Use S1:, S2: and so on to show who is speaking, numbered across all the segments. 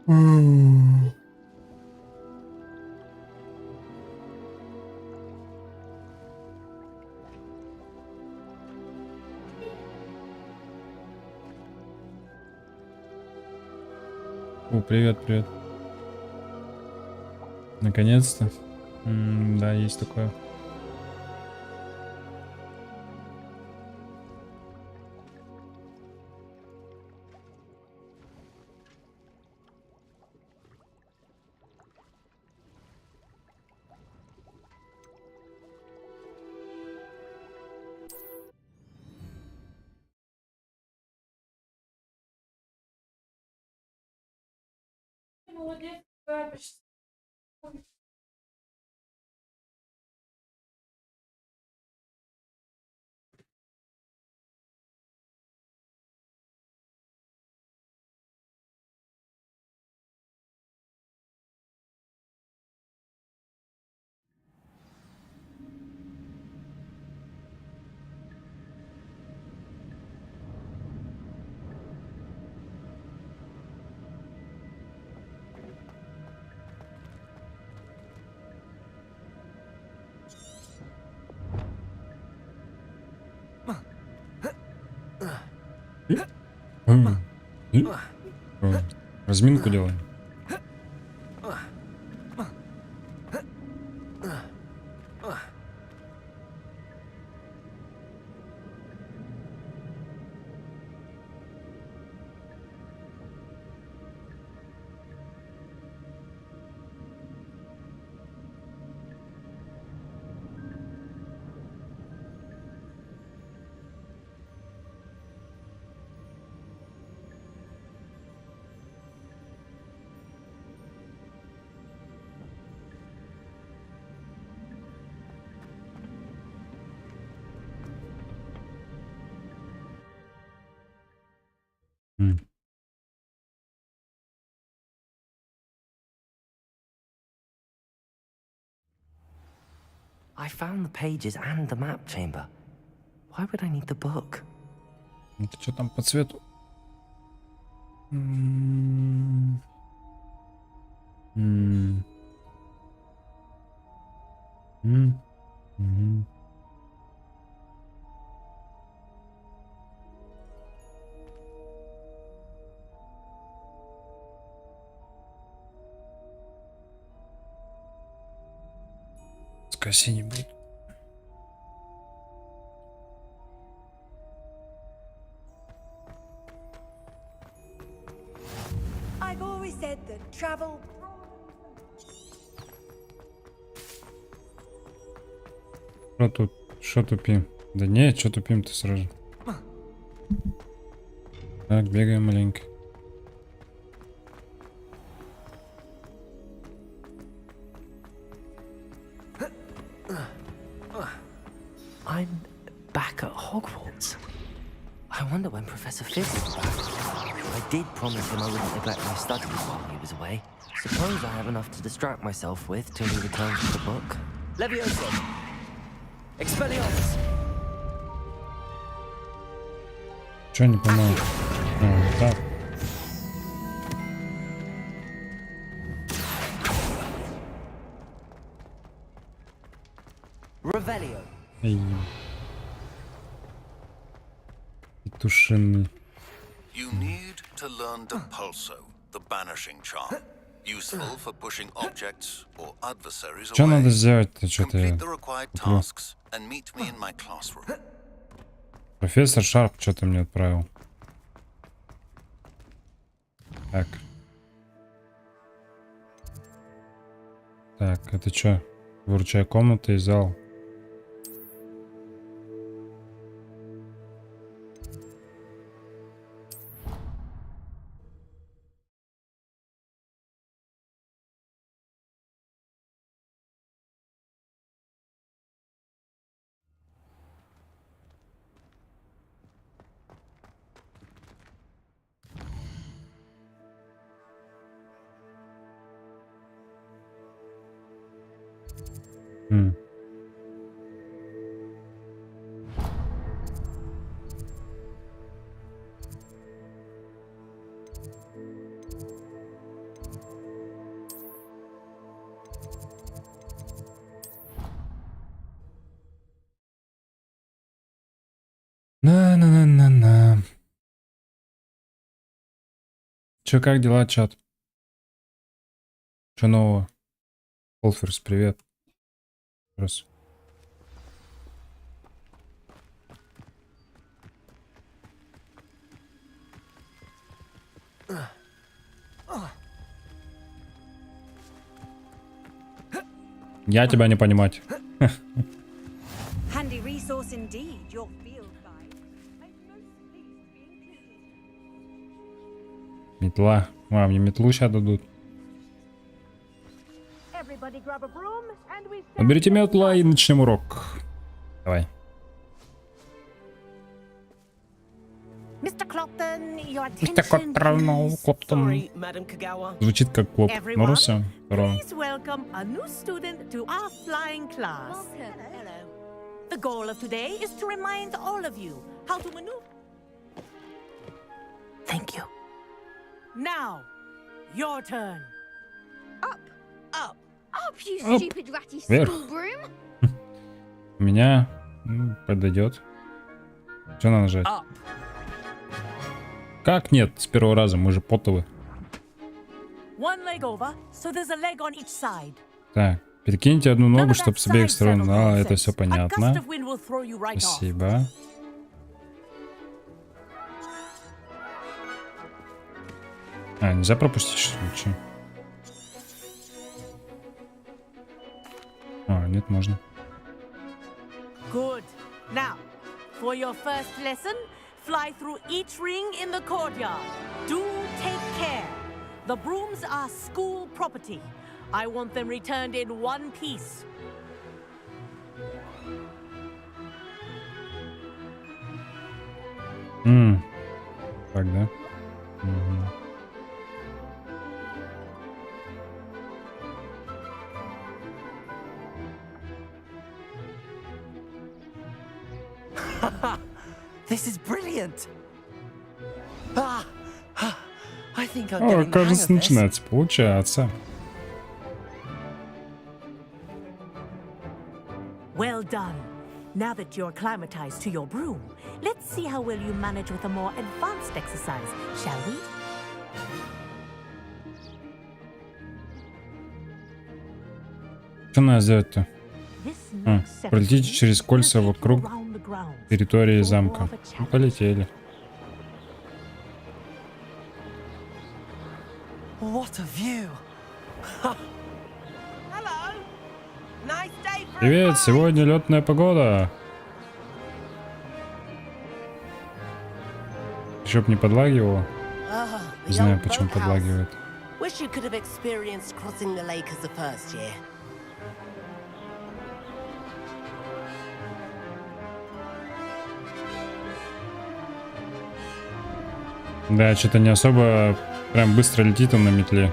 S1: О, привет, привет. Наконец-то. Да, есть такое. Разминку делаем.
S2: I found the pages and the map chamber. Why would I need the book?
S1: Это что там по цвету? Синий будет.
S3: I've always said that travel.
S1: Что тут? Что тупим? Да нет, что тупим-то сразу? Так, бегаем маленько.
S2: I'm back at Hogwarts. I wonder when Professor Fizz is back. I did promise him I wouldn't neglect my studies while he was away. Suppose I have enough to distract myself with till he returns to the book. Leviosa! Expelliarmus!
S1: Чё не понимаю? А, так.
S2: Revelio!
S1: Эй. Петушиный.
S4: You need to learn Depulso, the banishing charm. Useful for pushing objects or adversaries
S1: Что надо
S4: away.
S1: сделать-то? Что-то я...
S4: Complete the required tasks and meet me in my classroom.
S1: Профессор Шарп что-то мне отправил. Так. Так, это что? Выручай комната и зал. На-на-на-на-на. Чё, как дела, чат? Чё нового? Олферс, привет. Раз. Я тебя не понимать.
S3: Handy resource indeed, your field guide. I'm most pleased to be included.
S1: Метла. А, мне метлу сейчас дадут.
S3: Everybody grab a broom and we start.
S1: Наберите метла и начнем урок. Давай.
S3: Mr. Clopton, your
S1: Мистер
S3: attention,
S1: Коттон, Клоптон.
S5: Sorry, Madam Kagawa.
S1: Звучит как клоп. Ну,
S3: Everyone,
S1: Руся. Здорово.
S3: please welcome a new student to our flying class. Hello. The goal of today is to remind all of you how to maneuver. Thank you. Now, your turn.
S6: Up, you
S1: Up.
S6: stupid ratty
S1: Вверх.
S6: school broom.
S1: У меня подойдет. Что надо нажать?
S5: Up.
S1: Как нет? С первого раза, мы же Поттовы.
S3: One leg over, so there's a leg on each side.
S1: Так, перекиньте одну ногу,
S3: None of
S1: чтобы
S3: that
S1: с обеих
S3: side
S1: сторон.
S3: saddle
S1: А, это
S3: nonsense.
S1: все
S3: A gust
S1: понятно.
S3: of wind will throw you right off.
S1: Спасибо. А, нельзя пропустить что-нибудь? А, нет, можно.
S3: Good. Now, for your first lesson, fly through each ring in the courtyard. Do take care. The brooms are school property. I want them returned in one piece.
S1: Так, да? Мгм.
S2: This is brilliant. I think I'm
S1: О,
S2: getting the hang
S1: кажется,
S2: of this.
S1: начинается получаться.
S3: Well done. Now that you're acclimatized to your broom, let's see how well you manage with a more advanced exercise, shall we?
S1: Что надо сделать-то?
S3: This
S1: А,
S3: next section
S1: пролетите через кольца
S3: will take you
S1: вокруг
S3: around the grounds.
S1: территории
S3: More
S1: замка.
S3: of a
S1: Ну,
S3: challenge.
S1: полетели.
S2: What a view.
S5: Hello. Nice day for a
S1: Привет,
S5: fly.
S1: сегодня летная погода. Чтоб не подлагивало. Не знаю, почему подлагивает.
S5: Wish you could have experienced crossing the lake as a first year.
S1: Да, что-то не особо прям быстро летит он на метле.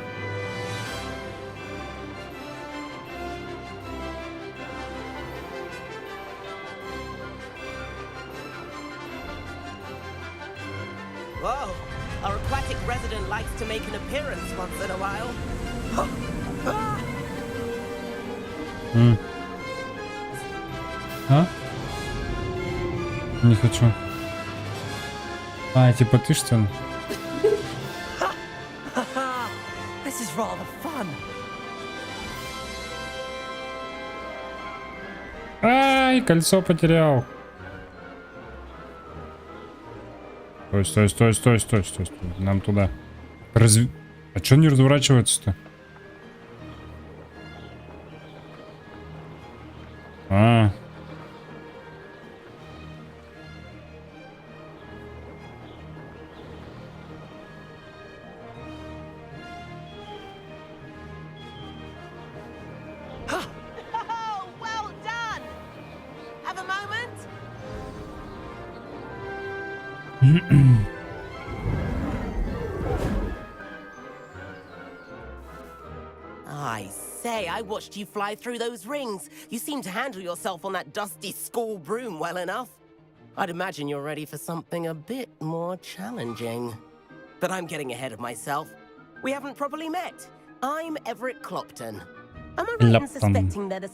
S5: Whoa. Our aquatic resident likes to make an appearance once in a while.
S1: А? Не хочу. А, типа ты что ли?
S2: This is rather fun.
S1: Ай, кольцо потерял. Стой, стой, стой, стой, стой, стой, стой. Нам туда. А чё не разворачивается-то? А.
S5: Oh, well done. Have a moment. I say, I watched you fly through those rings. You seem to handle yourself on that dusty school broom well enough. I'd imagine you're ready for something a bit more challenging. But I'm getting ahead of myself. We haven't properly met. I'm Everett Clopton. Am I right in
S1: Clopton.
S5: suspecting that a...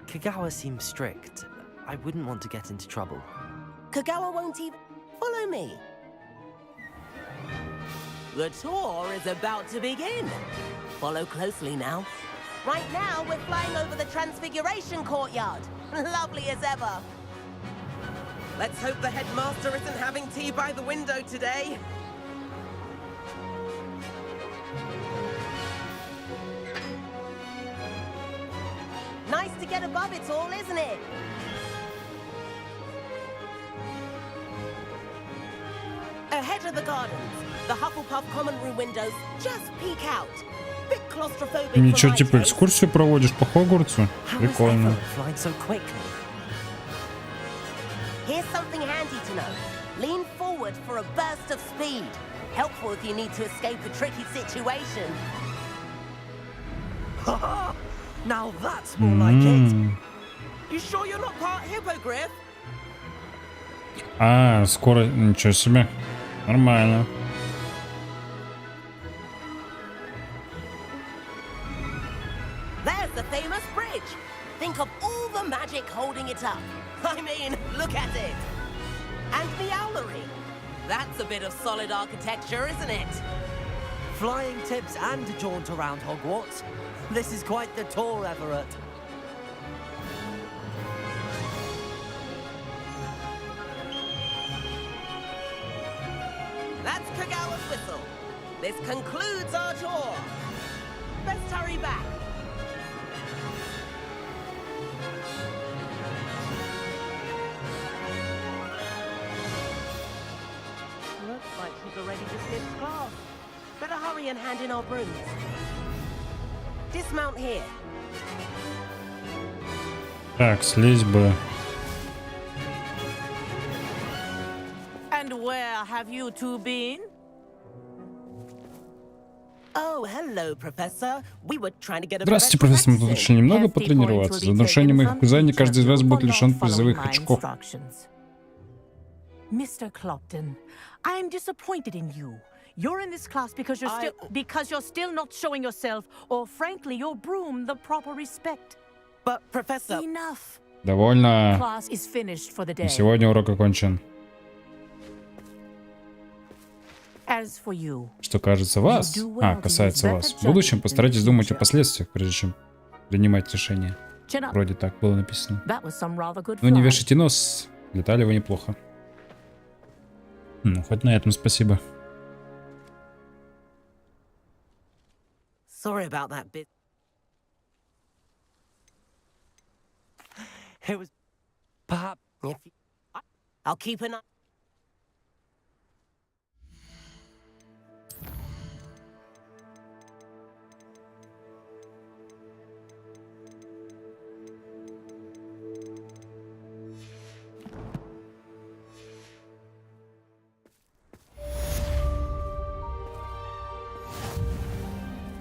S2: Kagawa seems strict. I wouldn't want to get into trouble.
S5: Kagawa won't even follow me. The tour is about to begin. Follow closely now. Right now, we're flying over the Transfiguration Courtyard. Lovely as ever. Let's hope the headmaster isn't having tea by the window today. Nice to get above it all, isn't it? Ahead of the gardens, the Hufflepuff common room windows just peek out. Bit claustrophobic.
S1: Ничего,
S5: for my
S1: типа
S5: taste.
S1: экскурсию проводишь по Хогвартсу?
S2: How is
S1: Прикольно.
S2: Everett flying so quickly?
S5: Here's something handy to know. Lean forward for a burst of speed. Helpful if you need to escape a tricky situation.
S2: Now that's more like it.
S5: You sure you're not part hippogriff?
S1: А, скоро... Ничего себе. Нормально.
S5: There's the famous bridge. Think of all the magic holding it up. I mean, look at it. And the owlery. That's a bit of solid architecture, isn't it?
S2: Flying tips and a jaunt around Hogwarts. This is quite the tour, Everett.
S5: That's Kagawa's whistle. This concludes our tour. Best hurry back. Looks like she's already dismissed class. Better hurry and hand in our brooms. Dismount here.
S1: Так, слезь бы.
S3: And where have you two been?
S5: Oh, hello, Professor. We were trying to get a
S1: Здравствуйте,
S5: better
S1: профессор. Мы тут
S5: practice in.
S1: решили немного
S3: Hefty
S1: потренироваться.
S3: points
S1: За
S3: will be
S1: нарушение
S3: taken
S1: моих
S3: from
S1: указаний
S3: each
S1: каждый из
S3: of
S1: вас
S3: you
S1: будет
S3: for
S1: лишен
S3: not
S1: призовых
S3: following my
S1: очков.
S3: instructions. Mr. Clopton, I am disappointed in you. You're in this class because you're still not showing yourself, or frankly, your broom the proper respect.
S5: But, Professor...
S3: Enough.
S1: Довольно.
S3: Class is finished for the day.
S1: На сегодня урок окончен.
S3: As for you,
S1: Что кажется вас? Касается вас. В будущем постарайтесь думать о последствиях, прежде чем принимать решение.
S3: chin up.
S1: Вроде так было написано.
S3: That was some rather good
S1: Ну не
S3: fly.
S1: вешайте нос. Летали вы неплохо. Ну, хоть на этом спасибо.
S5: Sorry about that bit.
S2: It was perhaps
S5: I'll keep an eye...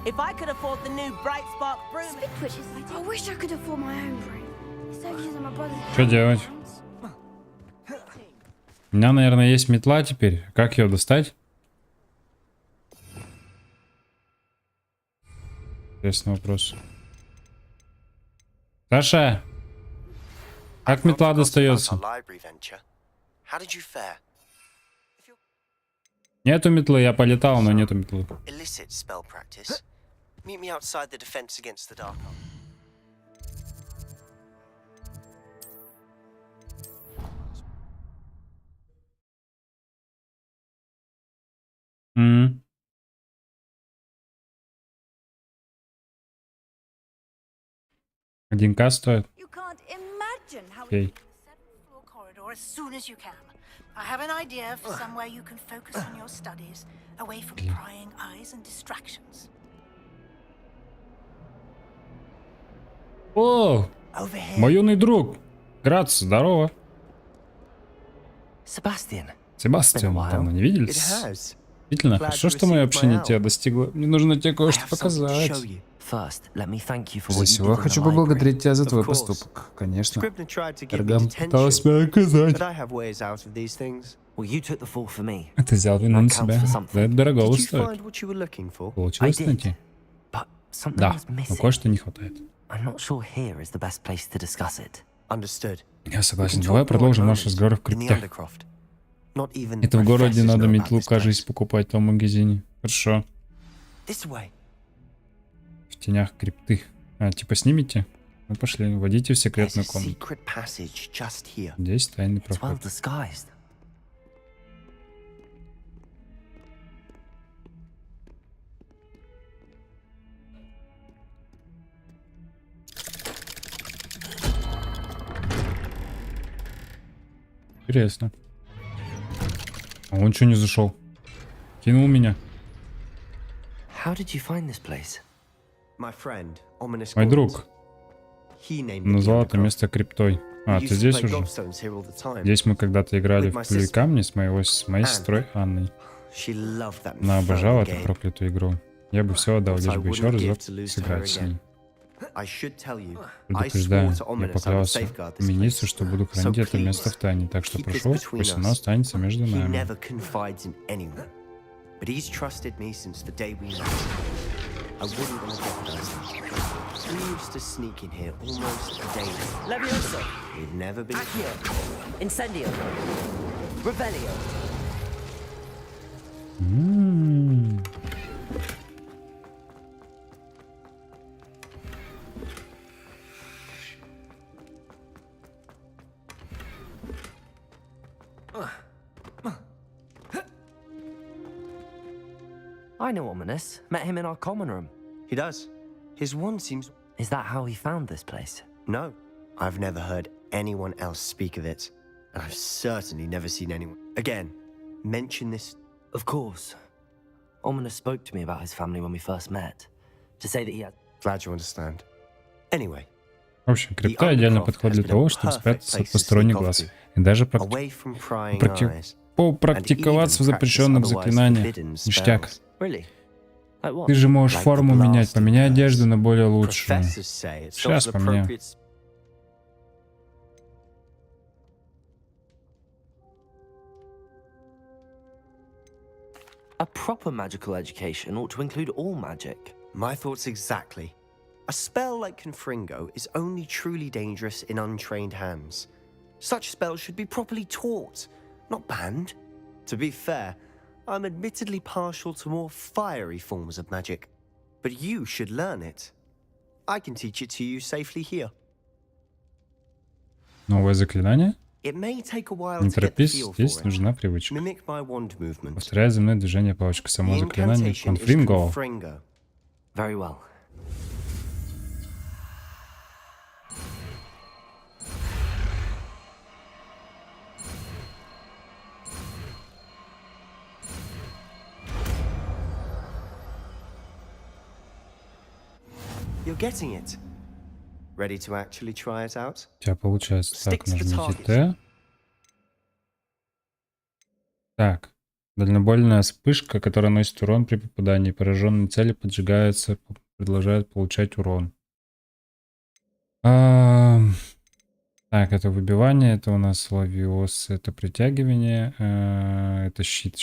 S5: If I could afford the new Bright Spark broom...
S6: Which is, I wish I could afford my own broom. Instead of using my brother's.
S1: Что делать? У меня, наверное, есть метла теперь. Как ее достать? Интересный вопрос. Саша! Как метла достается? Нету метлы, я полетал, но нету метлы.
S7: Illicit spell practice. Meet me outside the defense against the dark arts.
S1: М. Один К стоит.
S6: You can't imagine how
S1: Окей.
S8: Floor corridor as soon as you can. I have an idea for somewhere you can focus on your studies, away from prying eyes and distractions.
S1: О,
S2: over here.
S1: мой юный друг. Грац, здорово.
S2: Sebastian.
S1: Себастьян, давно не виделись. Действительно, хорошо, что мое общение тебя достигло. Мне нужно тебе кое-что показать. Прежде всего, я хочу поблагодарить тебя за твой поступок. Конечно. Эргам пыталась меня наказать. Ты взял вину на себя. Да это дорого стоит. Получилось найти? Да, но кое-что не хватает.
S2: I'm not sure here is the best place to discuss it.
S7: Understood.
S1: Я согласен. Давай продолжим наш разговор в крипте. Это в городе надо метлу, кажись, покупать в том магазине. Хорошо. В тенях крипты. А, типа снимите? Ну пошли, вводите в секретную комнату. Здесь тайный проход. Интересно. А он что не зашел? Кинул меня. Мой друг назвал это место криптой. А, ты здесь уже? Здесь мы когда-то играли в пули камни с моей сестрой Анной. Она обожала эту проклятую игру. Я бы все отдал, лишь бы еще разок сыграть с ней. Предупреждаю, я поклялся министру, что буду хранить это место в тайне, так что прошу, пусть оно останется между нами.
S2: I know Ominous. Met him in our common room.
S7: He does. His wand seems...
S2: Is that how he found this place?
S7: No. I've never heard anyone else speak of it. And I've certainly never seen anyone... Again, mention this...
S2: Of course. Ominous spoke to me about his family when we first met. To say that he had...
S7: Glad you understand. Anyway.
S1: В общем, крипта идеально подходит для того, чтобы спрятаться от посторонних глаз. И даже попрактиковаться в запрещенных заклинаниях. Ништяк. Ты же можешь форму менять. Поменяй одежду на более лучшую. Сейчас поменяю.
S2: A proper magical education ought to include all magic.
S7: My thoughts exactly. A spell like Confringo is only truly dangerous in untrained hands. Such spells should be properly taught, not banned. To be fair, I'm admittedly partial to more fiery forms of magic, but you should learn it. I can teach it to you safely here.
S1: Новое заклинание?
S7: It may take a while
S1: Не
S7: to get the
S1: торопись,
S7: feel
S1: здесь
S7: for it.
S1: нужна привычка.
S7: Mimic my wand movement.
S1: Повторяй земное движение палочкой. Само
S7: The
S1: заклинание
S7: incantation is
S1: Confringo.
S7: Confringo.
S2: Very well.
S7: You're getting it. Ready to actually try it out?
S1: У тебя получается. Так,
S7: Stick to the
S1: нажмите
S7: target.
S1: Т. Так. Дальнобойная вспышка, которая наносит урон при попадании. Пораженные цели поджигаются, продолжают получать урон. Так, это выбивание, это у нас лавиос, это притягивание, это щит.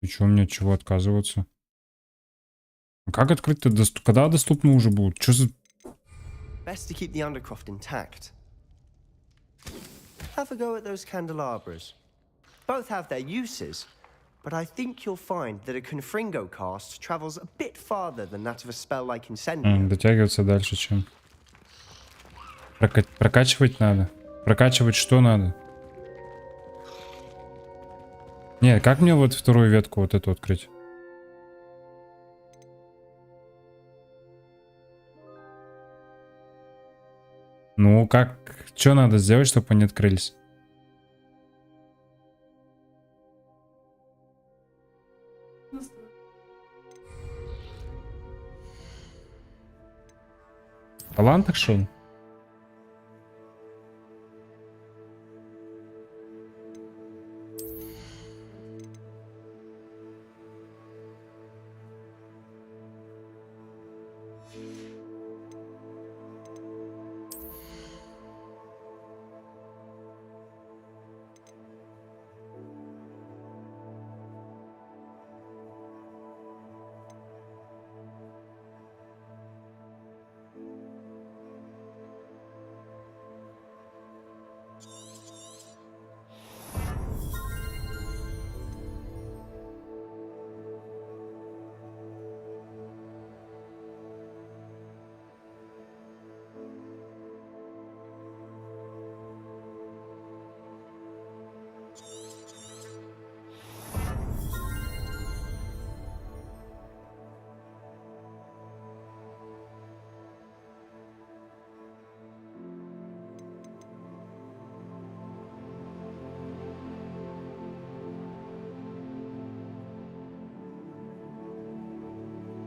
S1: И что, мне от чего отказываться? А как открыть-то? Когда доступно уже будет? Что за...
S7: Best to keep the undercroft intact. Have a go at those candelabras. Both have their uses, but I think you'll find that a Confringo cast travels a bit farther than that of a spell like Incendio.
S1: Дотягиваться дальше, чем... Прокачивать надо. Прокачивать что надо? Не, как мне вот вторую ветку вот эту открыть? Ну, как... Что надо сделать, чтобы они открылись? В талантах, что ли?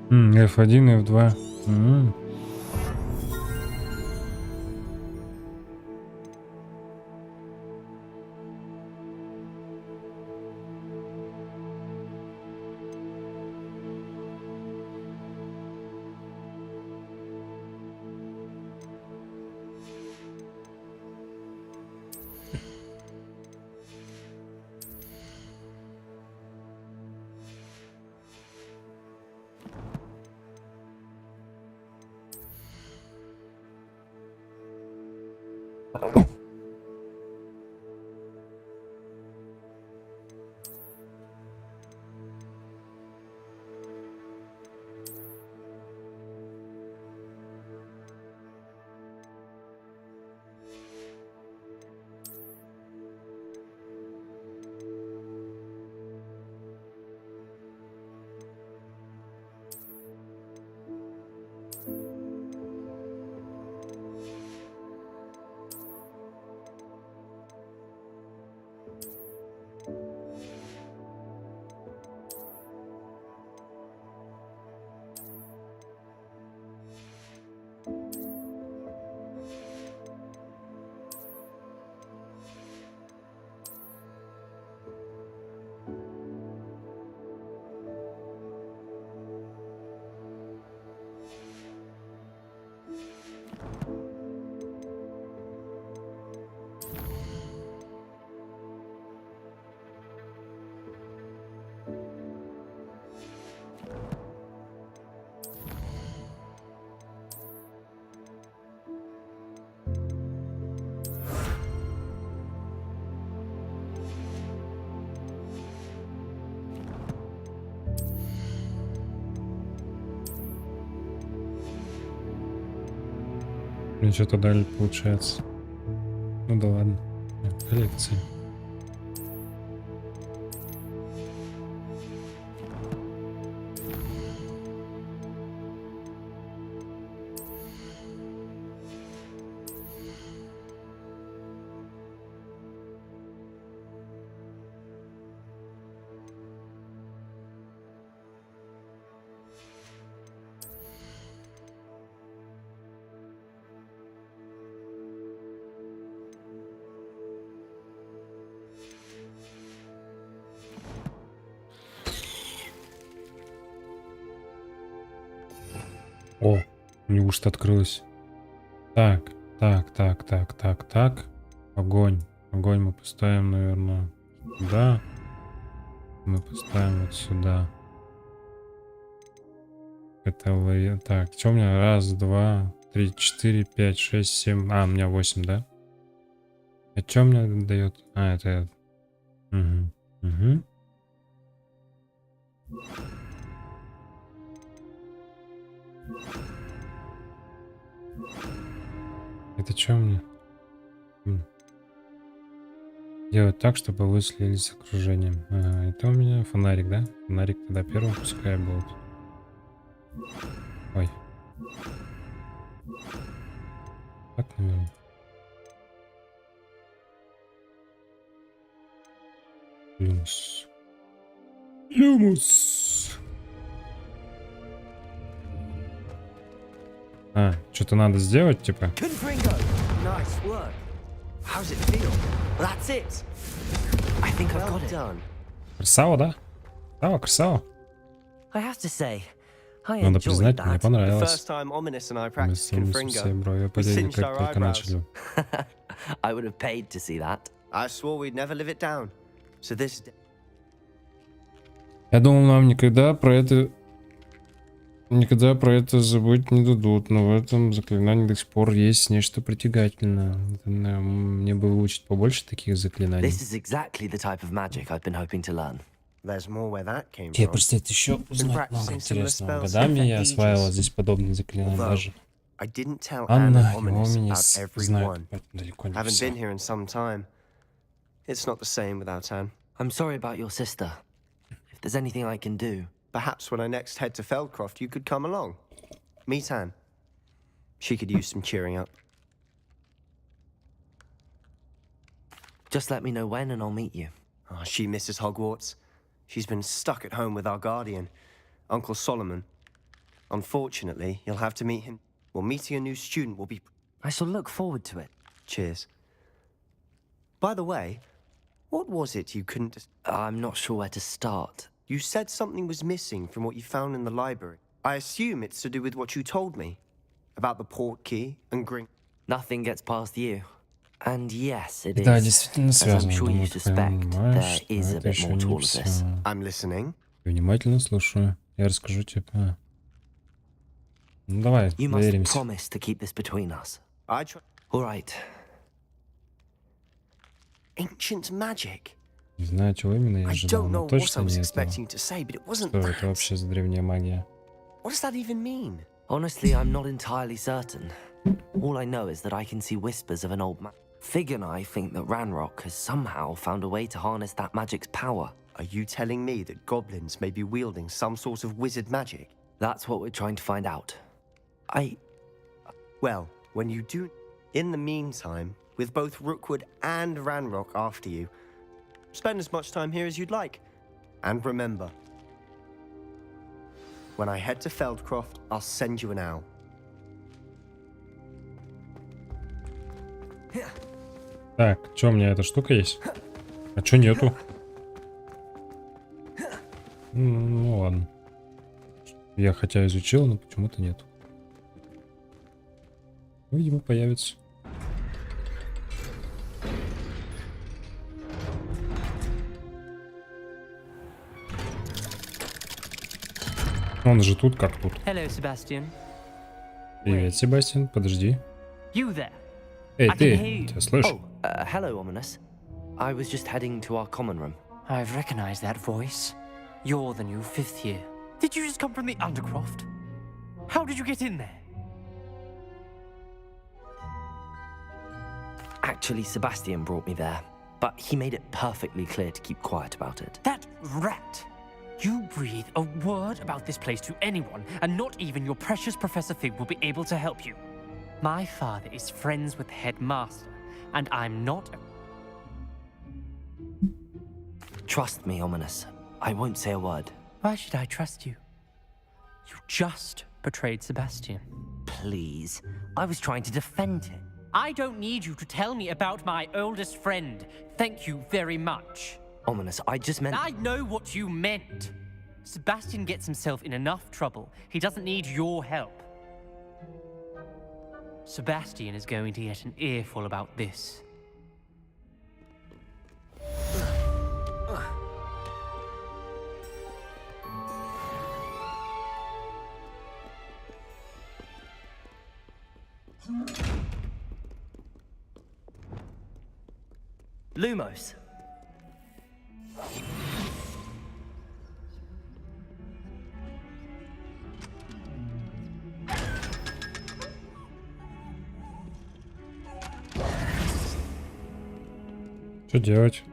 S1: F1 и F2. Мне что-то дали, получается. Ну да ладно. Коллекция. О, у него что-то открылось. Так. Огонь. Огонь мы поставим, наверное, сюда. Мы поставим вот сюда. Это так, что у меня? Раз, два, три, четыре, пять, шесть, семь. А, у меня 8, да? А что мне дает? А, это... Угу. Это что мне? Делать так, чтобы вы слились с окружением. Ага, это у меня фонарик, да? Фонарик тогда первым пускай будет. Ой. Так, наверное. Люмус. Люмус. А, что-то надо сделать, типа.
S7: Nice work. How's it feel? That's it.
S2: I think I've
S7: Well
S2: got it.
S7: done.
S1: Красава, да? Красава.
S2: I have to say, I
S1: Надо
S2: enjoyed
S1: признать, мне
S2: that.
S7: The
S1: понравилось.
S7: first time Ominous and I
S1: Мы
S7: practiced
S1: все
S7: Confringo,
S1: брови
S7: we
S1: падения,
S7: singed our
S1: как только
S7: eyebrows.
S1: начали.
S2: I would have paid to see that.
S7: I swore we'd never live it down. So this
S1: Я думал, нам никогда про это забыть не дадут, но в этом заклинании до сих пор есть нечто притягательное. Мне бы выучить побольше таких заклинаний.
S2: This is exactly the type of magic I've been hoping to learn.
S7: there's more where that came
S1: Я
S7: from.
S1: предстоит еще узнать много
S7: practicing similar
S1: интересного.
S7: spells
S1: Годами
S7: for
S1: я
S7: ages.
S1: осваивала здесь подобные заклинания
S7: Although,
S1: даже.
S7: I didn't tell
S1: Анна
S7: Anne
S1: и
S7: and Ominous about
S1: Оминис
S7: every
S1: знают
S7: one.
S1: далеко не
S7: Haven't
S1: все.
S7: been here in some time. It's not the same without Anne.
S2: I'm sorry about your sister. If there's anything I can do.
S7: Perhaps when I next head to Feldcroft, you could come along. Meet Anne. She could use some cheering up.
S2: Just let me know when and I'll meet you.
S7: Oh, she misses Hogwarts. She's been stuck at home with our guardian, Uncle Solomon. Unfortunately, you'll have to meet him. Well, meeting a new student will be...
S2: I shall look forward to it.
S7: Cheers. By the way, what was it you couldn't...
S2: I'm not sure where to start.
S7: You said something was missing from what you found in the library. I assume it's to do with what you told me. About the port key and Gring...
S2: Nothing gets past you. And yes, it
S1: Да,
S2: is.
S1: действительно
S2: As I'm
S1: связано.
S2: sure you
S1: Думаю, ты
S2: suspect, there
S1: понимаешь, что
S2: is a
S1: это
S2: bit
S1: еще
S2: more to
S1: не
S2: all of this.
S1: все.
S7: I'm listening.
S1: Внимательно слушаю. Я расскажу тебе. Ну давай,
S2: You must
S1: доверимся.
S2: promise to keep this between us.
S7: I try...
S2: All right.
S7: Ancient magic.
S1: Не знаю, чего именно я
S7: I
S1: ожидал,
S7: don't know
S1: но
S7: what I
S1: точно
S7: was
S1: не этого.
S7: expecting to say, but it wasn't
S1: Что это
S7: that.
S1: вообще за древняя магия?
S7: What does that even mean?
S2: Honestly, I'm not entirely certain. All I know is that I can see whispers of an old man. Fig and I think that Ranrock has somehow found a way to harness that magic's power.
S7: Are you telling me that goblins may be wielding some sort of wizard magic?
S2: That's what we're trying to find out.
S7: Well, when you do... In the meantime, with both Rookwood and Ranrock after you, spend as much time here as you'd like. And remember, when I head to Feldcroft, I'll send you an owl.
S1: Так, что у меня эта штука есть? А что нету? Ну ладно. Я хотя изучил, но почему-то нету. Ну, видимо, появится. Он же тут как тут.
S9: Hello, Sebastian.
S1: Привет, Себастьян, подожди.
S9: You there?
S1: Эй,
S9: I can
S1: ты,
S9: hear you.
S1: тебя слышу?
S2: Oh, hello, Ominous. I was just heading to our common room.
S9: I've recognized that voice. You're the new 5th year. Did you just come from the Undercroft? How did you get in there?
S2: Actually, Sebastian brought me there, but he made it perfectly clear to keep quiet about it.
S9: That rat! You breathe a word about this place to anyone, and not even your precious Professor Fig will be able to help you. My father is friends with the headmaster, and I'm not...
S2: Trust me, Ominous. I won't say a word.
S9: Why should I trust you? You just betrayed Sebastian.
S2: Please. I was trying to defend him.
S9: I don't need you to tell me about my oldest friend. Thank you very much.
S2: Ominous, I just meant...
S9: I know what you meant. Sebastian gets himself in enough trouble. He doesn't need your help. Sebastian is going to get an earful about this.
S2: Lumos.
S1: Что делать?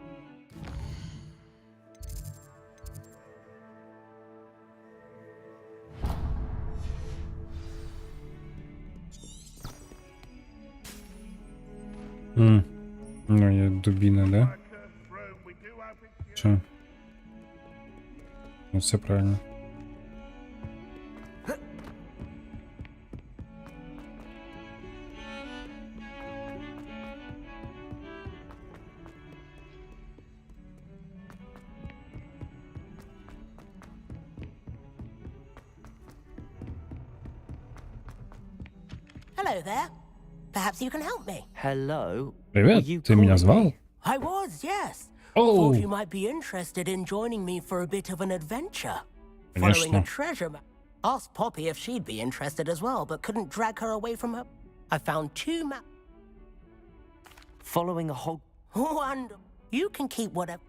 S1: Ну, я дубина, да? Че? Ну, все правильно.
S5: Hello there. Perhaps you can help me.
S2: Hello.
S1: Привет,
S2: Were you
S1: ты меня
S2: calling
S1: звал?
S2: me?
S5: I was, yes.
S1: Oh.
S5: Thought you might be interested in joining me for a bit of an adventure.
S1: Конечно.
S5: Following a treasure map. Asked Poppy if she'd be interested as well, but couldn't drag her away from her. I found 2 maps.
S2: Following a hog...
S5: Wonderful. You can keep whatever.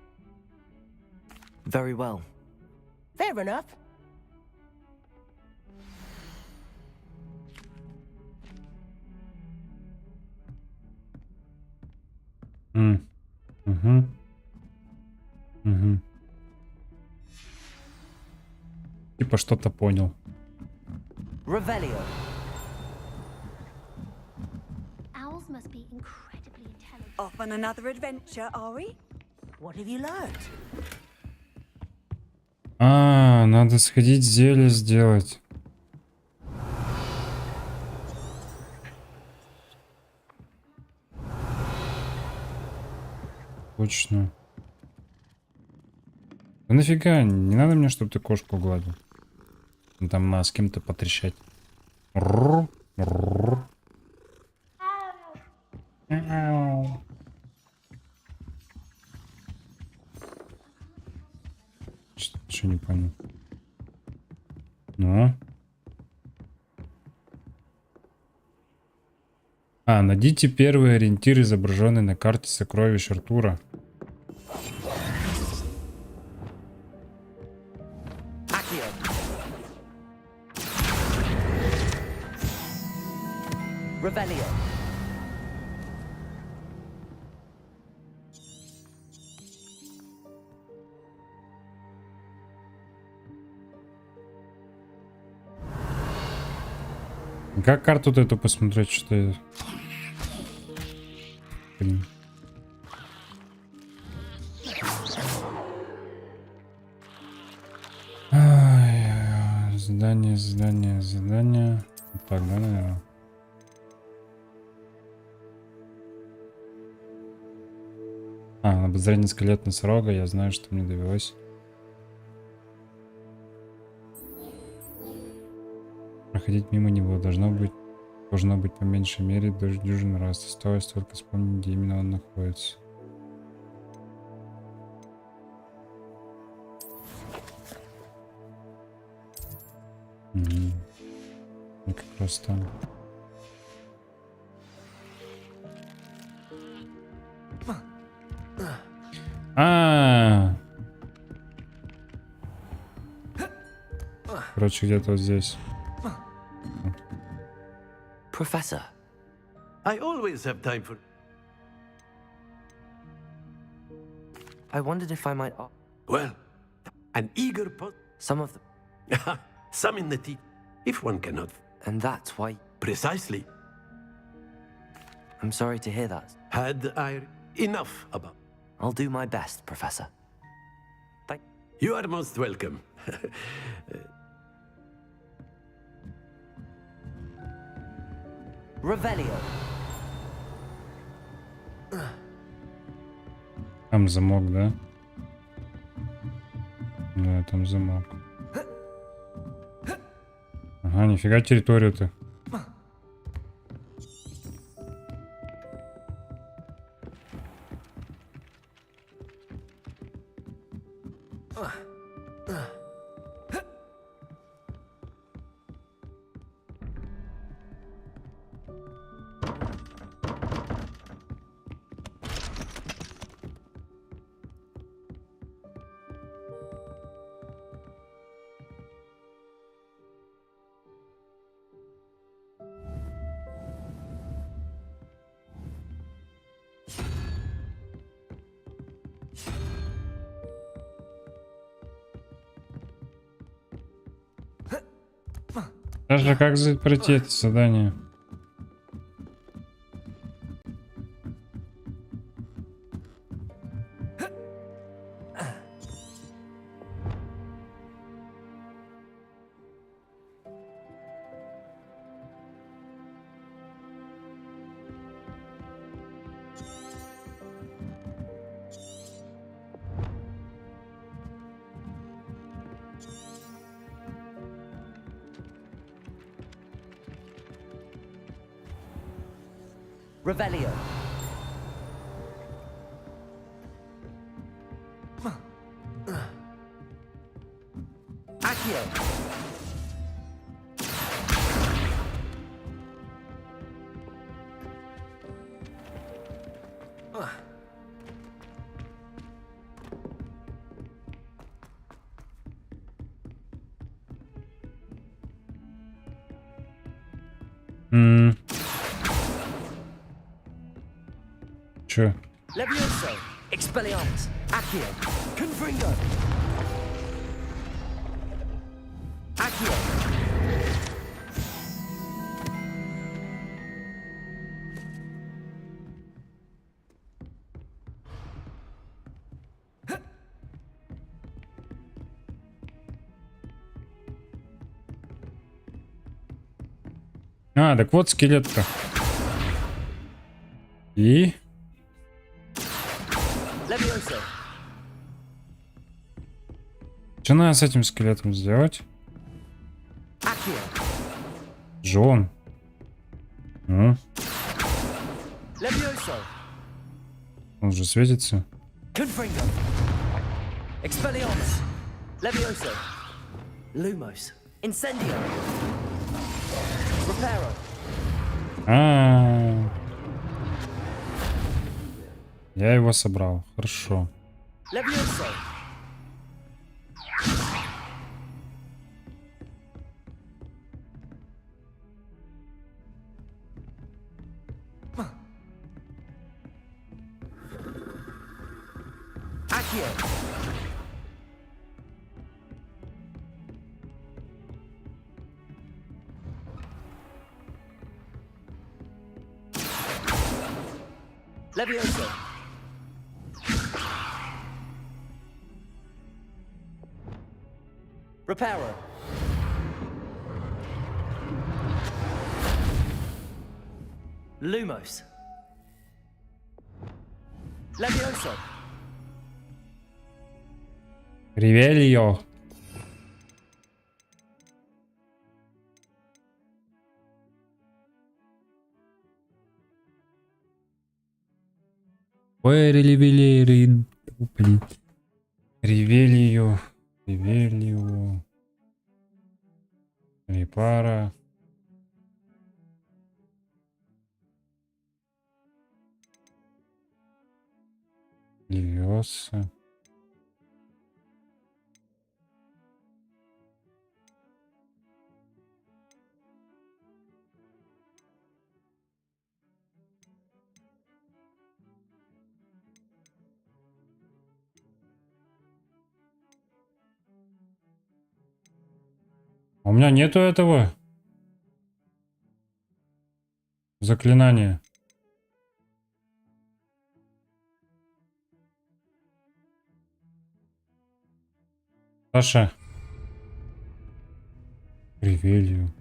S2: Very well.
S5: Fair enough.
S1: Угу. Угу. Типа что-то понял.
S2: Revelio.
S6: Owls must be incredibly intelligent.
S10: Off on another adventure, are we?
S5: What have you learned?
S1: А, надо сходить зелье сделать. Точно. Да нафига, не надо мне, чтобы ты кошку гладил. Там с кем-то потрещать. Что не понял? Ну? Найдите первый ориентир, изображенный на карте сокровищ Артура.
S2: Revelio.
S1: Как карту-то эту посмотреть, что я... Блин. Задание. Так, да, наверное. На обозрение скелет носорога, я знаю, что мне довелось. Проходить мимо него должно быть по меньшей мере дюжин раз. Осталось только вспомнить, где именно он находится. И как раз там. Короче, где-то вот здесь.
S2: Professor.
S11: I always have time for...
S2: I wondered if I might...
S11: Well, an eager pot...
S2: Some of them...
S11: Some in the teeth, if one cannot...
S2: And that's why...
S11: Precisely.
S2: I'm sorry to hear that.
S11: Had I enough about...
S2: I'll do my best, Professor.
S11: You are most welcome.
S2: Revelio.
S1: Там замок, да? Да, там замок. Ага, нифига территорию-то. Даже как пройти это задание?
S2: Revelio. Accio. Чё? Levioso. Expelliarmus. Accio. Confringo. Accio.
S1: Так вот скелет-то. И? Что надо с этим скелетом сделать? Джон. Ну? Он же светится. Я его собрал. Хорошо.
S2: Levioso. Reparo. Lumos. Levioso.
S1: Ревелио. Ревелио. Ревелио. Репара. Левиоса. У меня нету этого заклинания. Саша. Ревелию.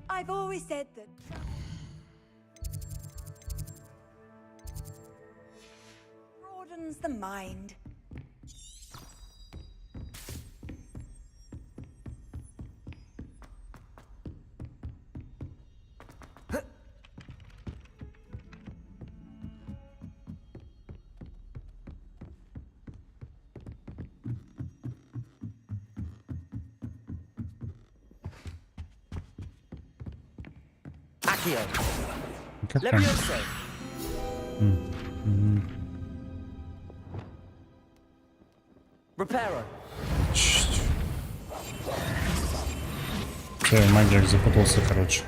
S10: I've always said that broadens the mind.
S2: Levioso. Reparo.
S1: Все, магия запутался, короче.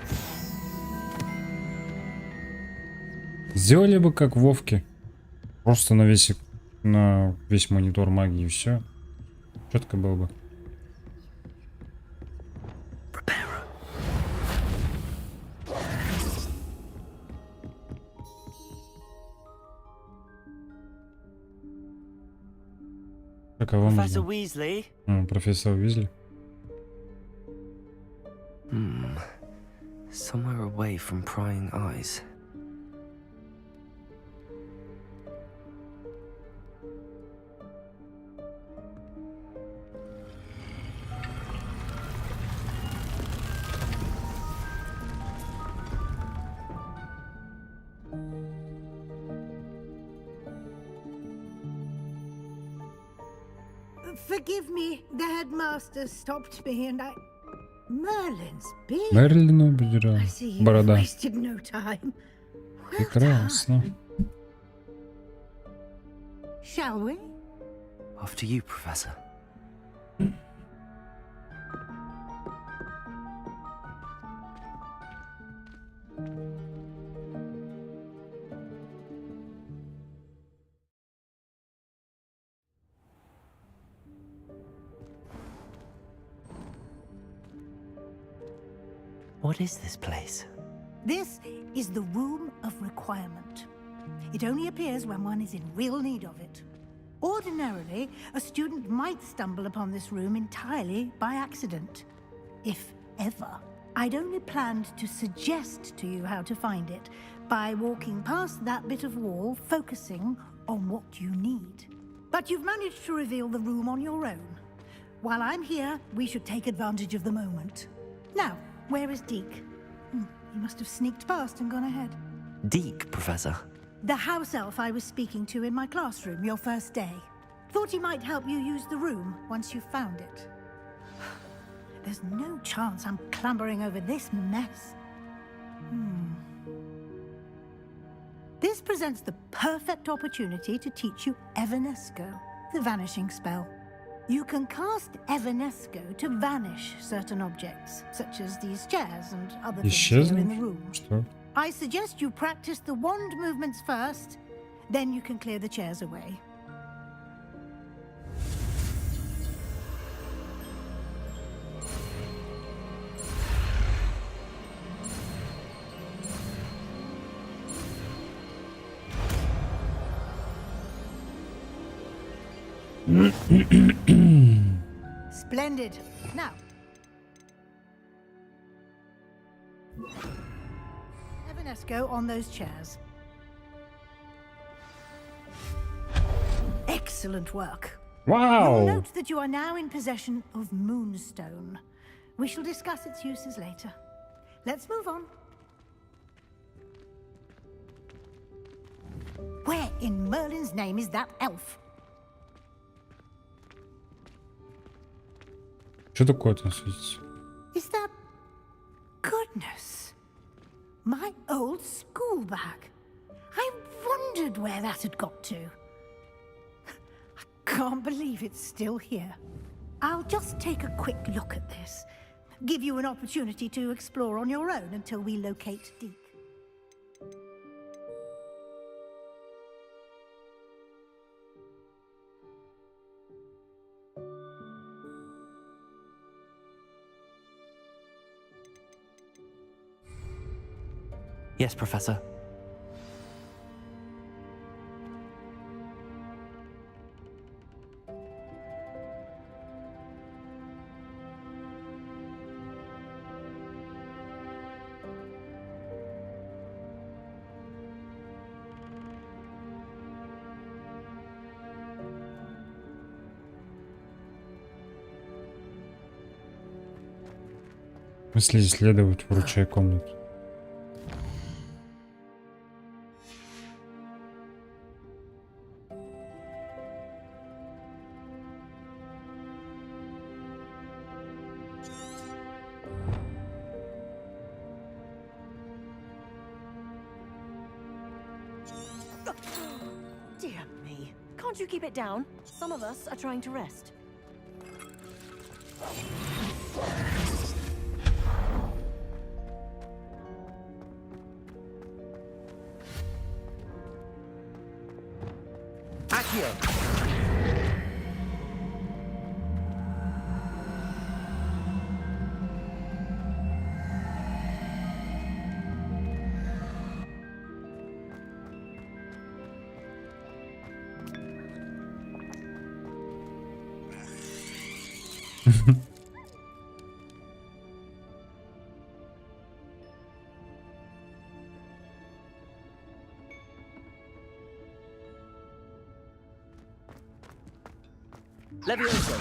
S1: Сделали бы как в Вовке. Просто на весь монитор магии и все. Четко было бы. Кого
S2: Professor
S1: можно?
S2: Weasley.
S1: Профессор Уизли.
S2: Somewhere away from prying eyes.
S8: Forgive me, the headmaster stopped me and I... Merlin's beard.
S1: Мерлину бедра.
S8: I see you've
S1: Борода.
S8: wasted no time. Well
S1: Прекрасно.
S8: done. Shall we?
S2: After you, Professor. What is this place?
S8: This is the Room of Requirement. It only appears when one is in real need of it. Ordinarily, a student might stumble upon this room entirely by accident. If ever. I'd only planned to suggest to you how to find it by walking past that bit of wall, focusing on what you need. But you've managed to reveal the room on your own. While I'm here, we should take advantage of the moment. Now, where is Deke? He must have sneaked past and gone ahead.
S2: Deke, Professor.
S8: The house elf I was speaking to in my classroom your first day. Thought he might help you use the room once you found it. There's no chance I'm clambering over this mess. This presents the perfect opportunity to teach you Evanesco, the vanishing spell. You can cast Evanesco to vanish certain objects, such as these chairs and other things here in the room.
S1: Что?
S8: I suggest you practice the wand movements first, then you can clear the chairs away. Splendid. Now, Evanesco on those chairs. Excellent work.
S1: Wow!
S8: You'll note that you are now in possession of Moonstone. We shall discuss its uses later. Let's move on. Where in Merlin's name is that elf?
S1: Что такое там светится?
S8: Is that... Goodness. My old school bag. I wondered where that had got to. I can't believe it's still here. I'll just take a quick look at this. Give you an opportunity to explore on your own until we locate Deke.
S2: Yes, Professor.
S1: В смысле исследовать, вручая комнату?
S12: Dear me. Can't you keep it down? Some of us are trying to rest.
S2: Levioso.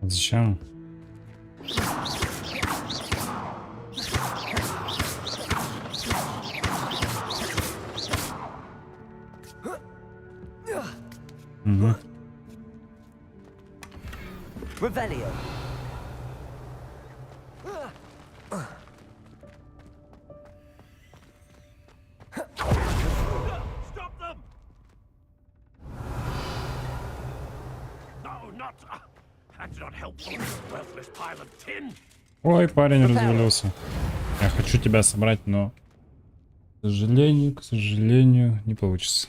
S1: Зачем? Угу.
S2: Revelio.
S11: Stop them! No, not. That's not helpful. Worthless pile of tin.
S1: Ой, парень развалился. Я хочу тебя собрать, но, к сожалению, не получится.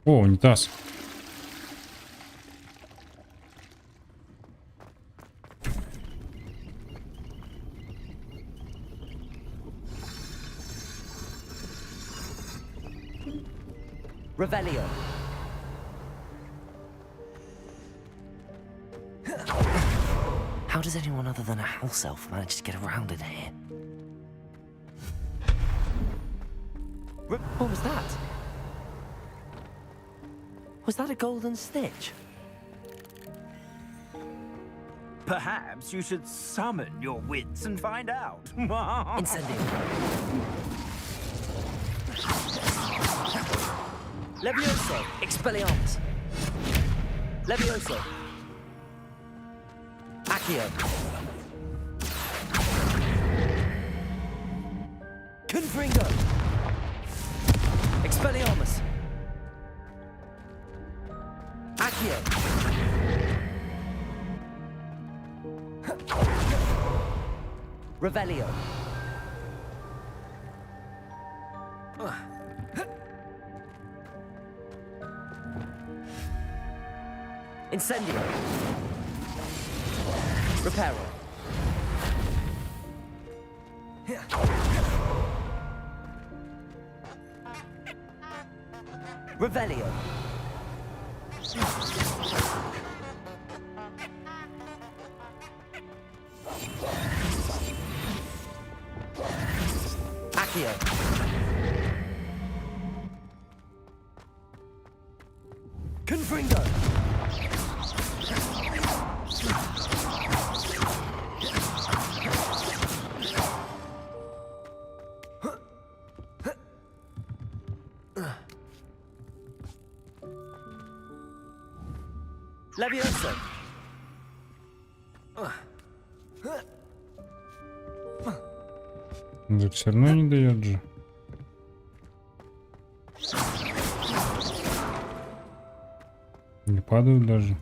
S1: О, унитаз.
S2: Revelio. How does anyone other than a house elf manage to get around in here? What was that? Was that a golden stitch?
S11: Perhaps you should summon your wits and find out.
S2: Incendio. Levioso. Expelliarmus. Levioso. Accio. Confringo. Expelliarmus. Accio. Revelio. Incendio. Reparo. Revelio. Accio. Confringo. Levioso.
S1: Да все равно не дает же. Не падают даже.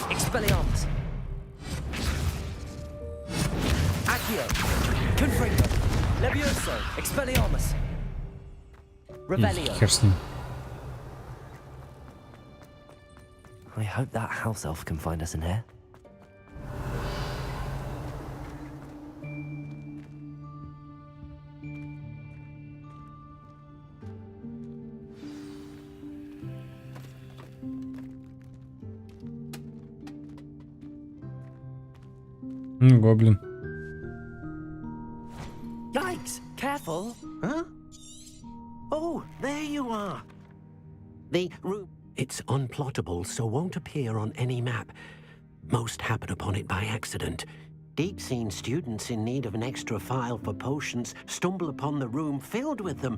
S2: Expelliarmus. Accio. Confringo. Levioso. Expelliarmus. Revelio.
S1: Хер с ним.
S2: I hope that house elf can find us in here.
S1: Гоблин.
S5: Yikes! Careful! Huh? Oh, there you are. The room. It's unplottable, so won't appear on any map. Most happen upon it by accident. Deep-seen students in need of an extra file for potions stumble upon the room filled with them.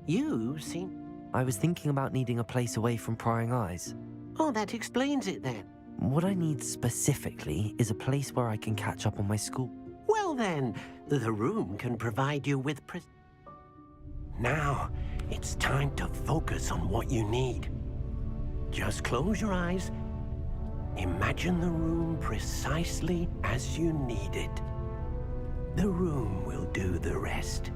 S5: You seem...
S2: I was thinking about needing a place away from prying eyes.
S5: Oh, that explains it then.
S2: What I need specifically is a place where I can catch up on my school.
S5: Well then, the room can provide you with... Now, it's time to focus on what you need. Just close your eyes. Imagine the room precisely as you need it. The room will do the rest.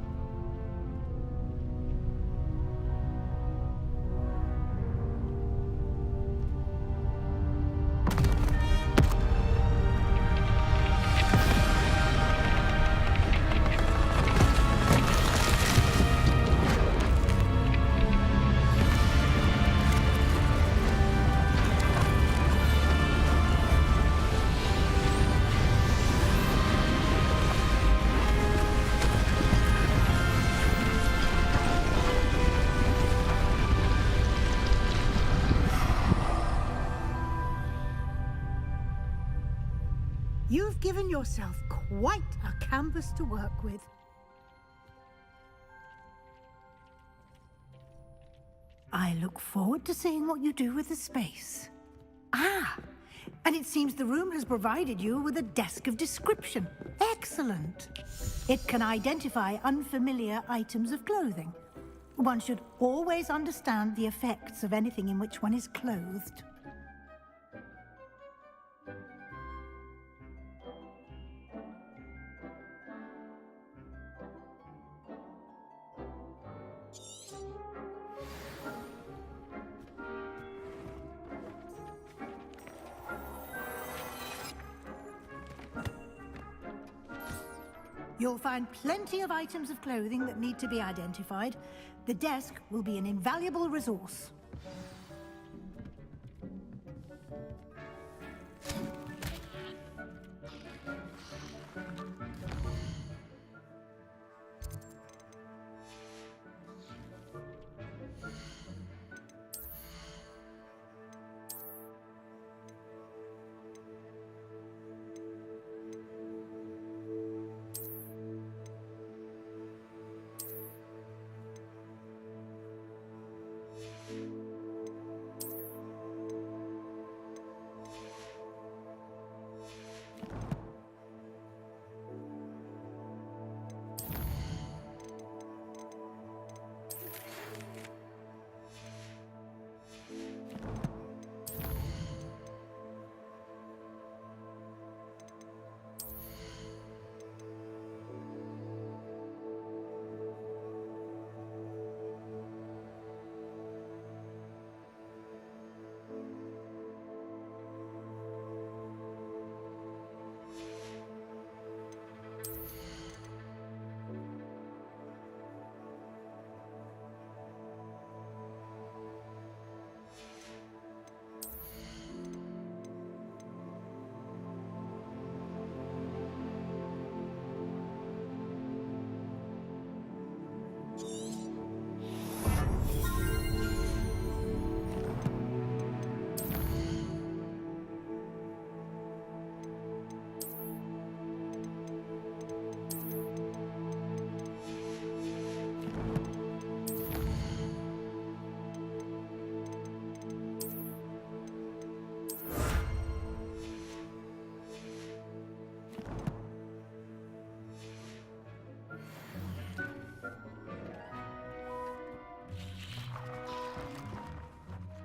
S8: You've given yourself quite a canvas to work with. I look forward to seeing what you do with the space. Ah, and it seems the room has provided you with a desk of description. Excellent. It can identify unfamiliar items of clothing. One should always understand the effects of anything in which one is clothed. You'll find plenty of items of clothing that need to be identified. The desk will be an invaluable resource.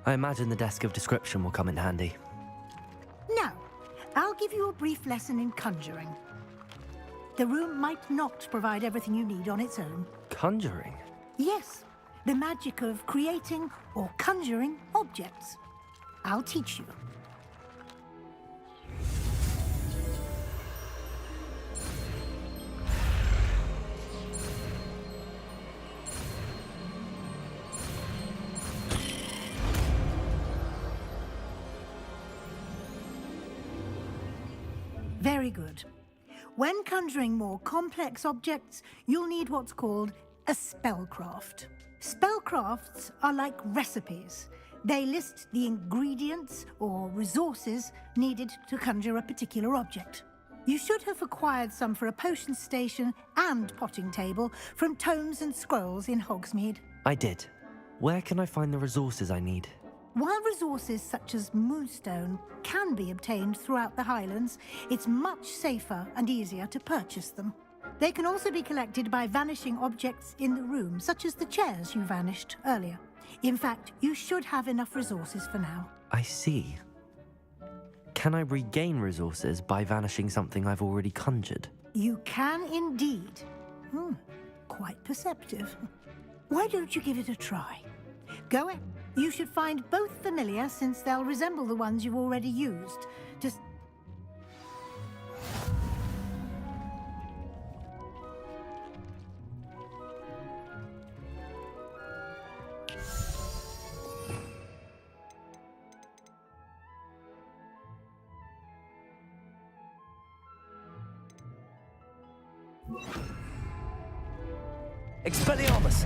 S2: I imagine the desk of description will come in handy.
S8: Now, I'll give you a brief lesson in conjuring. The room might not provide everything you need on its own.
S2: Conjuring?
S8: Yes, the magic of creating or conjuring objects. I'll teach you. Very good. When conjuring more complex objects, you'll need what's called a spellcraft. Spellcrafts are like recipes. They list the ingredients or resources needed to conjure a particular object. You should have acquired some for a potion station and potting table from tomes and scrolls in Hogsmeade.
S2: I did. Where can I find the resources I need?
S8: While resources such as moonstone can be obtained throughout the Highlands, it's much safer and easier to purchase them. They can also be collected by vanishing objects in the room, such as the chairs you vanished earlier. In fact, you should have enough resources for now.
S2: I see. Can I regain resources by vanishing something I've already conjured?
S8: You can indeed. Quite perceptive. Why don't you give it a try? Go in. You should find both familiar, since they'll resemble the ones you've already used. Just...
S2: Expelliarmus!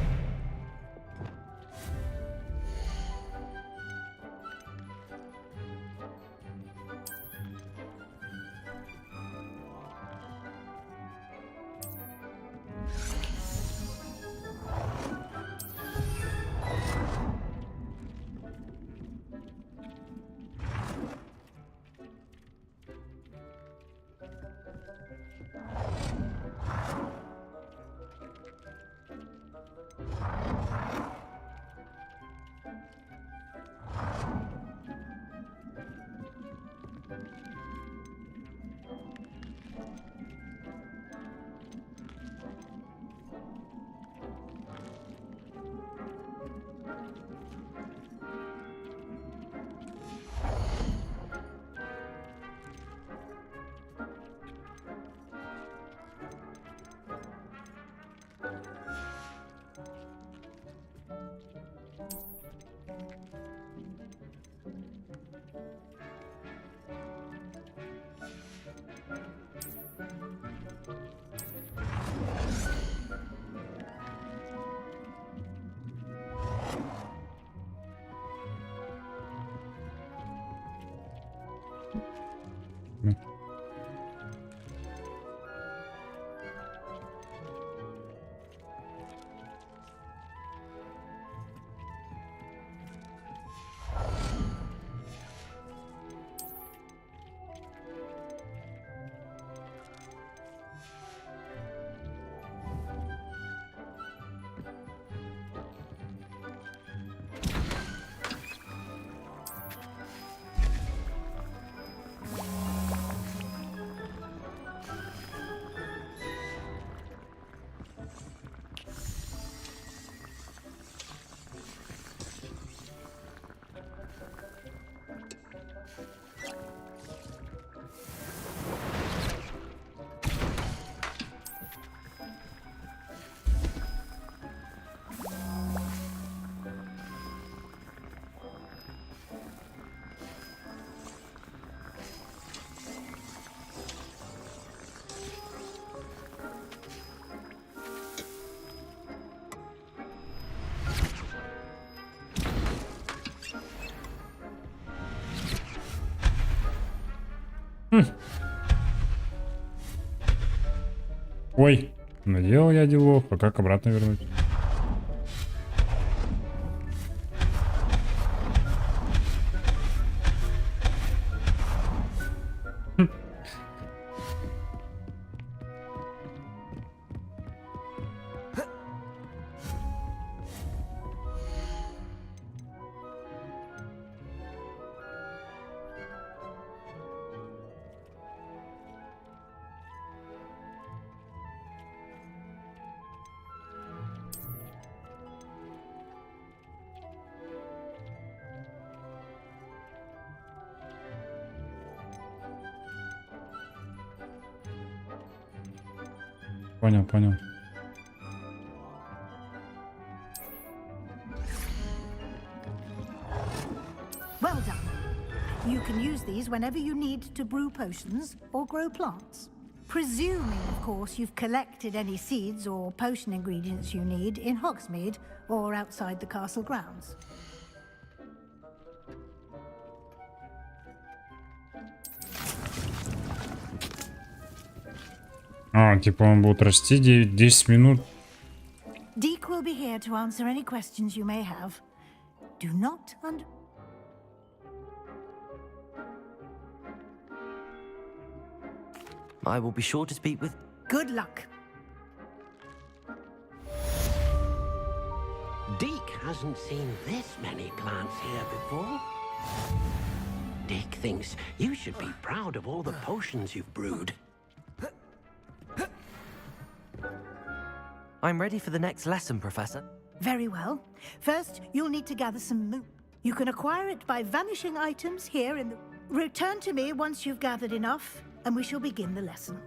S1: Ой, наделал я делов, а как обратно вернуть? Понял, понял.
S8: Well done. You can use these whenever you need to brew potions or grow plants. Presuming, of course, you've collected any seeds or potion ingredients you need in Hogsmeade or outside the castle grounds.
S1: А, типа он будет расти 10 минут.
S8: Deke will be here to answer any questions you may have. Do not under...
S2: I will be sure to speak with...
S8: Good luck.
S13: Deke hasn't seen this many plants here before. Deke thinks you should be proud of all the potions you've brewed.
S2: I'm ready for the next lesson, Professor.
S8: Very well. First, you'll need to gather some moon. You can acquire it by vanishing items here in the... Return to me once you've gathered enough, and we shall begin the lesson.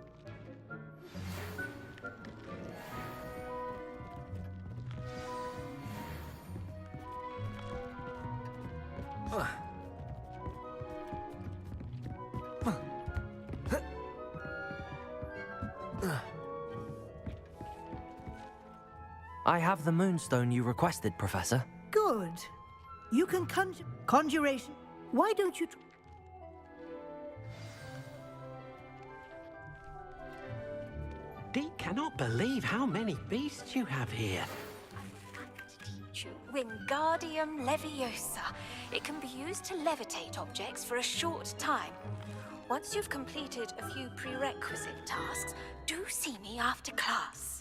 S2: I have the moonstone you requested, Professor.
S8: Good. You can conjure... Conjuration. Why don't you...
S13: Deke cannot believe how many beasts you have here.
S14: Wingardium Leviosa. It can be used to levitate objects for a short time. Once you've completed a few prerequisite tasks, do see me after class.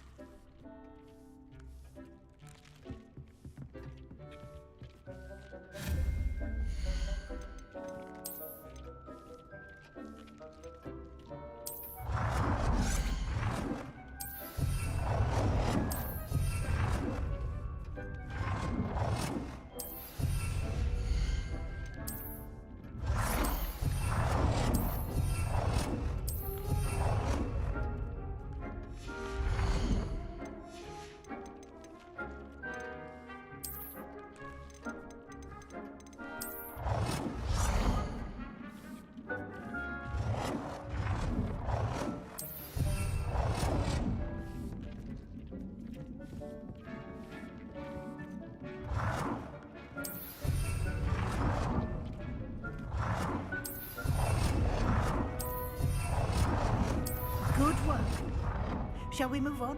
S8: Shall we move on?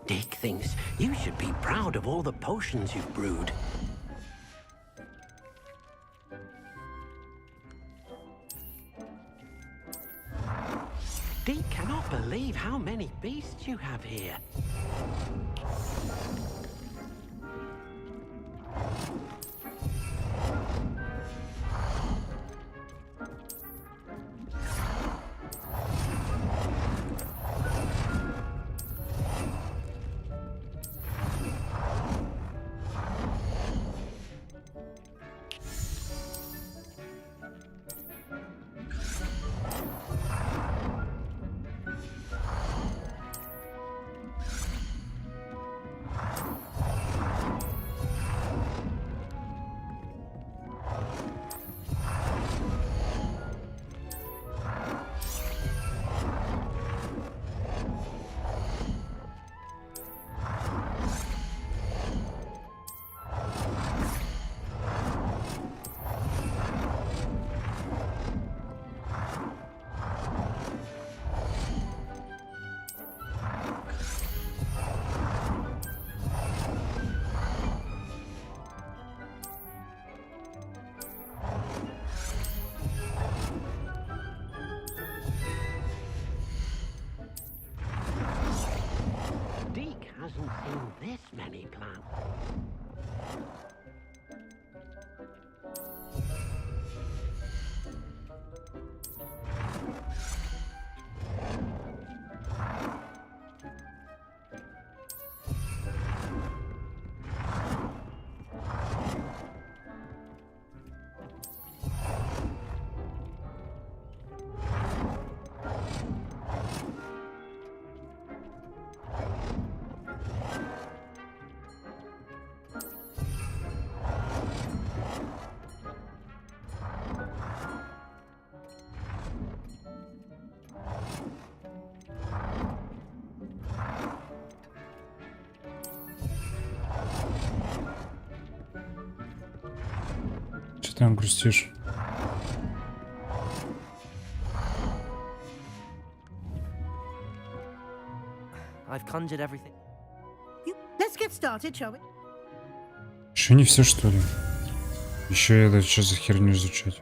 S13: Dick thinks you should be proud of all the potions you've brewed. Dick cannot believe how many beasts you have here. Hasn't seen this many plants.
S1: Что ты там грустишь?
S2: I've conjured everything.
S8: Let's get started, shall we?
S1: Еще не все, что ли? Еще это что за херню изучать?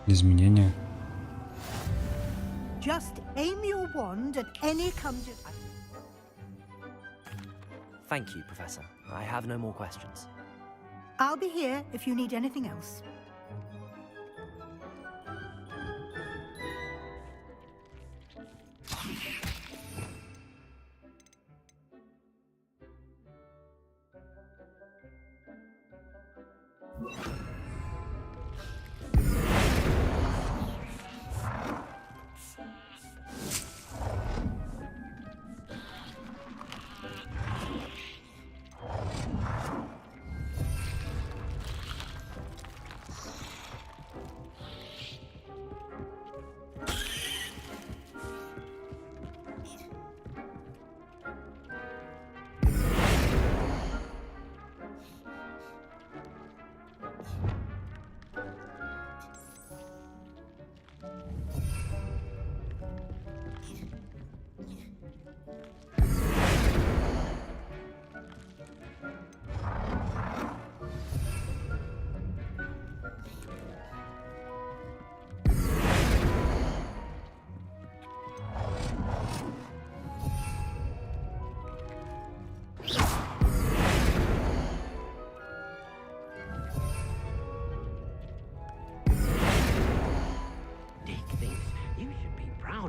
S1: Изменения.
S8: Just aim your wand at any conjured.
S2: Thank you, Professor. I have no more questions.
S8: I'll be here if you need anything else.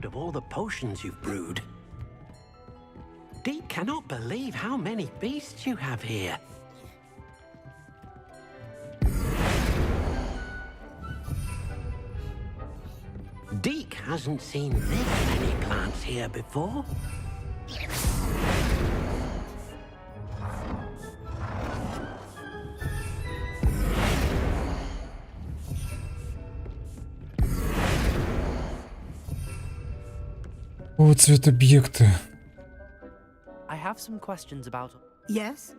S13: of all the potions you've brewed. Deke cannot believe how many beasts you have here. Deke hasn't seen this many plants here before.
S1: О, цвет объекта.
S9: I have some questions about...
S8: Yes?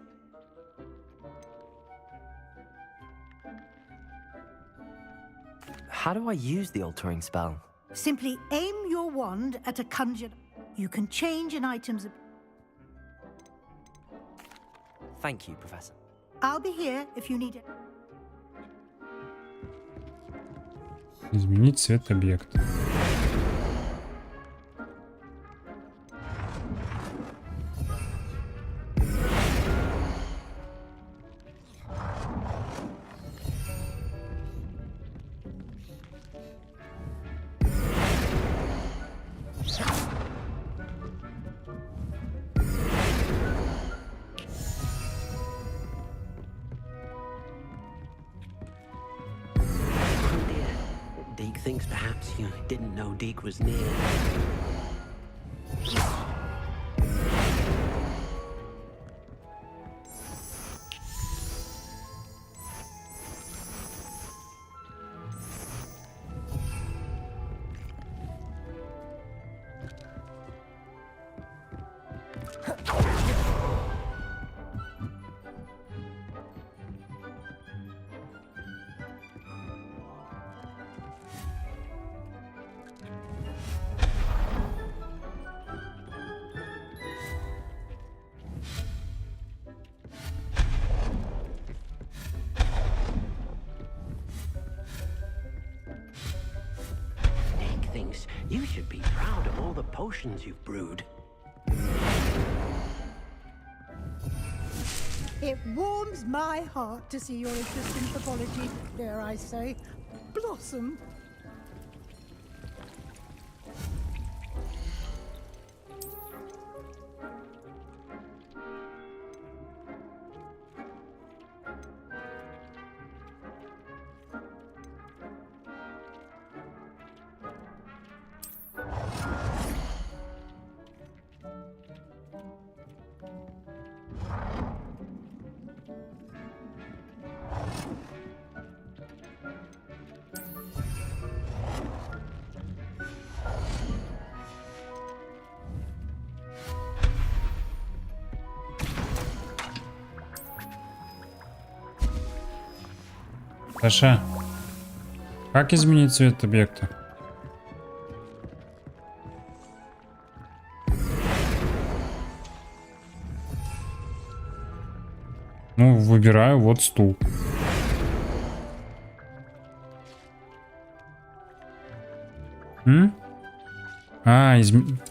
S2: How do I use the altering spell?
S8: Simply aim your wand at a conjured. You can change an item's.
S2: Thank you, Professor.
S8: I'll be here if you need it.
S1: Изменить цвет объекта.
S13: Deke thinks perhaps you didn't know Deke was near. Thinks you should be proud of all the potions you've brewed.
S8: It warms my heart to see your interest in pathology, dare I say, blossom.
S1: Саша, как изменить цвет объекта? Ну, выбираю вот стул.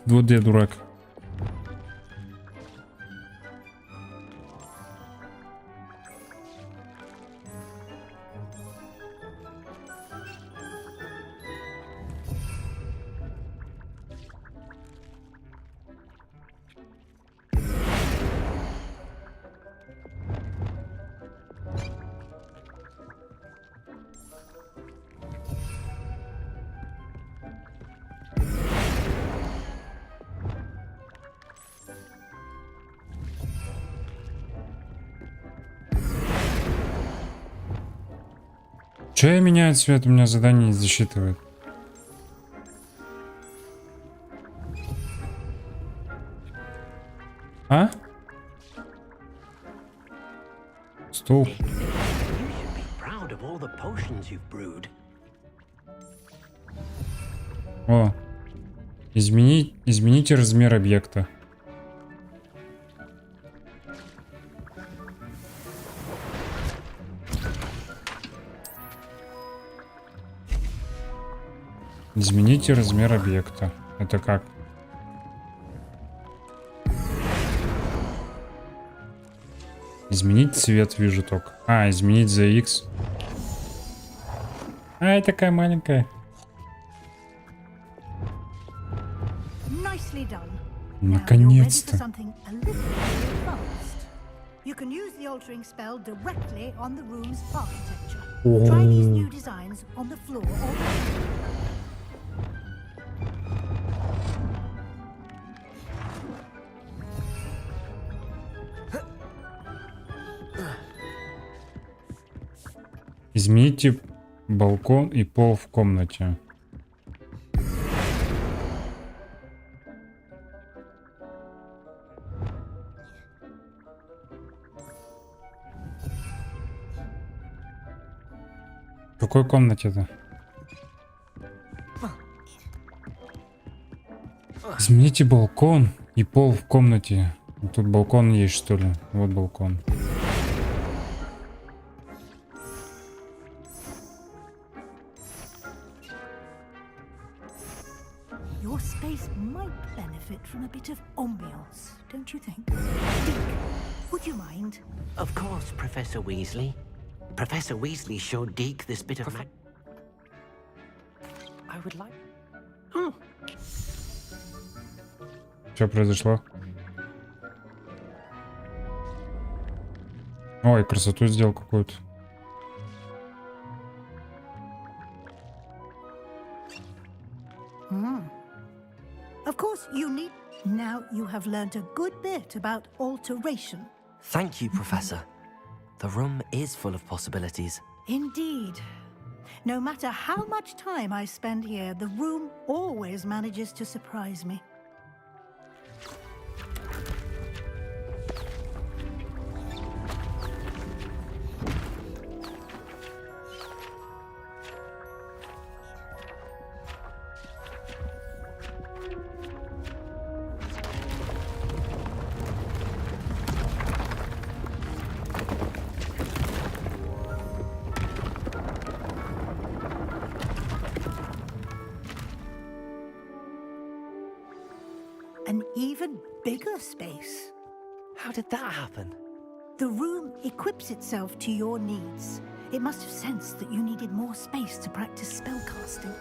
S1: Вот я дурак. Че я меняю цвет? У меня задание не засчитывает. А? Стул. О. Измените размер объекта. Измените размер объекта. Это как? Изменить цвет, вижу только. А, изменить за X. А, такая маленькая. Наконец-то.
S8: You can use the altering spell directly on the room's architecture. Try these new designs on the floor or
S1: Измените балкон и пол в комнате. В какой комнате-то? Измените балкон и пол в комнате. Тут балкон есть, что ли? Вот балкон.
S8: your space might benefit from a bit of ambiance, don't you think? Dick, would you mind?
S13: Of course, Professor Weasley. Professor Weasley showed Deke this bit of...
S9: I would like...
S1: Что произошло? Ой, красоту сделал какую-то.
S8: Of course, you need... Now you have learned a good bit about alteration.
S2: Thank you, Professor. The room is full of possibilities.
S8: Indeed. No matter how much time I spend here, the room always manages to surprise me. An even bigger space.
S2: How did that happen?
S8: The room equips itself to your needs. It must have sensed that you needed more space to practice spellcasting.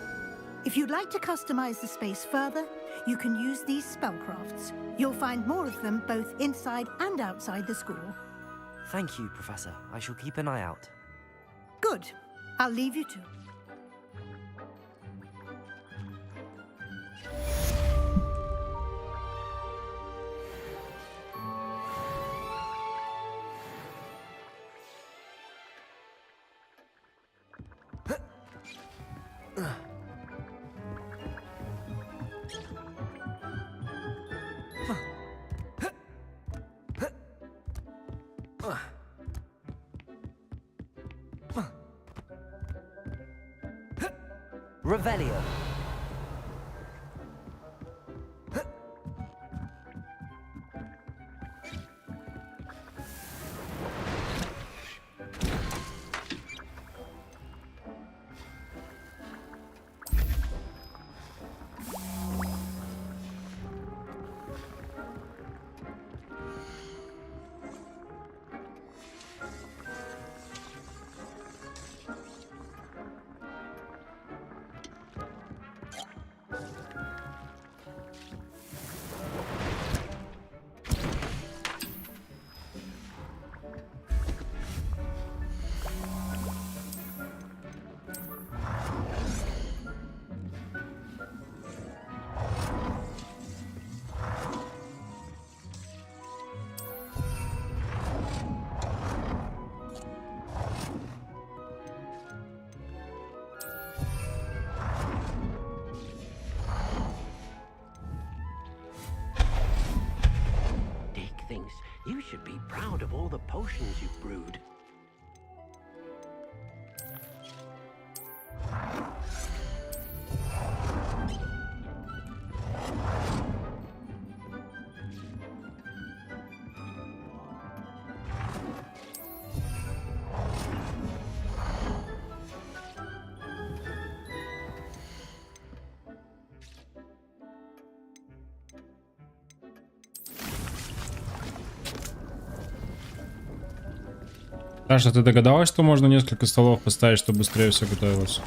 S8: If you'd like to customize the space further, you can use these spellcrafts. You'll find more of them both inside and outside the school.
S2: Thank you, Professor. I shall keep an eye out.
S8: Good. I'll leave you to.
S2: Revelio.
S13: Thinks you should be proud of all the potions you've brewed.
S1: Саша, ты догадалась, что можно несколько столов поставить, чтобы быстрее все готовилось?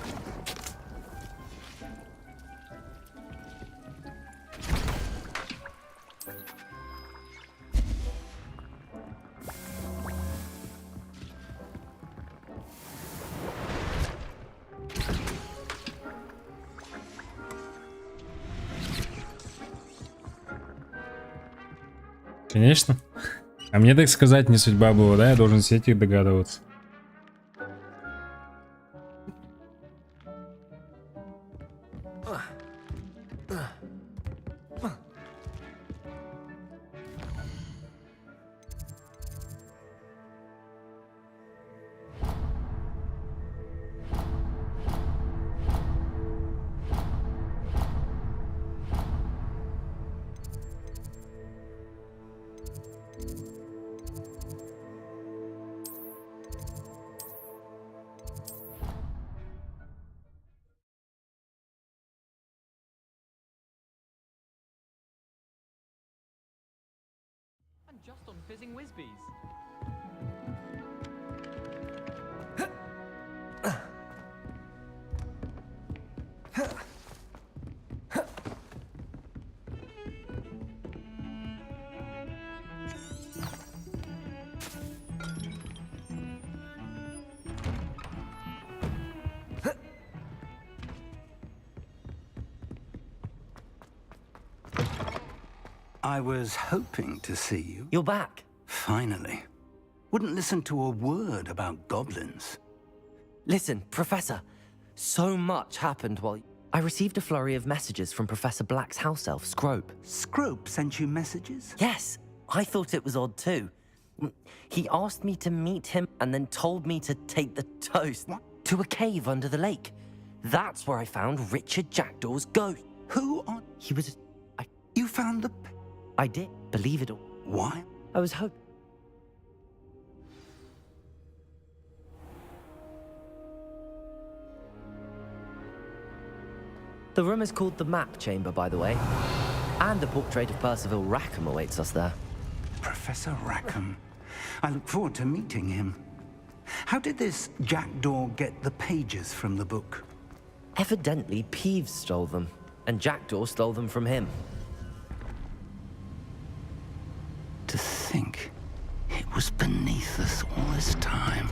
S1: Конечно. А мне, так сказать, не судьба была, да? Я должен сидеть и догадываться.
S9: Just on fizzing whizbees.
S11: I was hoping to see you.
S2: You're back.
S11: Finally. Wouldn't listen to a word about goblins.
S2: Listen, Professor, so much happened while... I received a flurry of messages from Professor Black's house elf, Scrope.
S11: Scrope sent you messages?
S2: Yes, I thought it was odd too. He asked me to meet him and then told me to take the toast to a cave under the lake. That's where I found Richard Jackdaw's ghost.
S11: Who on...
S2: He was...
S11: You found the...
S2: I did, believe it or...
S11: Why?
S2: I was hoping... The room is called the Map Chamber, by the way. And the portrait of Percival Rackham awaits us there.
S11: Professor Rackham. I look forward to meeting him. How did this Jackdaw get the pages from the book?
S2: Evidently, Peeves stole them, and Jackdaw stole them from him.
S11: To think it was beneath us all this time.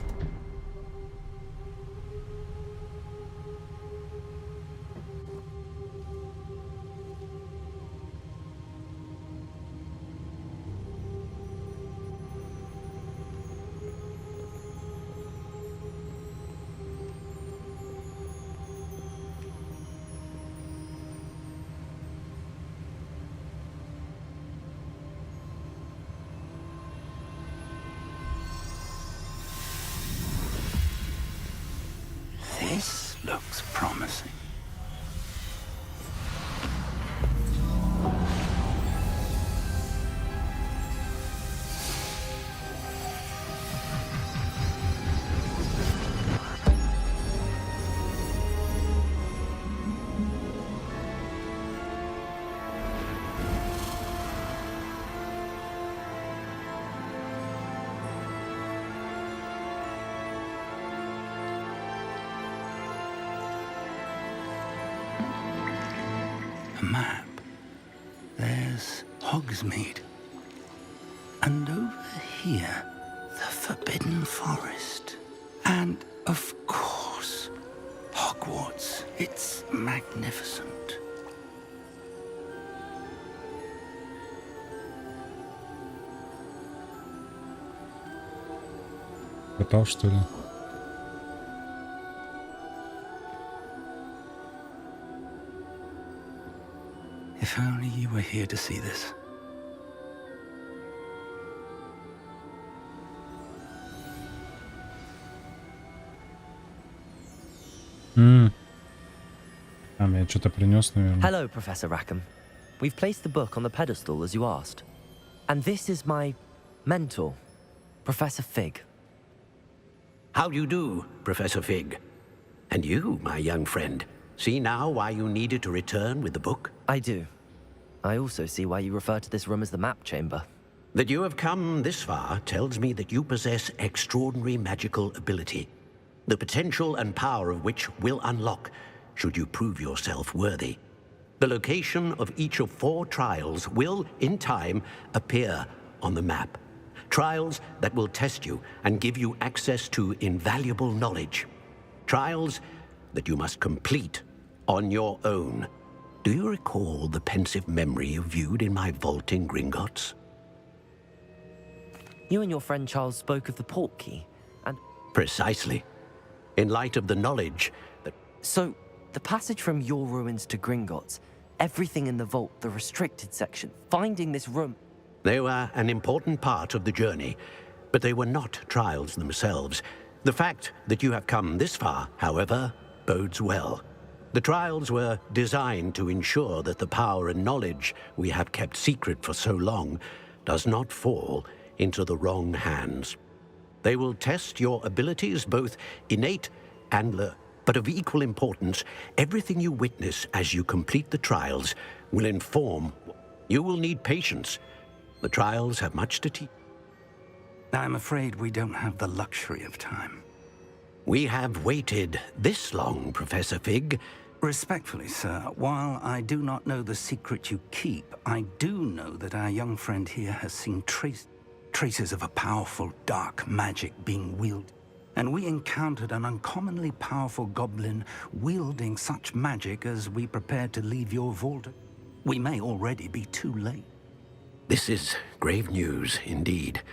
S11: This looks promising. A map. There's Hogsmeade. And over here, the Forbidden Forest. And, of course, Hogwarts. It's magnificent.
S1: Портал, что ли?
S11: If only you were here to see this.
S1: Я что-то принес, наверное.
S2: Hello, Professor Rackham. We've placed the book on the pedestal as you asked. And this is my mentor, Professor Fig.
S13: How do you do, Professor Fig? And you, my young friend, see now why you needed to return with the book?
S2: I do. I also see why you refer to this room as the Map Chamber.
S13: That you have come this far tells me that you possess extraordinary magical ability, the potential and power of which will unlock should you prove yourself worthy. The location of each of 4 trials will, in time, appear on the map. Trials that will test you and give you access to invaluable knowledge. Trials that you must complete on your own. Do you recall the pensive memory you viewed in my vault in Gringotts?
S2: You and your friend Charles spoke of the port key, and...
S13: Precisely. In light of the knowledge that...
S2: So, the passage from your ruins to Gringotts, everything in the vault, the restricted section, finding this room...
S13: They were an important part of the journey, but they were not trials themselves. The fact that you have come this far, however, bodes well. The trials were designed to ensure that the power and knowledge we have kept secret for so long does not fall into the wrong hands. They will test your abilities, both innate and learned. But of equal importance, everything you witness as you complete the trials will inform. You will need patience. The trials have much to teach.
S11: I'm afraid we don't have the luxury of time.
S13: We have waited this long, Professor Fig.
S11: Respectfully, sir, while I do not know the secret you keep, I do know that our young friend here has seen traces of a powerful dark magic being wielded. And we encountered an uncommonly powerful goblin wielding such magic as we prepared to leave your vault. We may already be too late.
S13: This is grave news, indeed.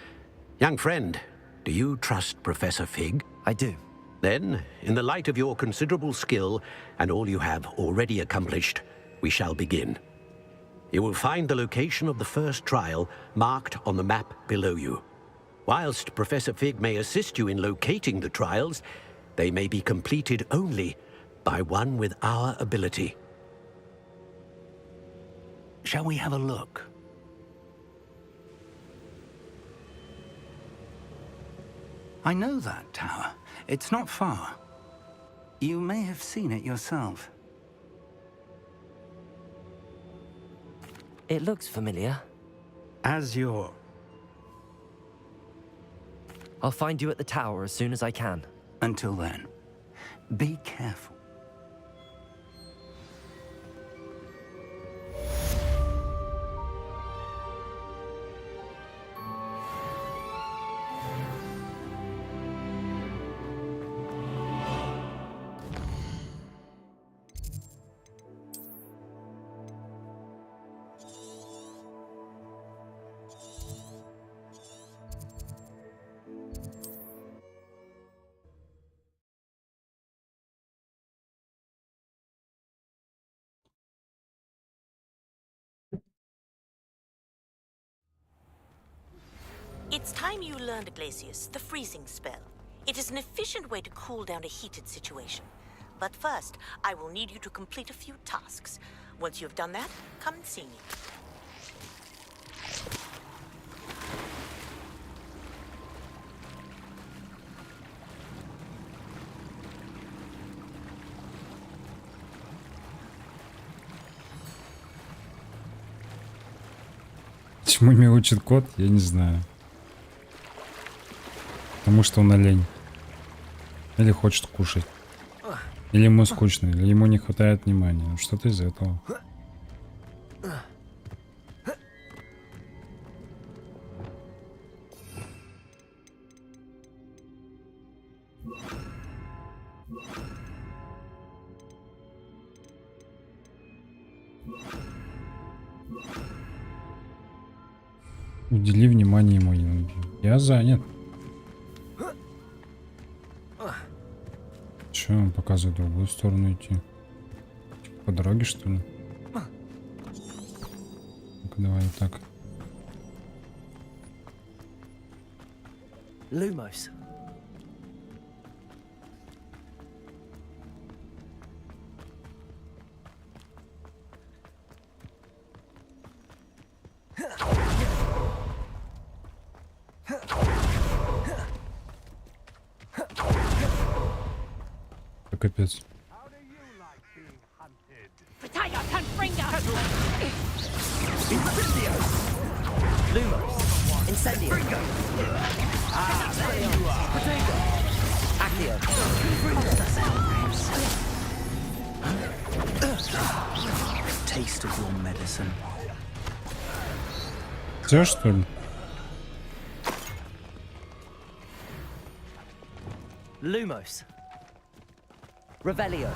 S13: Young friend, do you trust Professor Fig?
S2: I do.
S13: Then, in the light of your considerable skill and all you have already accomplished, we shall begin. You will find the location of the first trial marked on the map below you. Whilst Professor Fig may assist you in locating the trials, they may be completed only by one with our ability.
S11: Shall we have a look? I know that tower. It's not far. You may have seen it yourself.
S2: It looks familiar.
S11: As your...
S2: I'll find you at the tower as soon as I can.
S11: Until then, be careful.
S3: It's time you learned, Glacius, the freezing spell. It is an efficient way to cool down a heated situation. But first, I will need you to complete a few tasks. Once you've done that, come and see me.
S1: Почему меня учит кот, я не знаю. Потому что он олень. Или хочет кушать. Или ему скучно, или ему не хватает внимания. Ну, что-то из этого. Удели внимание ему. Я занят. Че он показывает, в другую сторону идти? Типа по дороге, что ли? Ну-ка, давай вот так.
S2: Lumos.
S1: Капец.
S12: Potato Confringo!
S2: Lumos. Incendio. There you are. Potato. Accio.
S11: Taste of your medicine.
S1: Все, что ли?
S2: Lumos. Revelio.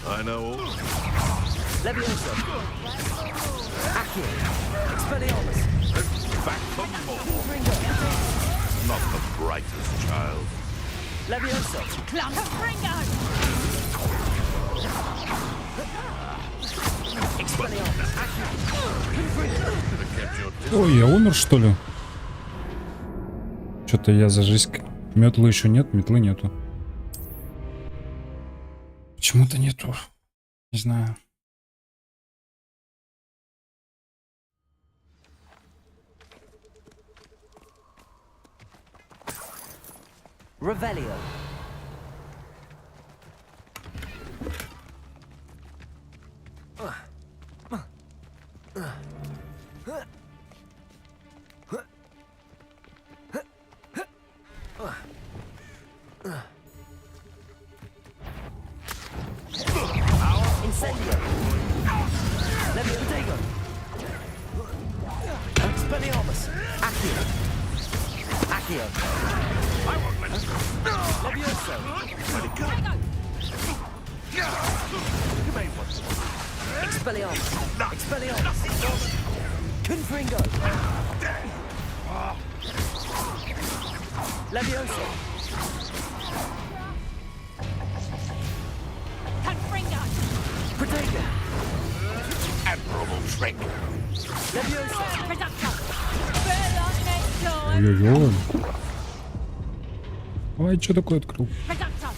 S4: I know.
S2: Leviosa. Accio. Expelliarmus.
S4: Back for more. Not the brightest child.
S2: Leviosa.
S3: Clamp Fringo!
S2: Expelliarmus. Accio.
S1: Ой, я умер, что ли? Что-то я за жизнь... Метлы еще нет, метлы нету. Почему-то нету. Не знаю.
S2: Revelio. Incendio. Levio. Expelliarmus. Accio. Accio. Levioso. Expelliarmus. Expelliarmus. Confringo. Levioso.
S3: Confringo!
S2: Protego.
S4: Admirable trick.
S2: Levioso.
S3: Producto! Bella next door!
S1: Ой-ой-ой. Ой, что такое открыл?
S3: Producto!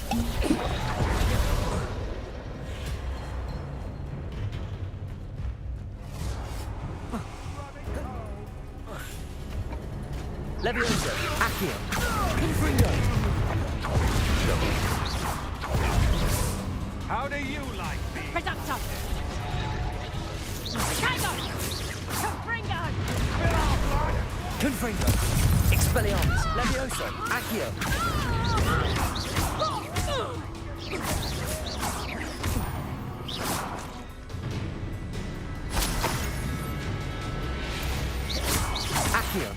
S2: Levioso. Accio. Confringo.
S11: How do you like me?
S3: Producto! Tango! Confringo!
S2: Confringo. Expelliarmus. Levioso. Accio. Accio.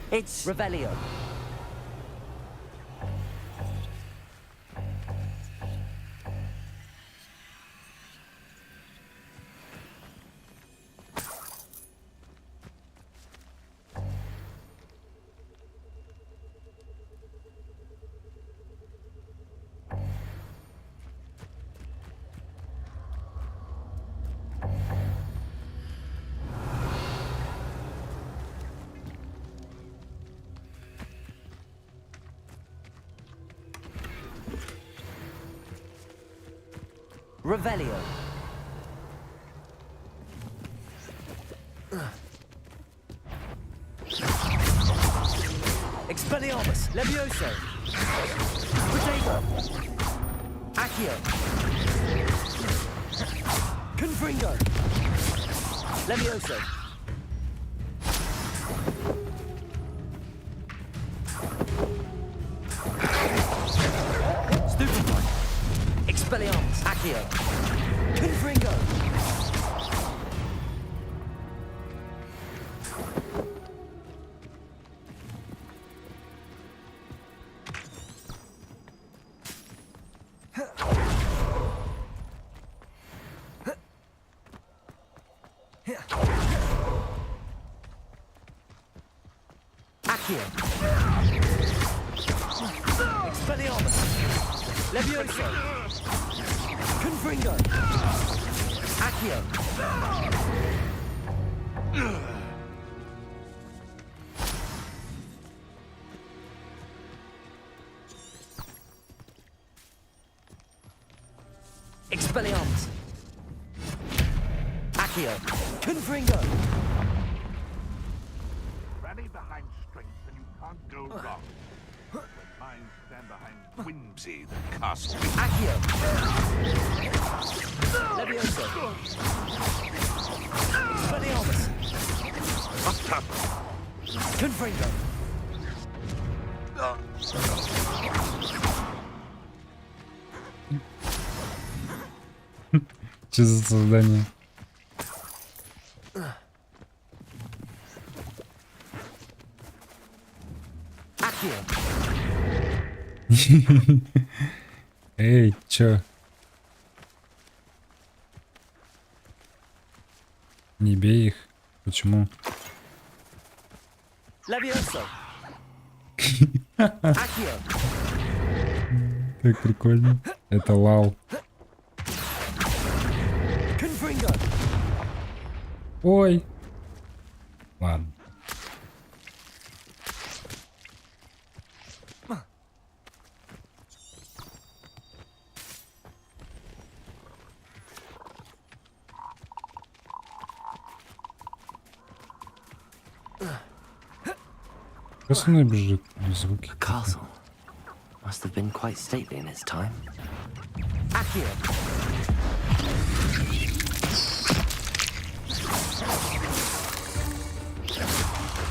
S2: It's Revelio. Revelio. Expelliarmus. Levioso. Protego. Accio. Confringo. Levioso. Stupefy. Expelliarmus. Accio. Confringo. Accio. Expelliarmus. Levioso. Confringo. Accio. Expelliarmus. Accio. Confringo.
S11: Rally behind strength and you can't go wrong. When minds stand behind whimsy that casts
S2: Accio. Levioso. Expelliarmus. Confringo.
S1: Что за создание? Эй, чё? Не бей их. Почему? Так прикольно. Это лал. Ой. Ладно. Кто со мной бежит? Звуки.
S2: Castle must have been quite stately in its time.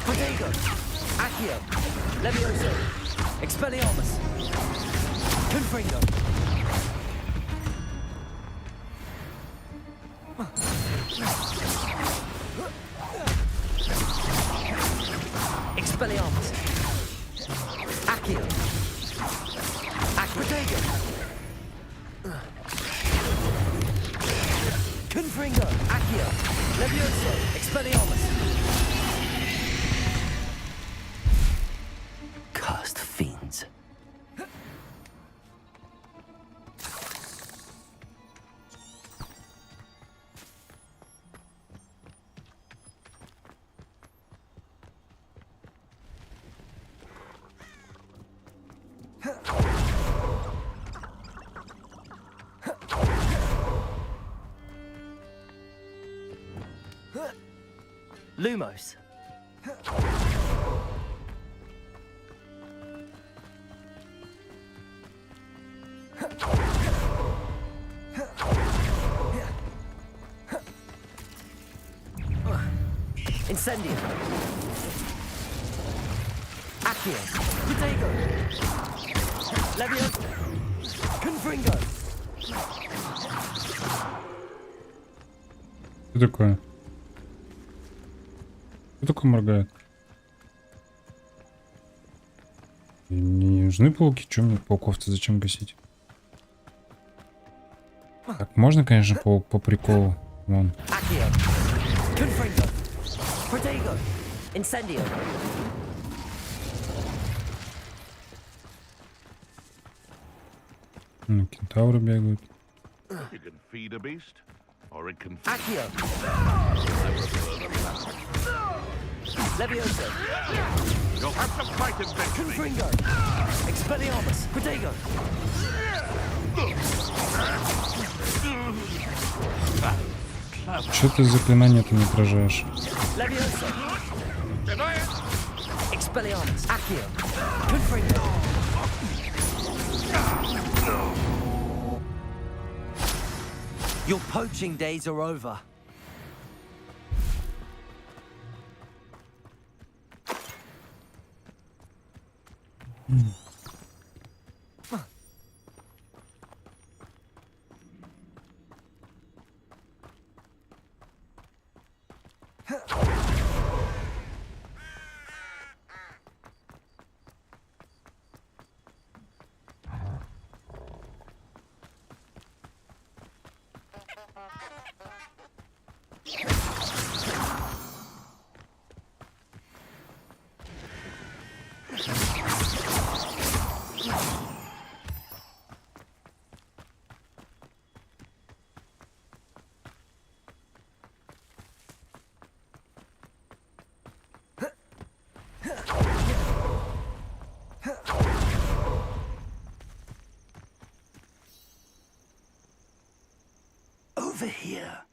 S5: Potato! Accio! Levioso! Expelliarmus! Confringo! Expelliarmus! Accio! Potato! Confringo! Accio! Levioso! Expelliarmus!
S2: Cursed fiends. Lumos.
S5: Incendio. Accio. Potato. Levioso. Confringo.
S1: Что такое? Кто такой моргает? Не нужны пауки? Чё мне пауков-то зачем гасить? Так, можно, конечно, по приколу. Вон.
S5: Confringo. Potato. Incendio.
S1: Кентавры бегают.
S15: You can feed a beast, or it can.
S5: Accio. Levioso.
S15: You'll have to fight eventually.
S5: Confringo. Expelliarmus. Potato.
S1: Чё ты заклинание-то не отражаешь?
S5: Levioso. Expelliarmus. Accio. Confringo.
S2: Your poaching days are over.
S11: Over here.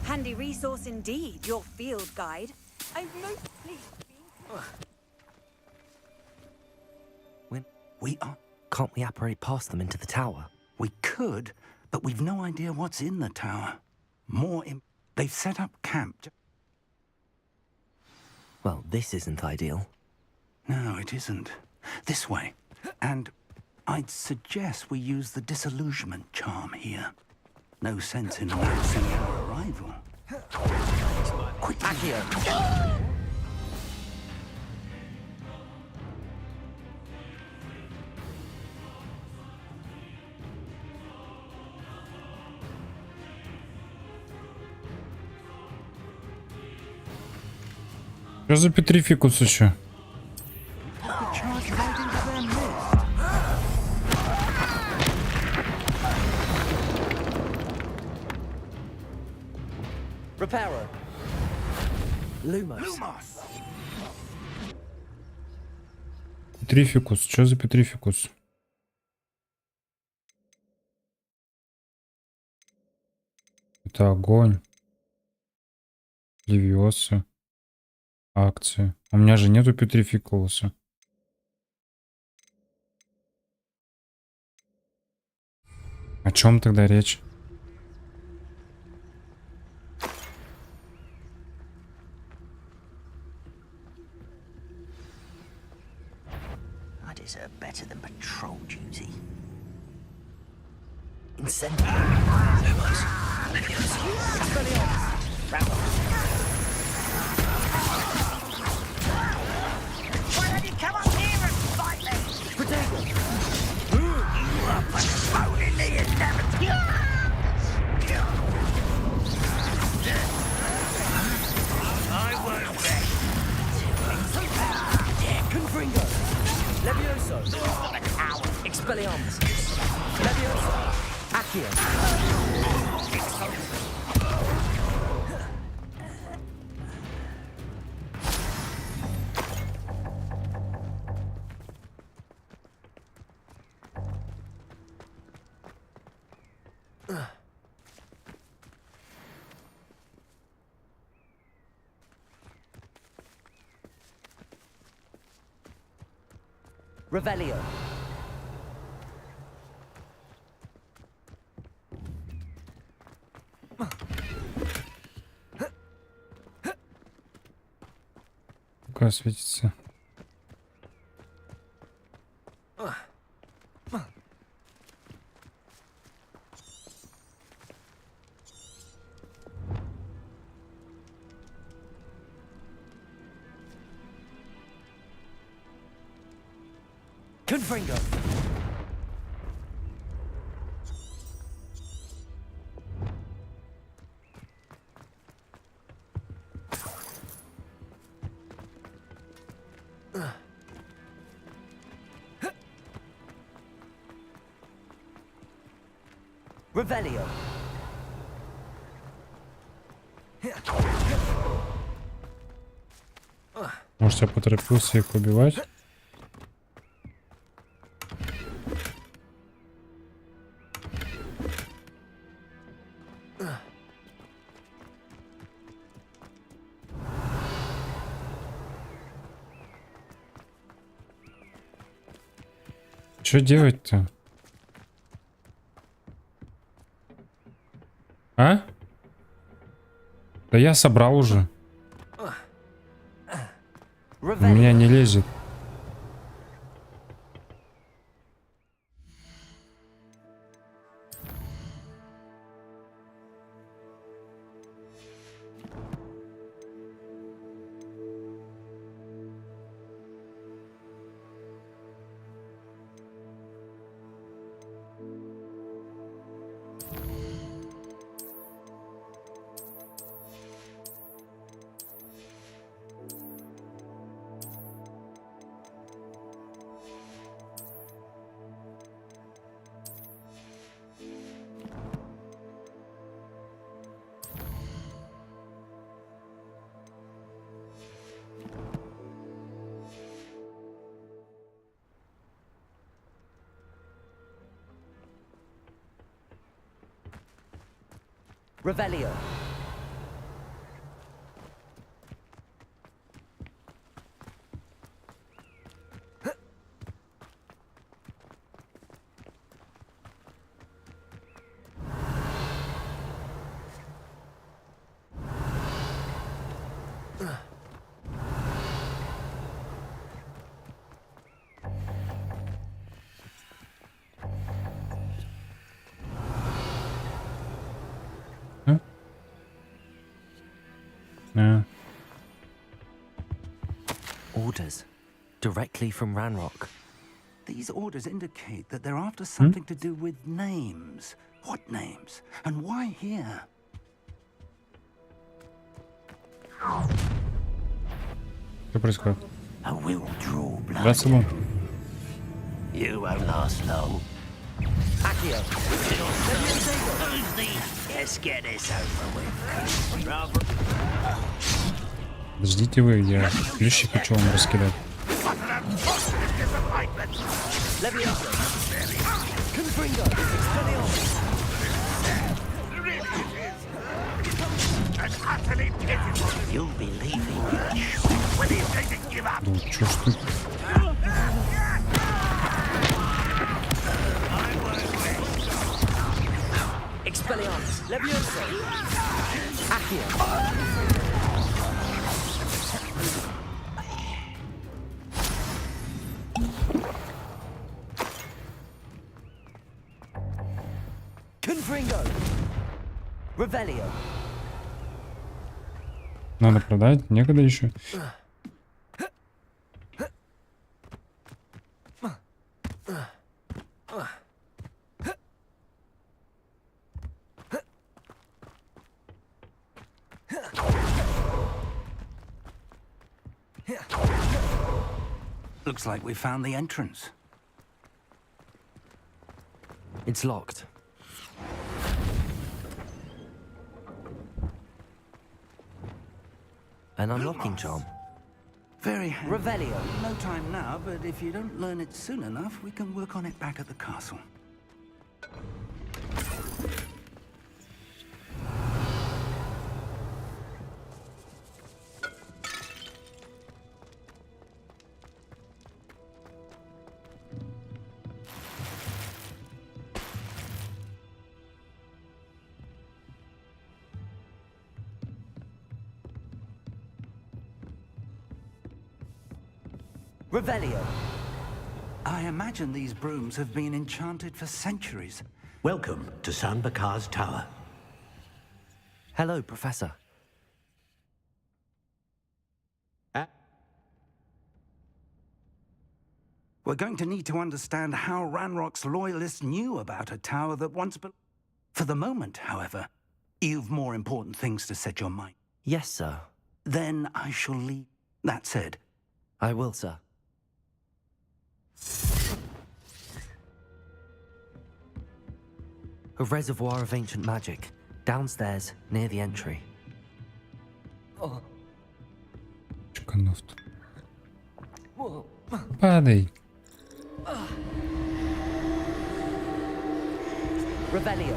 S10: Handy resource indeed, your field guide. I'm most pleased being...
S2: When?
S11: We are...
S2: Can't we apparate past them into the tower?
S11: We could, but we've no idea what's in the tower. They've set up camp.
S2: Well, this isn't ideal.
S11: No, it isn't. This way. And I'd suggest we use the disillusionment charm here. No sense in announcing our arrival.
S1: Что за Петрификус еще?
S2: Reparo. Lumos.
S1: Петрификус. Что за Петрификус? Это огонь. Левиосы. Акции. У меня же нету Петрификуса. О чем тогда речь?
S2: I deserve better than patrol duty. Incentive. Lumos. Why don't you come up here and fight me? You are postponing the inevitable. I won't bet. Confringo. Levioso. Expelliarmus. Levioso. Accio. Revelio.
S1: Пока светится.
S2: Confringo. Revelio.
S1: Может, я поторопился их убивать? Что делать-то? А? Да я собрал уже. У меня не лезет.
S2: Revelio.
S1: А?
S2: Orders. Directly from Ranrock.
S11: These orders indicate that they're after something to do with names. What names? And why here?
S1: Что происходит?
S13: I will draw blood.
S1: Да, Сабу?
S13: You won't last long.
S5: Accio.
S13: Let's get this over with.
S1: Подождите вы, я плющи хочу вам раскидать.
S5: Leviosa. Confringo. Expelliarmus.
S13: You'll be leaving.
S1: Да чё ж ты?
S5: Expelliarmus. Leviosa. Accio. Confringo. Revelio.
S1: Надо продать, некогда еще.
S11: Looks like we found the entrance.
S2: It's locked. An unlocking charm.
S11: Very handy.
S5: Revelio.
S11: No time now, but if you don't learn it soon enough, we can work on it back at the castle.
S5: Revelio.
S11: I imagine these brooms have been enchanted for centuries.
S13: Welcome to San Bakar's tower.
S2: Hello, Professor.
S11: We're going to need to understand how Ranrock's loyalists knew about a tower that once belonged. For the moment, however, you've more important things to set your mind.
S2: Yes, sir.
S11: Then I shall leave. That said,
S2: I will, sir. A reservoir of ancient magic, downstairs, near the entry.
S1: Чеканув. Падай.
S5: Revelio.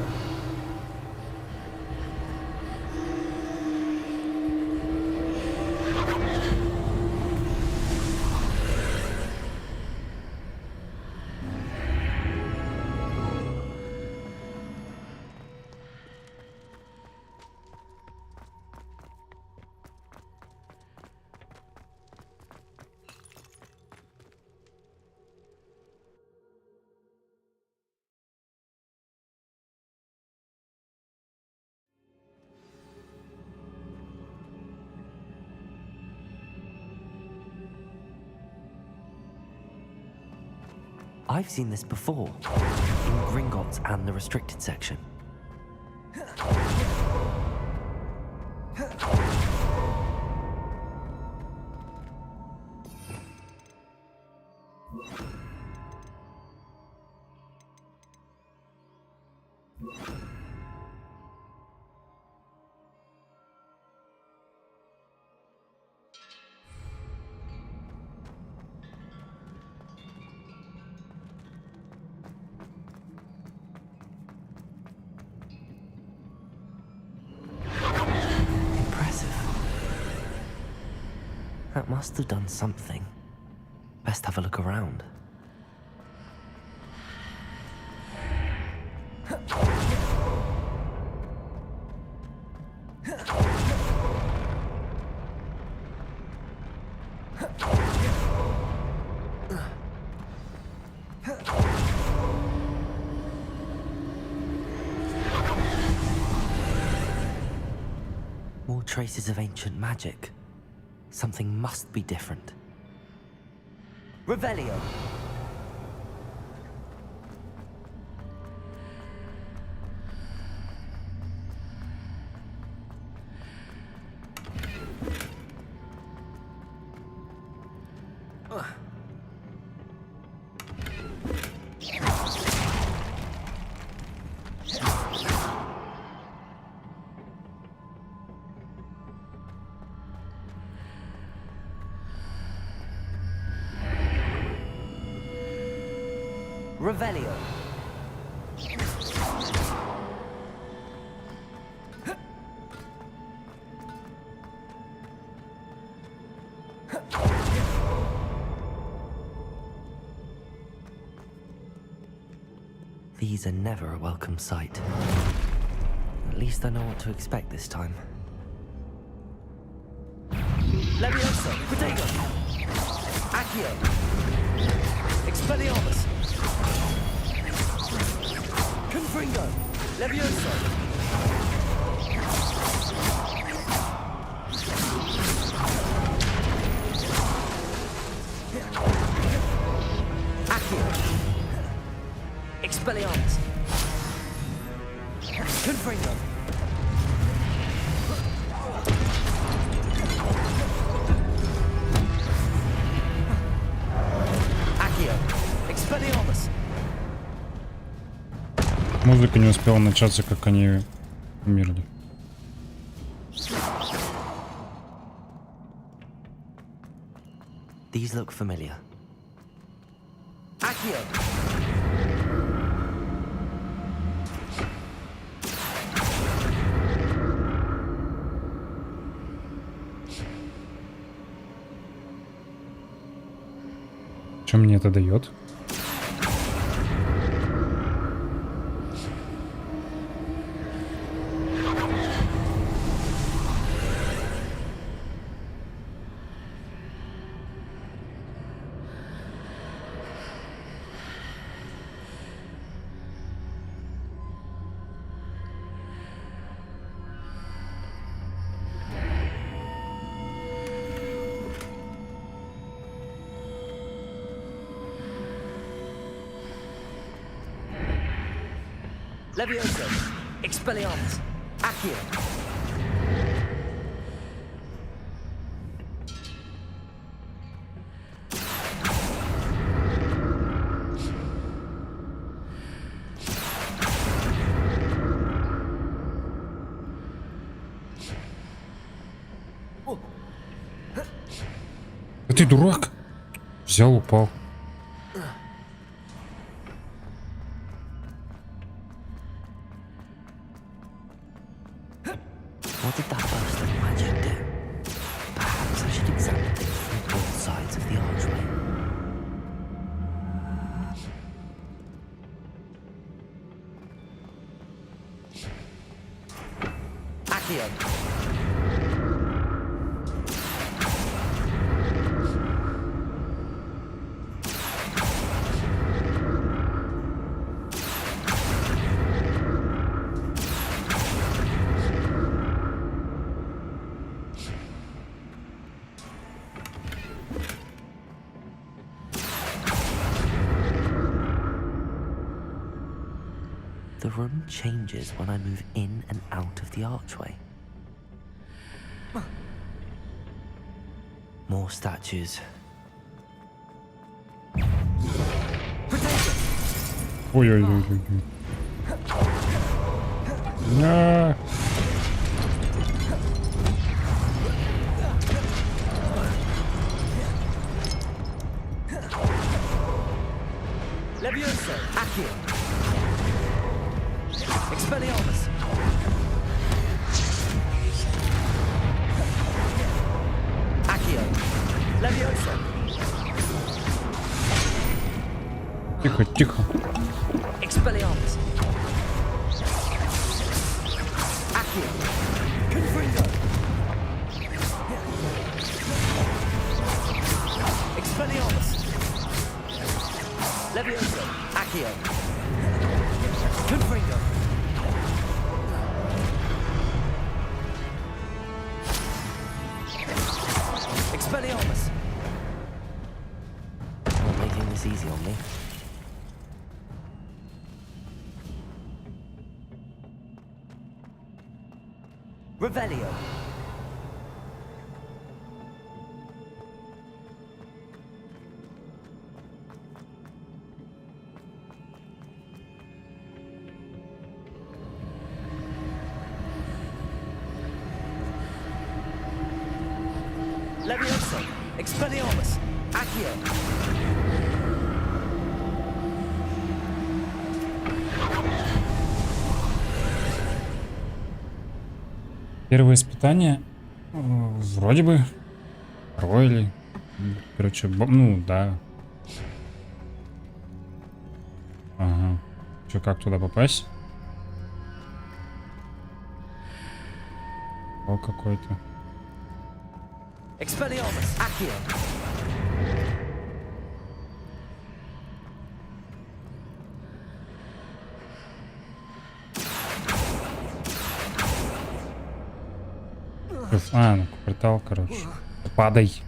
S2: I've seen this before, in Gringotts and the restricted section. That must have done something. Best have a look around. More traces of ancient magic. Something must be different. Revelio. Revelio. These are never a welcome sight. At least I know what to expect this time. Levioso, Protego, Accio, Expelliarmus, Confringo, Levioso, Accio, Expelliarmus, Confringo.
S1: Музыка не успела начаться, как они умерли.
S2: These look familiar. Accio.
S1: Что мне это дает?
S2: Levioso, Expelliarmus, Accio.
S1: А ты дурак? Взял, упал.
S2: What did that burst of magic do? Perhaps I should examine things from both sides of the archway. Accio. The room changes when I move in and out of the archway. More statues.
S1: Ой-ой-ой. На.
S2: Levioso, Accio. Expelliarmus. Accio. Levioso.
S1: Тихо, тихо.
S2: Expelliarmus. Accio. Confringo. Expelliarmus. Levioso. Accio. Confringo. Expelliarmus. That's easy on me. Revelio. Levioso. Expelliarmus. Accio.
S1: Первое испытание вроде бы или, короче, ну да. Ага. Че, как туда попасть? О, какой-то.
S2: Expelliarmus. Accio.
S1: А, ну, портал, короче. Падай.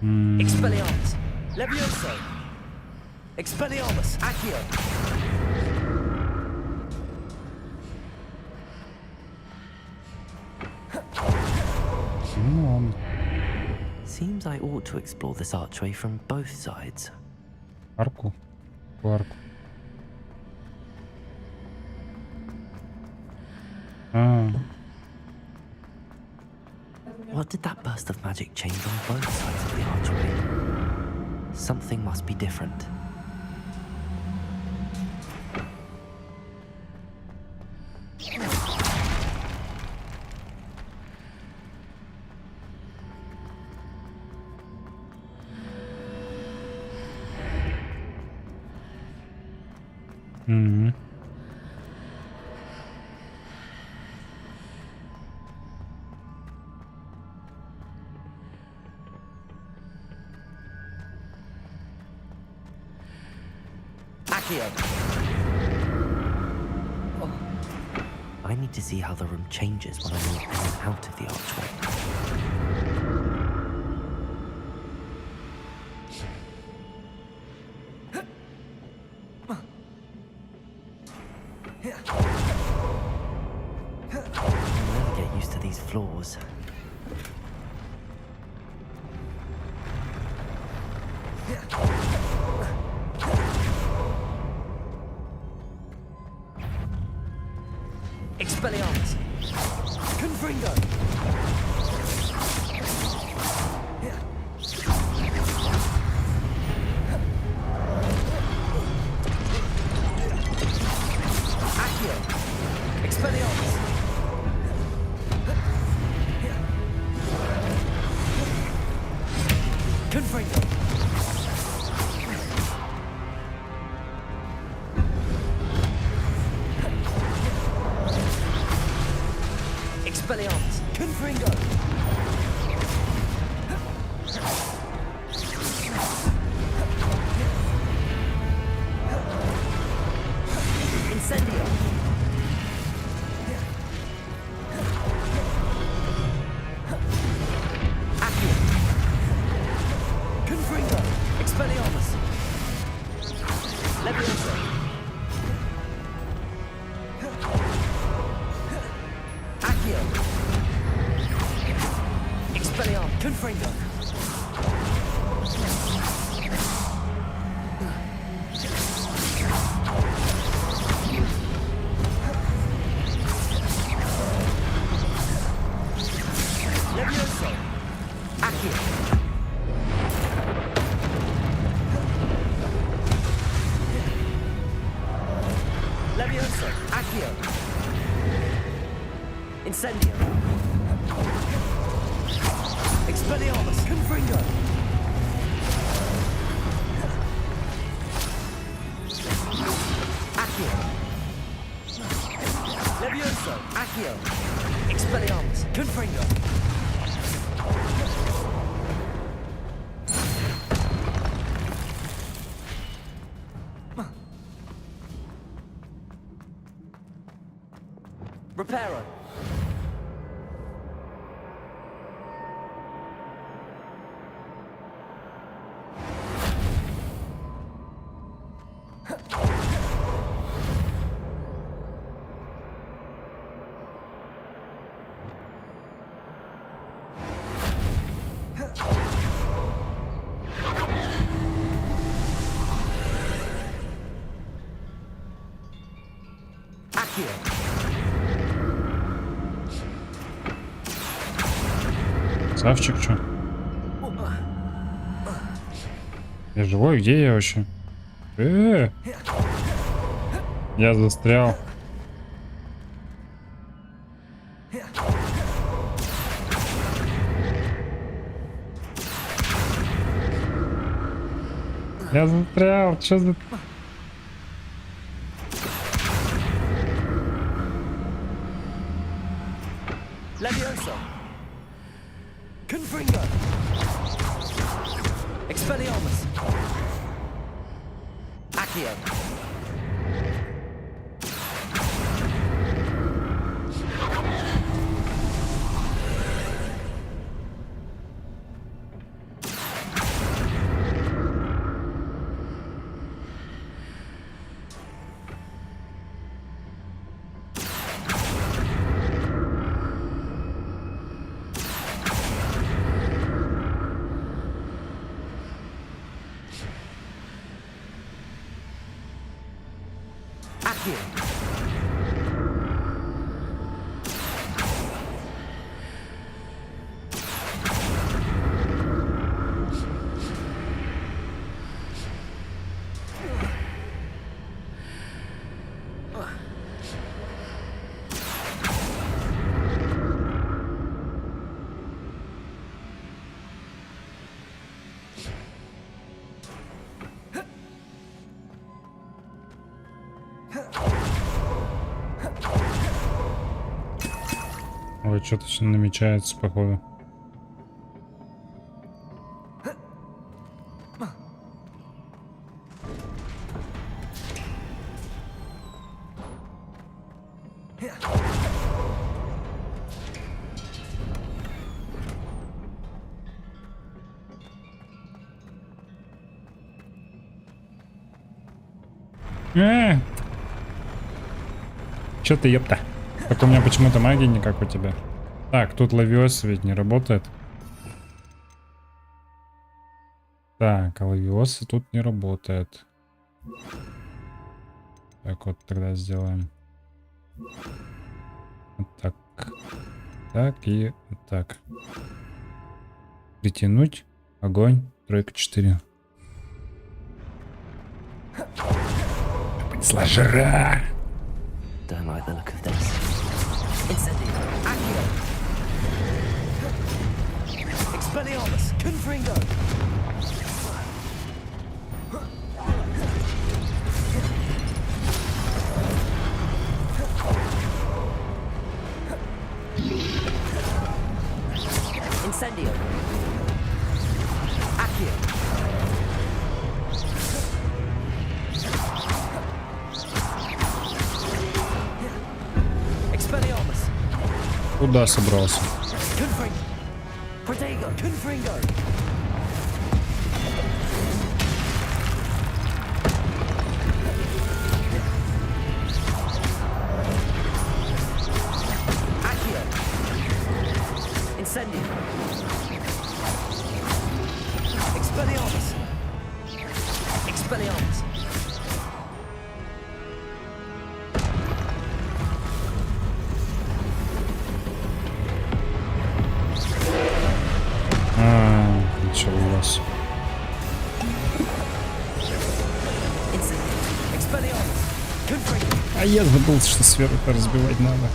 S2: Expelliarmus. Levioso. Expelliarmus. Accio. Seems I ought to explore this archway from both sides.
S1: Арку. Арку.
S2: What did that burst of magic change on both sides of the archway? Something must be different. I need to see how the room changes when I move in and out of the archway. I'll never get used to these floors. Expelliarmus. Confringo. Accio. Expelliarmus. Confringo. Expelliarmus. Confringo. Incendio. Accio. Confringo. Expelliarmus. Levioso. Accio. Expelliarmus. Confringo. Levioso. Accio. Levioso. Accio. Incendio. Expelliarmus. Confringo. Accio. Levioso. Accio. Expelliarmus. Confringo. Reparo.
S1: Савчик, чё? Я живой? Где я вообще? Я застрял. Я застрял. Чё за...
S7: Levioso. Confringo. Expelliarmus. Accio. Accio.
S1: Ой, что-то все намечается, походу. Чё ты, ёпта? Так у меня почему-то магии не как у тебя. Так, тут лавиоса ведь не работает. Так, а лавиоса тут не работает. Так, вот тогда сделаем. Вот так. Так и вот так. Притянуть. Огонь. 3-4. Сложра!
S2: Don't like the look of this. Incendio. Accio.
S7: Expelliarmus. Confringo.
S2: Incendio.
S7: Accio. Expelliarmus.
S1: Куда собрался?
S7: Confringo. Protego. Confringo. Accio. Incendio. Expelliarmus. Expelliarmus.
S1: Началось. А я забыл, что сферу-то разбивать надо.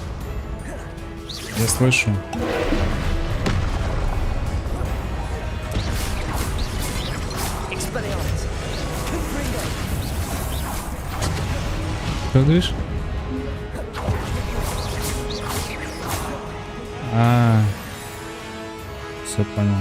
S1: Я слышу. Что говоришь? Все понял.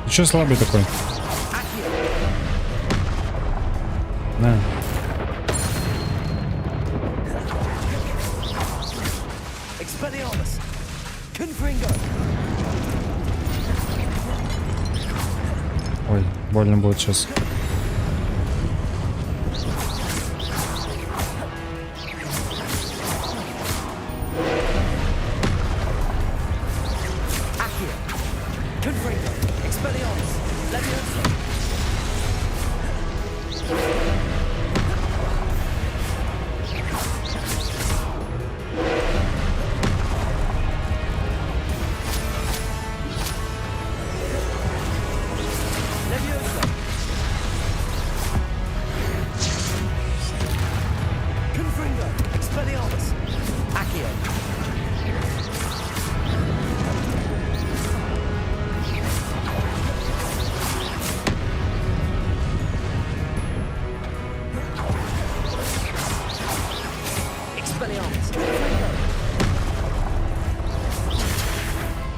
S1: Ты чё слабый такой? На. Ой, больно будет сейчас.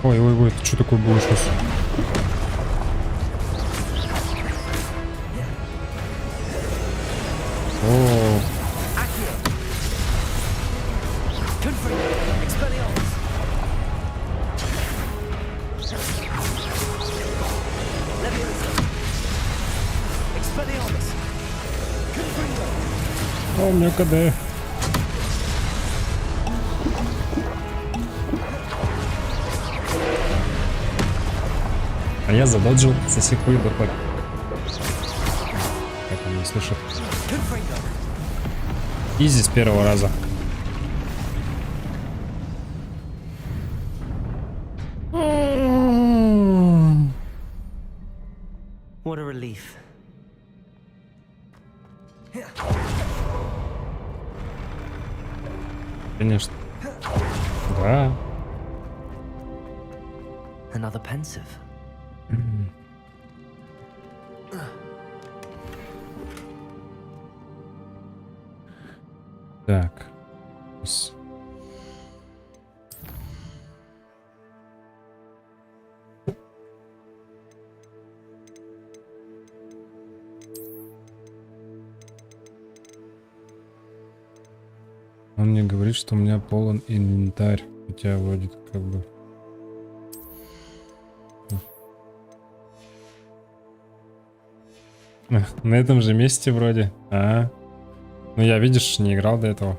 S1: Ой, ты что такое было сейчас? О. О, у меня КД. А я задоджил за секунду. Как он не слышит. Изи с первого раза.
S2: What a relief.
S1: Конечно. Да.
S2: Another pensive.
S1: Так. Он мне говорит, что у меня полон инвентарь, хотя вроде как бы. На этом же месте вроде. Ну я, видишь, не играл до этого.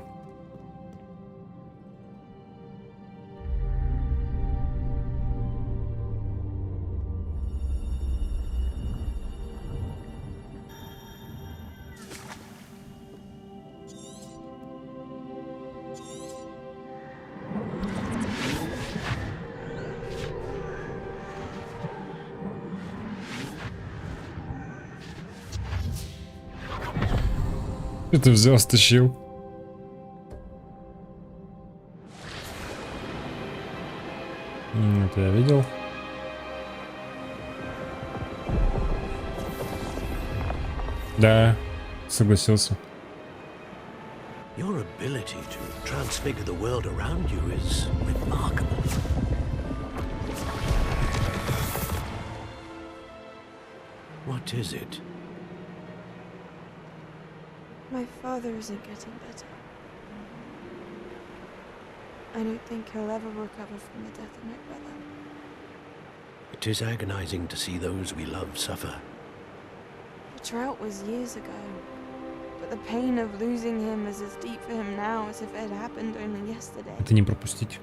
S1: Что ты взял, стащил? Это я видел. Да, согласился.
S13: Your ability to transfigure the world around you is remarkable. What is it?
S16: My father isn't getting better. I don't think he'll ever recover from the death of my brother.
S13: It is agonizing to see those we love suffer.
S16: The drought was years ago, but the pain of losing him is as deep for him now as if it had happened only yesterday.
S1: Это не пропустить.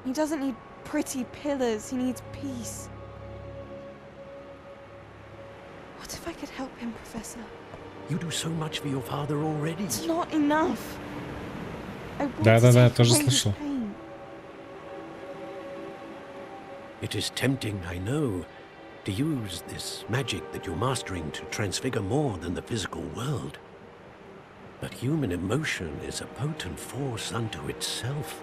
S16: He doesn't need pretty pillars, he needs peace. What if I could help him, Professor?
S13: You do so much for your father already.
S16: It's not enough.
S1: Да, тоже слышал.
S13: It is tempting, I know, to use this magic that you're mastering to transfigure more than the physical world. But human emotion is a potent force unto itself.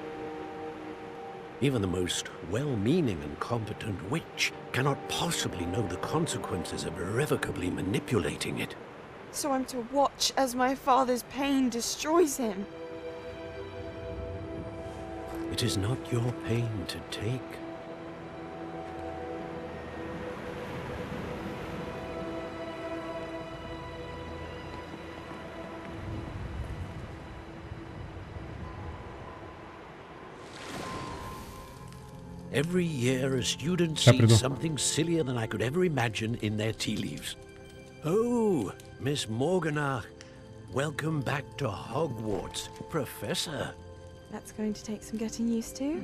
S13: Even the most well-meaning and competent witch cannot possibly know the consequences of irrevocably manipulating it.
S16: So I'm to watch as my father's pain destroys him.
S13: It is not your pain to take. Every year, a student
S1: Я
S13: sees
S1: приду.
S13: something sillier than I could ever imagine in their tea leaves. Oh, Miss Morganach, welcome back to Hogwarts, Professor.
S16: That's going to take some getting used to.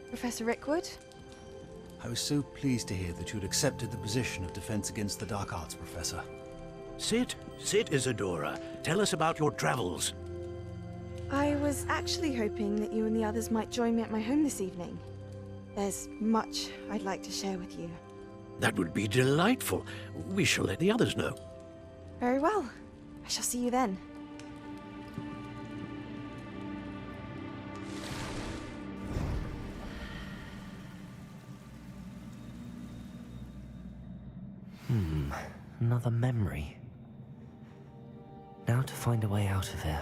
S16: Professor Rickwood?
S17: I was so pleased to hear that you'd accepted the position of Defense Against the Dark Arts, Professor.
S13: Sit, Isadora. Tell us about your travels.
S16: I was actually hoping that you and the others might join me at my home this evening. There's much I'd like to share with you.
S13: That would be delightful. We shall let the others know.
S16: Very well. I shall see you then.
S2: Another memory. Now to find a way out of here.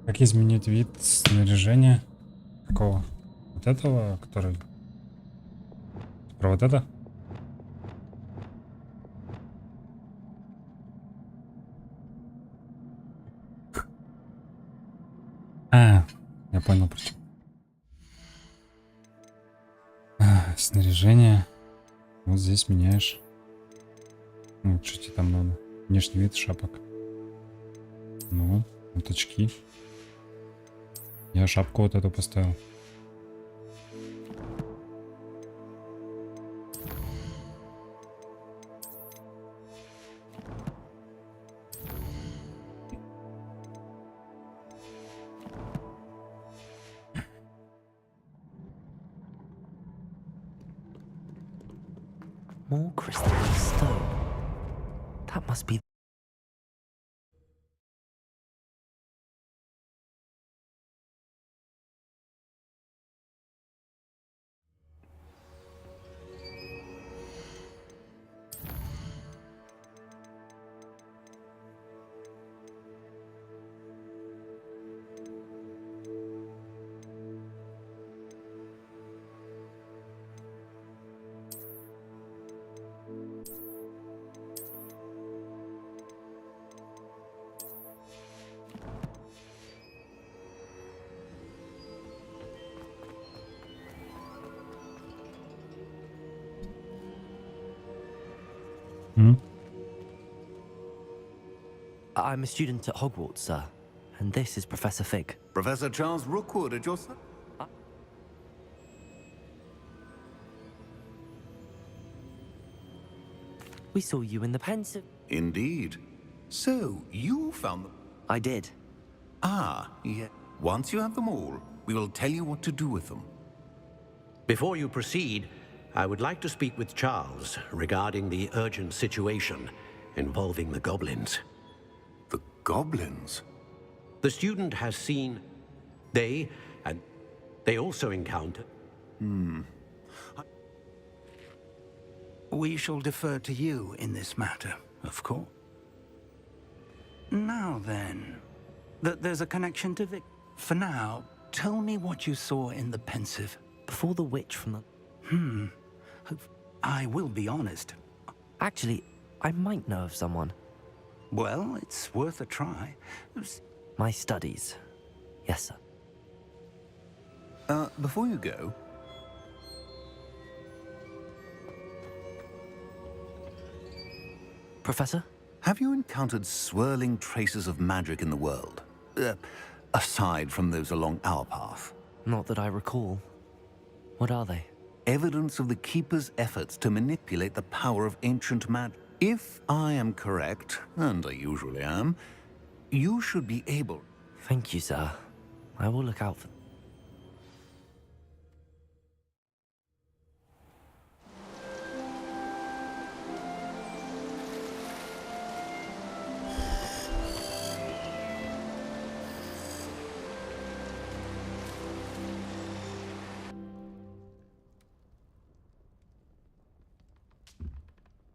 S1: Как изменить вид снаряжения? Какого? Вот этого, который... Про вот это? А, я понял почему. Снаряжение. Вот здесь меняешь. Ну, что тебе там надо? Внешний вид шапок. Ну, вот очки. Я шапку вот эту поставил.
S2: More crystalline stone. That must be... I'm a student at Hogwarts, sir. And this is Professor Fig.
S4: Professor Charles Rookwood at your side?
S2: We saw you in the pensive.
S4: Indeed. So, you found them?
S2: I did.
S4: Ah, yeah. Once you have them all, we will tell you what to do with them.
S13: Before you proceed, I would like to speak with Charles regarding the urgent situation involving the goblins.
S4: The goblins?
S13: The student has seen... They also encounter...
S11: We shall defer to you in this matter, of course. Now then, there's a connection to Vic. For now, tell me what you saw in the pensive.
S2: Before the witch from the...
S11: I will be honest.
S2: Actually, I might know of someone.
S11: Well, it's worth a try.
S2: My studies. Yes, sir.
S4: Before you go...
S2: Professor?
S4: Have you encountered swirling traces of magic in the world? Aside from those along our path?
S2: Not that I recall. What are they?
S4: Evidence of the Keeper's efforts to manipulate the power of ancient magic. If I am correct, and I usually am, you should be able...
S2: Thank you, sir. I will look out for...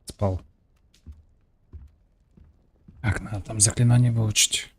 S1: Спал. Так, надо там заклинание выучить.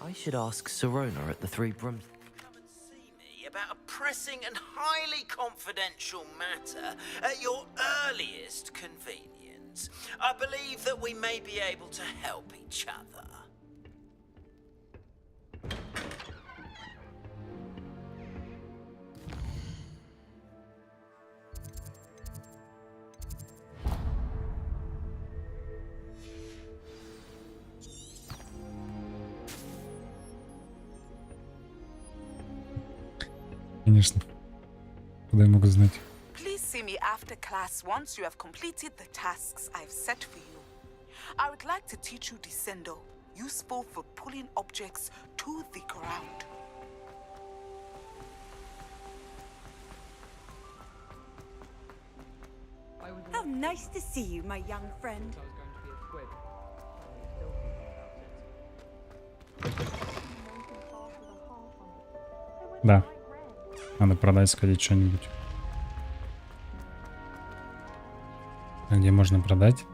S2: I should ask Sirona at the Three Brooms.
S18: Come and see me about a pressing and highly confidential matter at your earliest convenience. I believe that we may be able to help each other.
S1: Конечно. Куда я могу знать?
S19: Please see me after class once you have completed the tasks I've set for you. I would like to teach you Descendo, useful for pulling objects to the ground.
S10: How nice to see you, my young friend.
S1: Да. Надо продать, сходить что-нибудь. А где можно продать?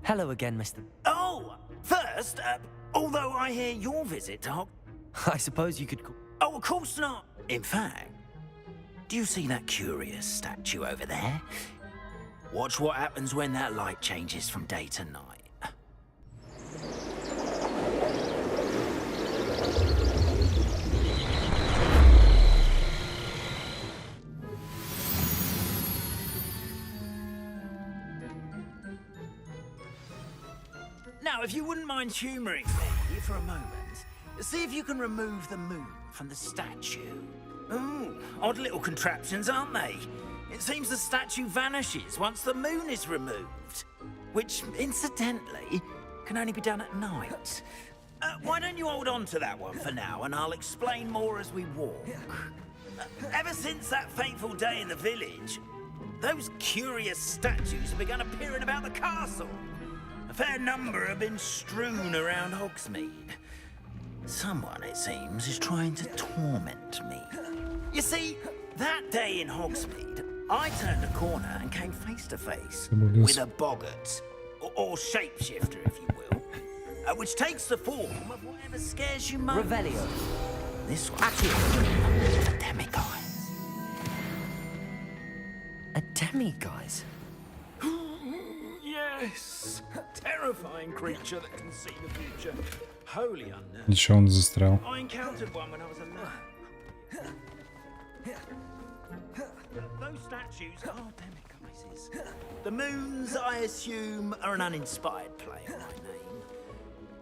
S2: Hello again, Mr.
S18: Oh, first, although I hear your visit to
S2: I suppose you could call...
S18: Oh, of course not. In fact, do you see that curious statue over there? Watch what happens when that light changes from day to night. Now, if you wouldn't mind humouring me for a moment, see if you can remove the moon from the statue. Ooh, odd little contraptions, aren't they? It seems the statue vanishes once the moon is removed, which, incidentally, can only be done at night. Why don't you hold on to that one for now, and I'll explain more as we walk. Ever since that fateful day in the village, those curious statues have begun appearing about the castle. A fair number have been strewn around Hogsmeade. Someone, it seems, is trying to torment me. You see, that day in Hogsmeade, I turned a corner and came face to face with a boggart, or shapeshifter, if you will, which takes the form of whatever scares you most.
S2: Revelio.
S18: This one. A demiguise.
S2: A demiguise?
S18: Yes. Terrifying creature that can see the future. Wholly unknown.
S1: Ничего, он застрял.
S18: I encountered one when I was alone. Those statues are demiguises. The moons, I assume, are an uninspired play on my name.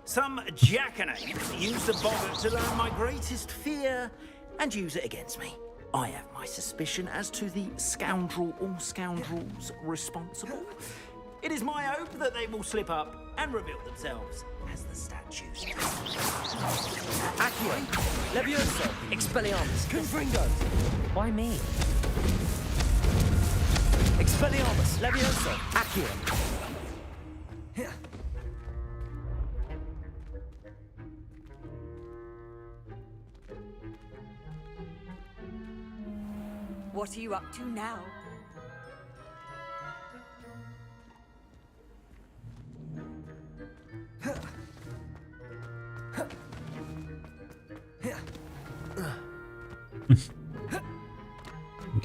S18: Some jackanapes use the boggart to learn my greatest fear and use it against me. I have my suspicion as to the scoundrel or scoundrels responsible. It is my hope that they will slip up and reveal themselves as the statues.
S2: Accio, Levioso, Expelliarmus, Confringo. Why me? Expelliarmus, Levioso, Accio.
S10: What are you up to now?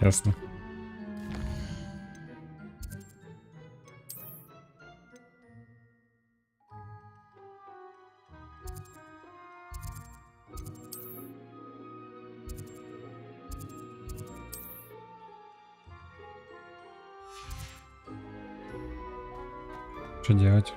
S1: Ясно. Что делать?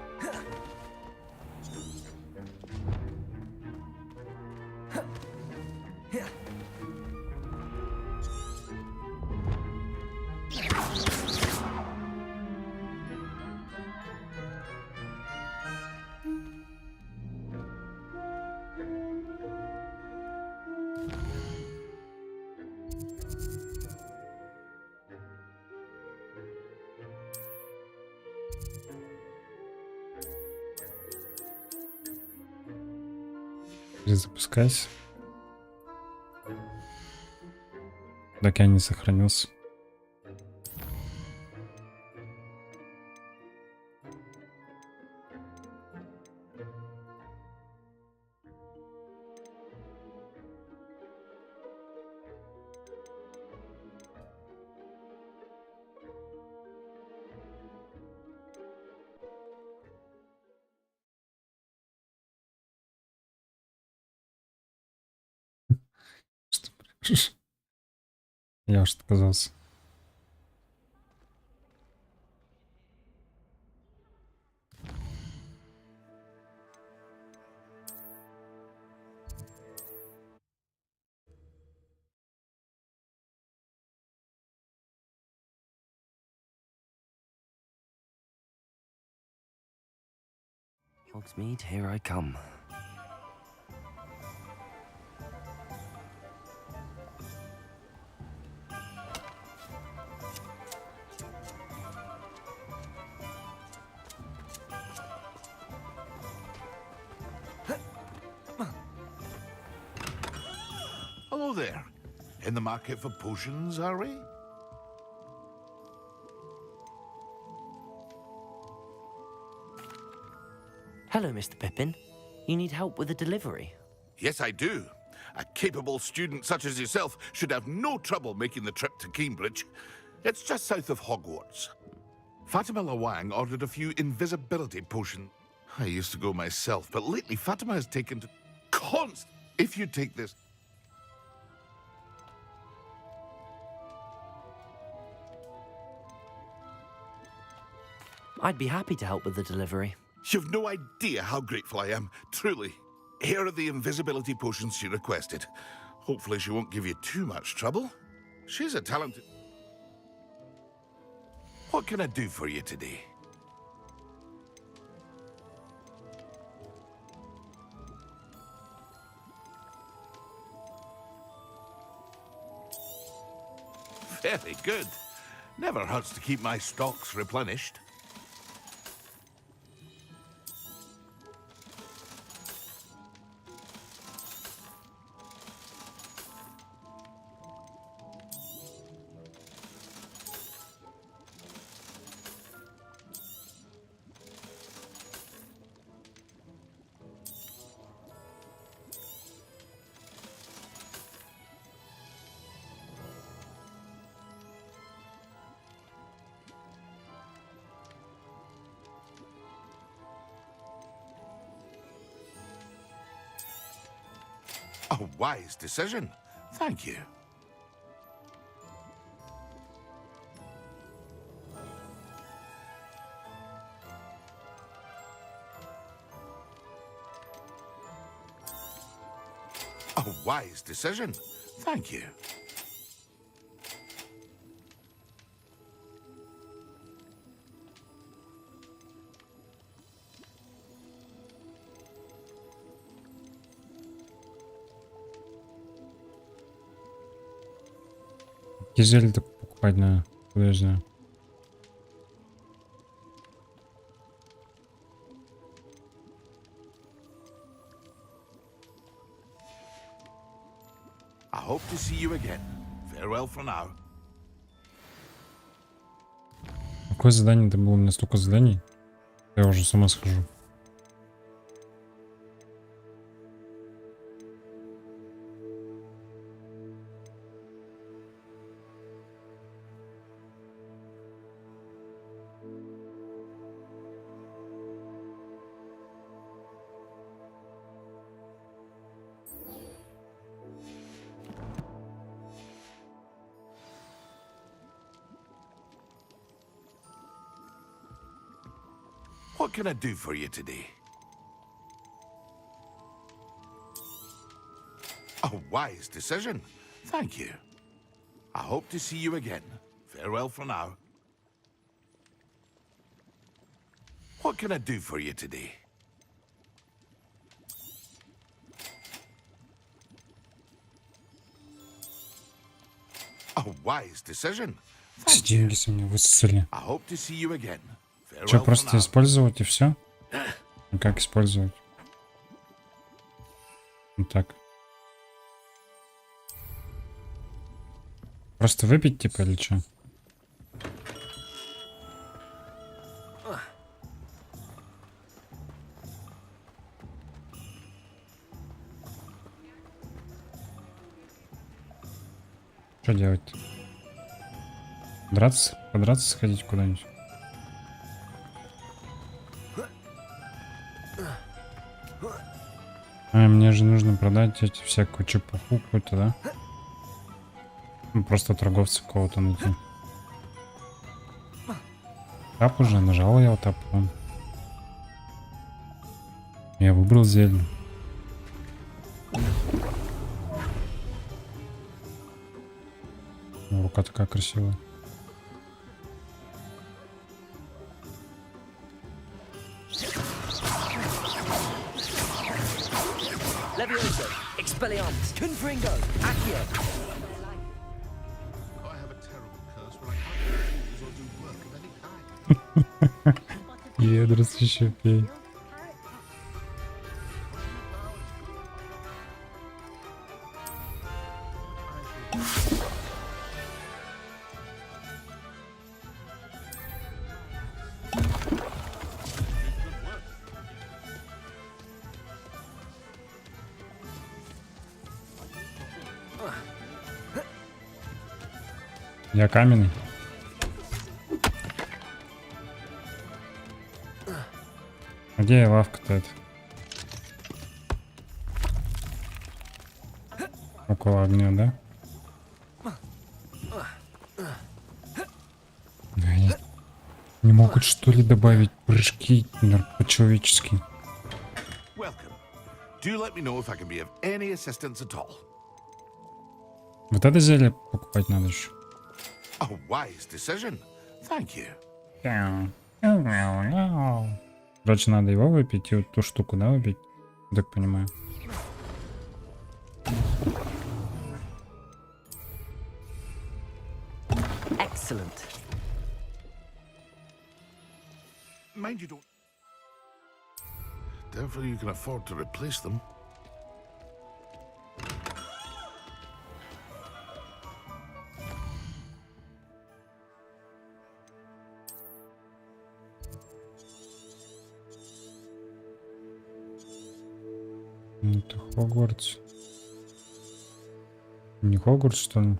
S1: Перезапускайся. Так я не сохранился. Я уж отказался.
S2: Hogsmeade, here I come.
S15: Hello there. In the market for potions, are we?
S2: Hello, Mr. Pippin. You need help with a delivery?
S15: Yes, I do. A capable student such as yourself should have no trouble making the trip to Cambridge. It's just south of Hogwarts. Fatima Lawang ordered a few invisibility potions. I used to go myself, but lately Fatima has taken to If you take this...
S2: I'd be happy to help with the delivery.
S15: You've no idea how grateful I am, truly. Here are the invisibility potions she requested. Hopefully she won't give you too much trouble. She's a talented... What can I do for you today? Very good. Never hurts to keep my stocks replenished. A wise decision. Thank you. A wise decision. Thank you.
S1: Дизель так покупать надо. Куда я знаю.
S15: I hope to see you again. Farewell for now.
S1: Какое задание-то было? У меня столько заданий. Я уже с ума схожу.
S15: What can I do for you today? A wise decision. Thank you. I hope to see you again. Farewell for now. What can I do for you today? A wise decision.
S1: Деньги со меня высосали.
S15: I hope to see you again.
S1: Что, просто использовать и все? Как использовать? Вот так. Просто выпить, типа, или что? Что делать-то? Драться? Подраться, сходить куда-нибудь? А, мне же нужно продать эти всякую чепуху какую-то, да? Ну, просто торговца какого-то найти. Тап уже, нажал я тап. Вон. Я выбрал зелень. Рука такая красивая.
S2: Levioso, Expelliarmus, Confringo, Accio.
S15: I have a terrible curse when I can't use or do work of any kind.
S1: Едрос еще пей. Я каменный. Где лавка-то это? Около огня, да? Не могут что ли добавить прыжки по-человечески? Вот это зелье покупать надо еще. Короче, надо его выпить и вот ту штуку, да, выпить? Так понимаю.
S2: Excellent.
S15: Mind you don't. Therefore, you can afford to replace them.
S1: Это Хогвартс. Не Хогвартс, что ли?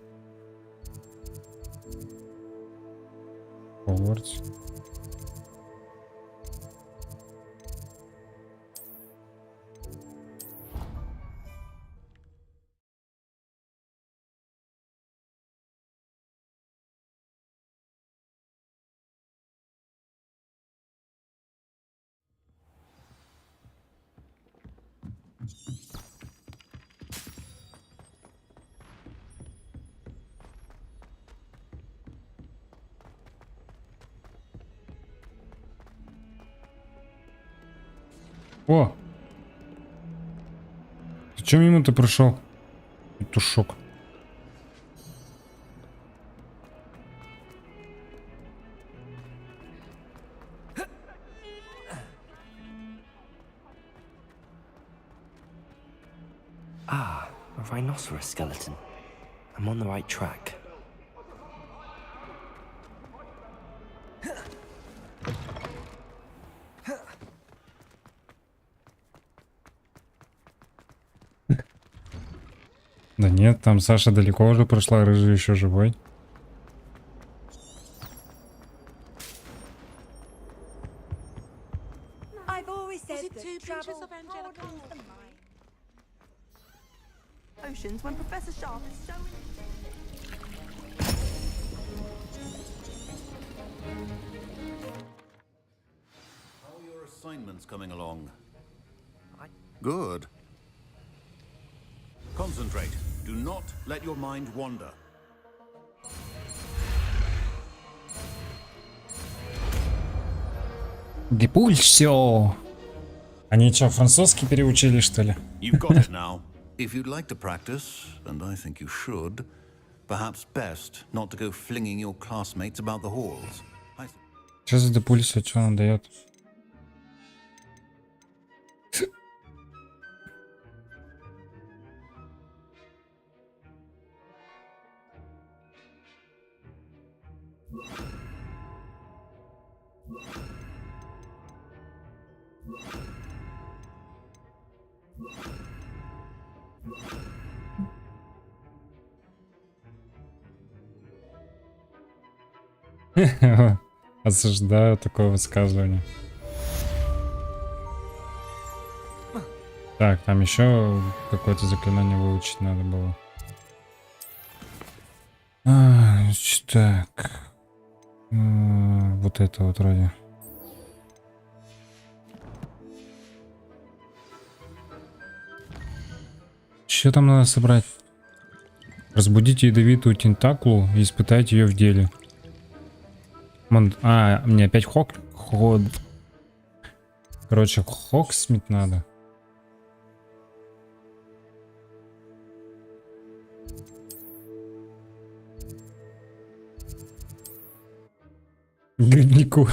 S1: Хогвартс. О! Ты чё мимо ты прошел? Петушок.
S2: Ah, a rhinoceros skeleton. I'm on the right track.
S1: Да нет, там Саша далеко уже прошла, рыжий еще живой.
S10: I've always said that travel oceans when Professor Sharp is so.
S4: How are your assignments coming along? Good. Concentrate. Do not let your mind wander.
S1: Гипульсио. Они что, французский переучили, что ли?
S4: You've got it now. If you'd like to practice, and I think you should, perhaps best not to go flinging your classmates about the halls.
S1: Что за депульсио, что он дает? Осуждаю такое высказывание. Так, там еще какое-то заклинание выучить надо было. Так. Вот это вот вроде. Что там надо собрать? Разбудите ядовитую тентаклу и испытайте ее в деле. Мне опять Короче, Хоксмит надо. Грибнику.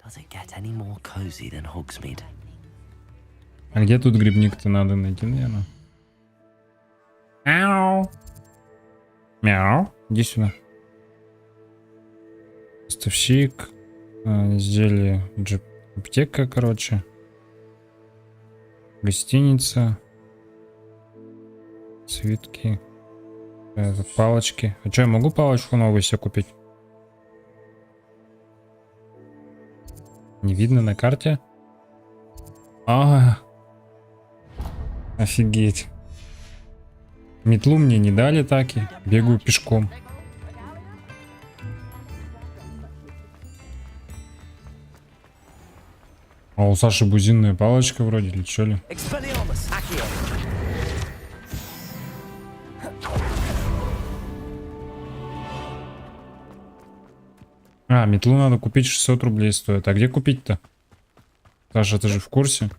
S2: Does it get any more cozy than Hogsmeade?
S1: А где тут грибник-то надо найти, наверное? Мяу. Мяу. Иди сюда. Поставщик. Зелье. Аптека, короче. Гостиница. Свитки. Палочки. А что, я могу палочку новую себе купить? Не видно на карте? Офигеть. Метлу мне не дали таки. Бегаю пешком. А у Саши бузинная палочка вроде, или чё ли? А, метлу надо купить, 600 рублей стоит. А где купить-то? Саша, ты же в курсе?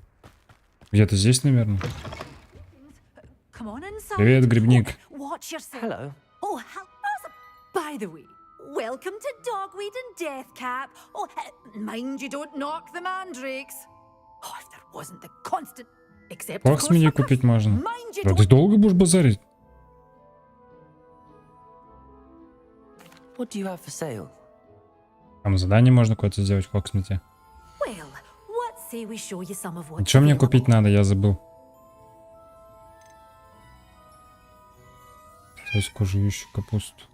S1: Где-то здесь, наверное. Привет, грибник.
S3: Hello. Oh, by the way, welcome to Dogweed and Deathcap. Oh, mind you don't knock the mandrakes. Oh, if there wasn't the constant... Except, of
S1: Флакс
S3: course,
S1: мне
S3: for
S1: купить можно.
S3: Mind you
S1: Да ты долго будешь базарить?
S2: What do you have for sale?
S1: Там задание можно какое-то сделать в Фоксмите.
S3: Well, what say we show you some of what's
S1: Что мне
S3: available?
S1: купить надо, я забыл. Жующую капусту.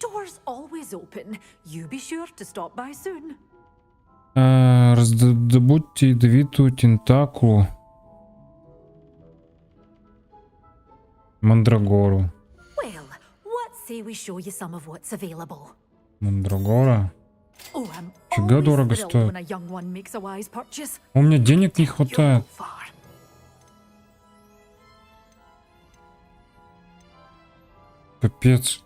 S3: Doors always open. You be sure to stop by soon.
S1: Раздобудьте ядовитую тентаклу. Мандрагору.
S3: Well, what say we show you some of what's available?
S1: Мандрагора.
S3: Oh, I'm
S1: Фига
S3: always
S1: дорого
S3: thrilled
S1: стоит.
S3: when a young one makes a wise purchase.
S1: У меня денег не хватает. Капец.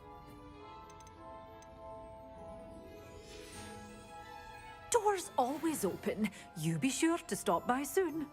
S3: Doors always open. You be sure to stop by soon.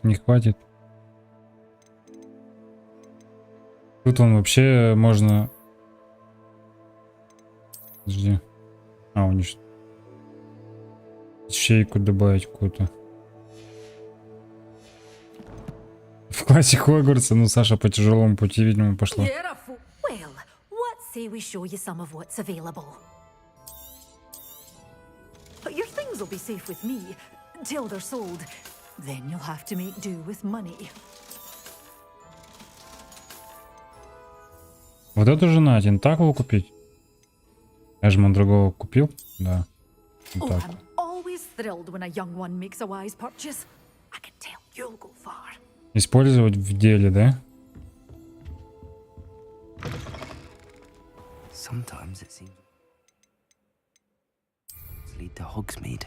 S1: Не хватит. Тут он вообще можно... Подожди. А, у них... Ячейку добавить какую-то. В классе Хогвартса, ну Саша по тяжелому пути, видимо, пошла.
S3: Well, what say we show you some of what's available? But your things will be safe with me till they're sold. Then you'll have to make do with money.
S1: Вот эту же на тентаклу купить. Я же мандрагору купил. Да.
S3: Oh,
S1: Так.
S3: I'm always thrilled when a young one makes a wise purchase. I can tell you'll go far.
S1: Использовать в деле, да?
S2: Sometimes it seems lead to Hogsmeade.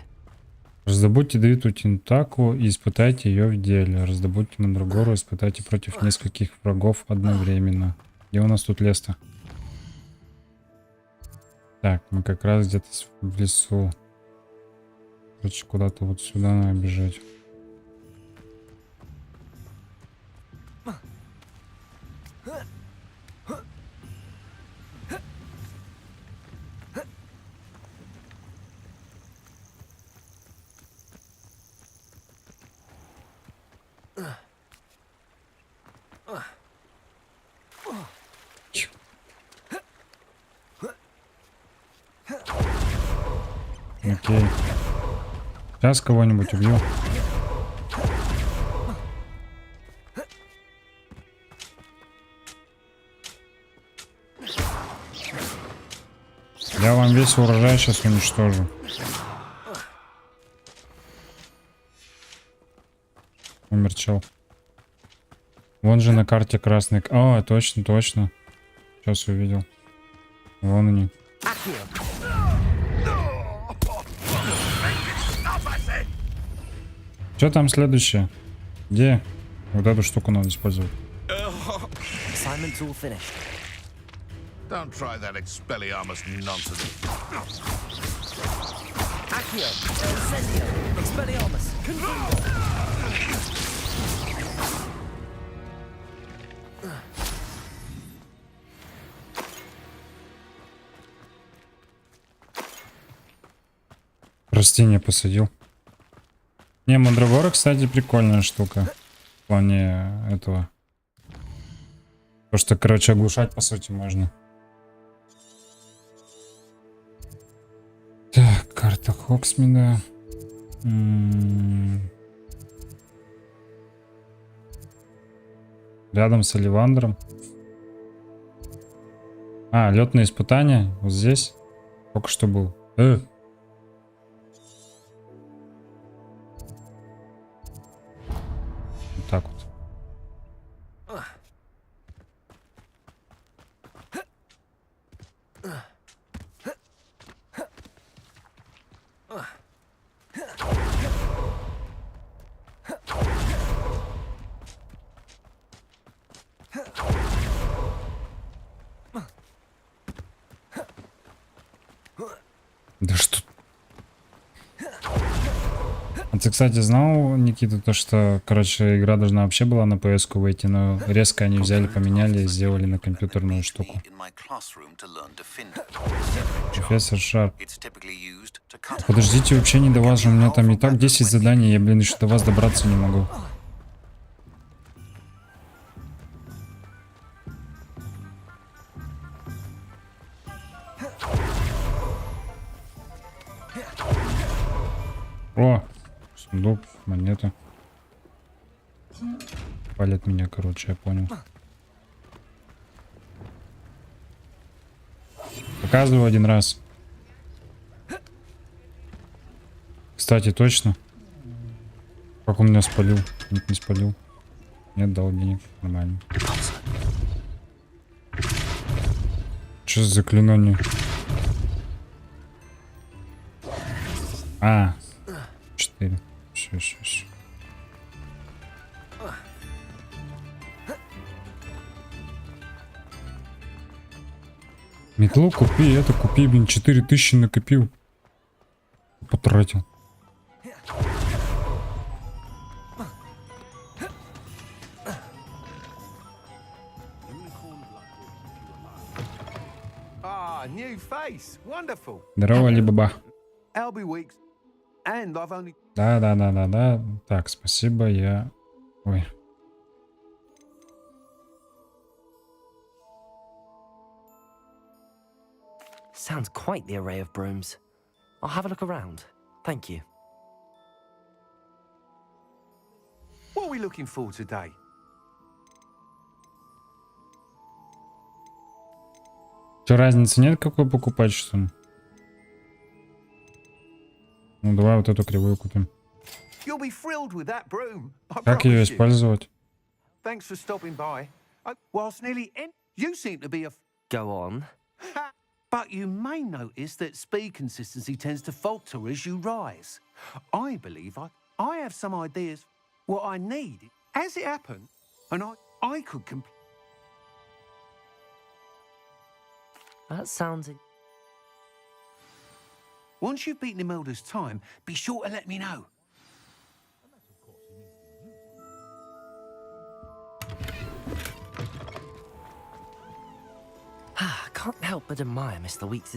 S1: Раздобудьте ядовитую тентаклу и испытайте ее в деле. Раздобудьте мандрагору, испытайте против нескольких врагов одновременно. Где у нас тут лес-то? Так, мы как раз где-то в лесу. Короче, куда-то вот сюда надо бежать. Окей. Сейчас кого-нибудь убью. Я вам весь урожай сейчас уничтожу. Умер чел. Вон же на карте красный. О, точно, точно. Сейчас увидел. Вон они. Что там следующее? Где? Вот эту штуку надо использовать.
S2: Assignment's all finished.
S15: Don't try that Expelliarmus nonsense.
S2: Accio, Incendio, Expelliarmus, Confundo.
S1: Растение посадил. Не, мандрагора, кстати, прикольная штука. В плане этого. То, что, короче, оглушать, по сути, можно. Так, карта Хоксмида. Рядом с Оливандром. А, летные испытания. Вот здесь. Только что был. Вот так вот. Да что? А ты, кстати, знал, Никита, то, что, короче, игра должна вообще была на PS-ку выйти, но резко они взяли, поменяли и сделали на компьютерную штуку. Профессор Шарп. Подождите, вообще не до вас же, у меня там и так 10 заданий, я, блин, еще до вас добраться не могу. О, сундук, монета. Палят меня, короче, я понял. Показываю один раз. Кстати, точно. Как он меня спалил? Нет, не спалил. Нет, дал денег. Нормально. Что за заклинание? А, 4. Все. Метлу купи, это купи, блин, 4000 накопил. Потратил. Здорово, Алибаба. Да. Так, спасибо, я... Ой.
S2: Sounds quite the array of brooms. I'll have a look around. Thank you.
S20: What are we looking for today?
S1: Что, разницы нет какой покупать, что ли? Ну, давай вот эту кривую купим. Как ее использовать?
S2: Go on.
S20: But you may notice that speed consistency tends to falter as you rise. I believe I have some ideas what I need as it happened, and I could complete.
S2: That sounds...
S20: Once you've beaten Imelda's time, be sure to let me know.
S2: I can't help but admire Mr. Weeks'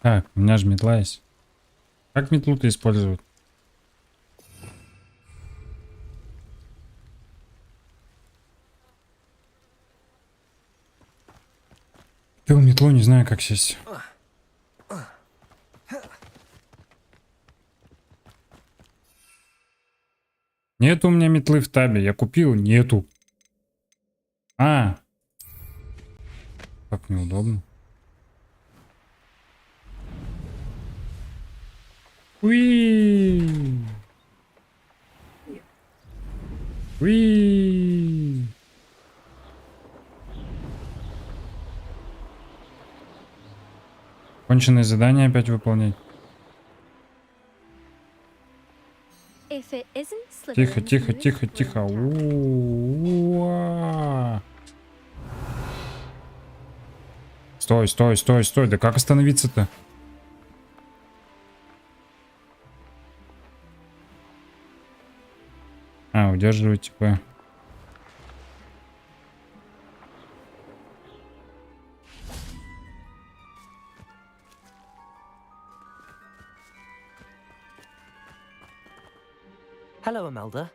S1: Так, у меня же метла есть. Как метлу-то использовать? Купил метлу, не знаю, как сесть. Нету у меня метлы в табе. Я купил, нету. А. Как неудобно. Уи. Уи! Конченое задание опять выполнять.
S14: If it isn't
S1: Тихо,
S14: Slytherin,
S1: тихо,
S14: who is
S1: тихо, тихо. У-а-а. Стой, стой, стой, стой. Да как остановиться-то? А, удерживать, типа.
S2: Hello, Imelda.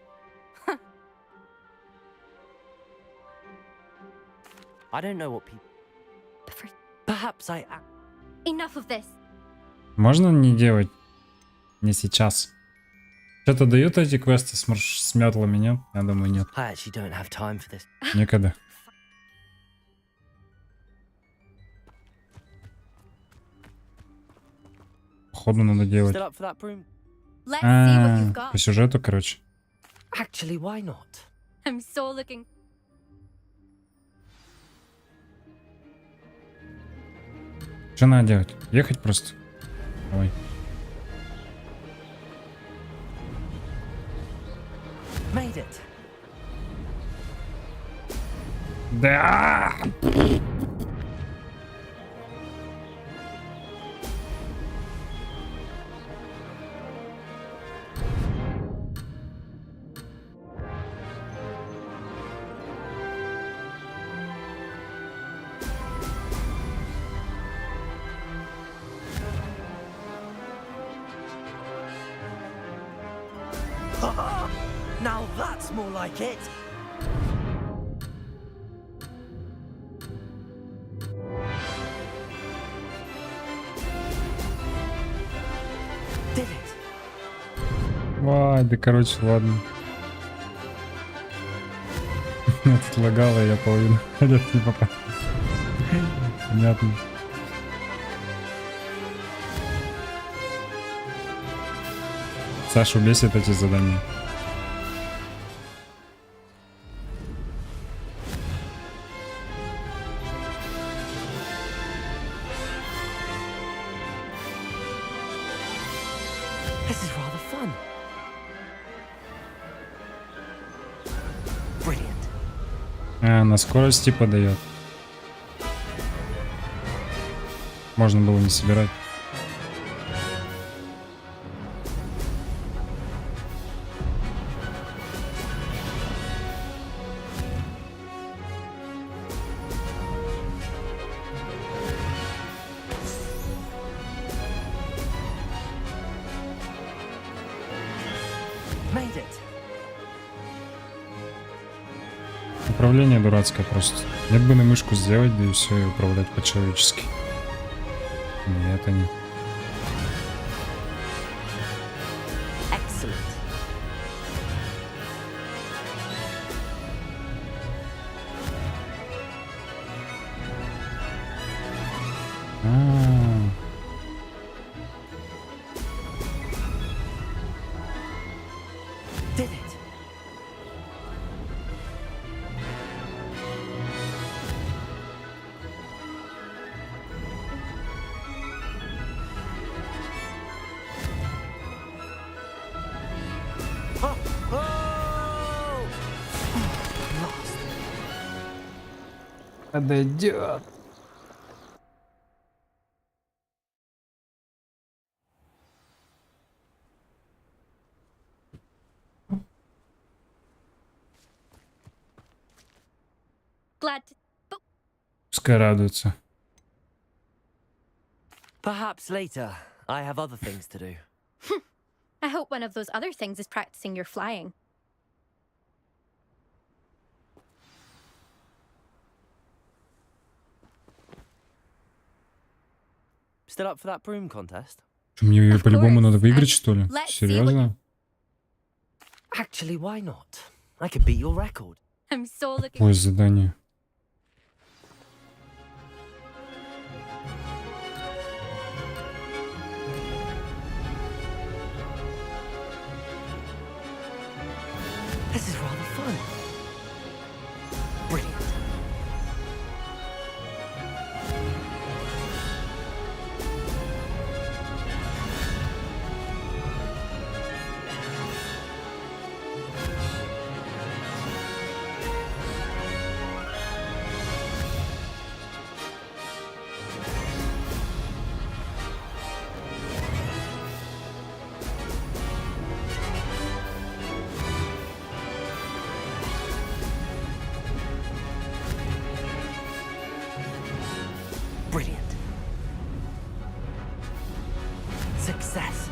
S2: I don't know what people... Perhaps I...
S14: Enough of this.
S1: Можно не делать? Не сейчас. Что-то дают эти квесты с метлами, нет? Я думаю, нет.
S2: I actually don't have time for this.
S1: Никогда. Походу надо делать.
S2: Still up for that broom?
S14: Let's see what you've
S1: По
S14: got.
S1: сюжету, короче.
S2: Actually, why not?
S14: I'm so looking.
S1: Что надо делать? Ехать просто? Давай.
S2: Made it.
S1: Да!
S2: Now that's more like it. Did it.
S1: Ой, да короче, ладно. Тут лагало, я половину хотят не попал. Понятно. Сашу бесит эти задания.
S2: This is rather fun. Brilliant.
S1: А, на скорость типа дает. Можно было не собирать.
S2: Made it.
S1: Управление дурацкое просто. Нет бы на мышку сделать, да и все, и управлять по-человечески. Нет, они.
S2: Excellent. Did it. Oh, oh! Lost.
S1: Подойдет.
S14: Glad to...
S1: Пускай радуется.
S2: Perhaps later. I have other things to do.
S14: I hope one of those other things is practicing your flying.
S2: Still up for that broom contest?
S1: Мне ее по-любому надо выиграть, что ли? Серьезно?
S2: Actually, why not? I could beat your record.
S14: I'm so looking...
S1: Какое задание?
S2: This is rather fun. Brilliant. Brilliant. Success.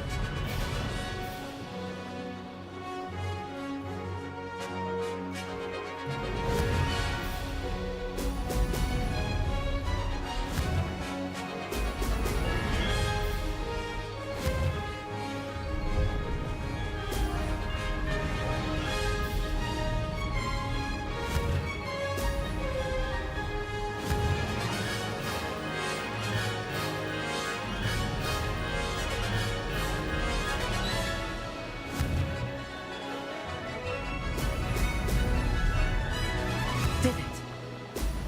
S2: Did it.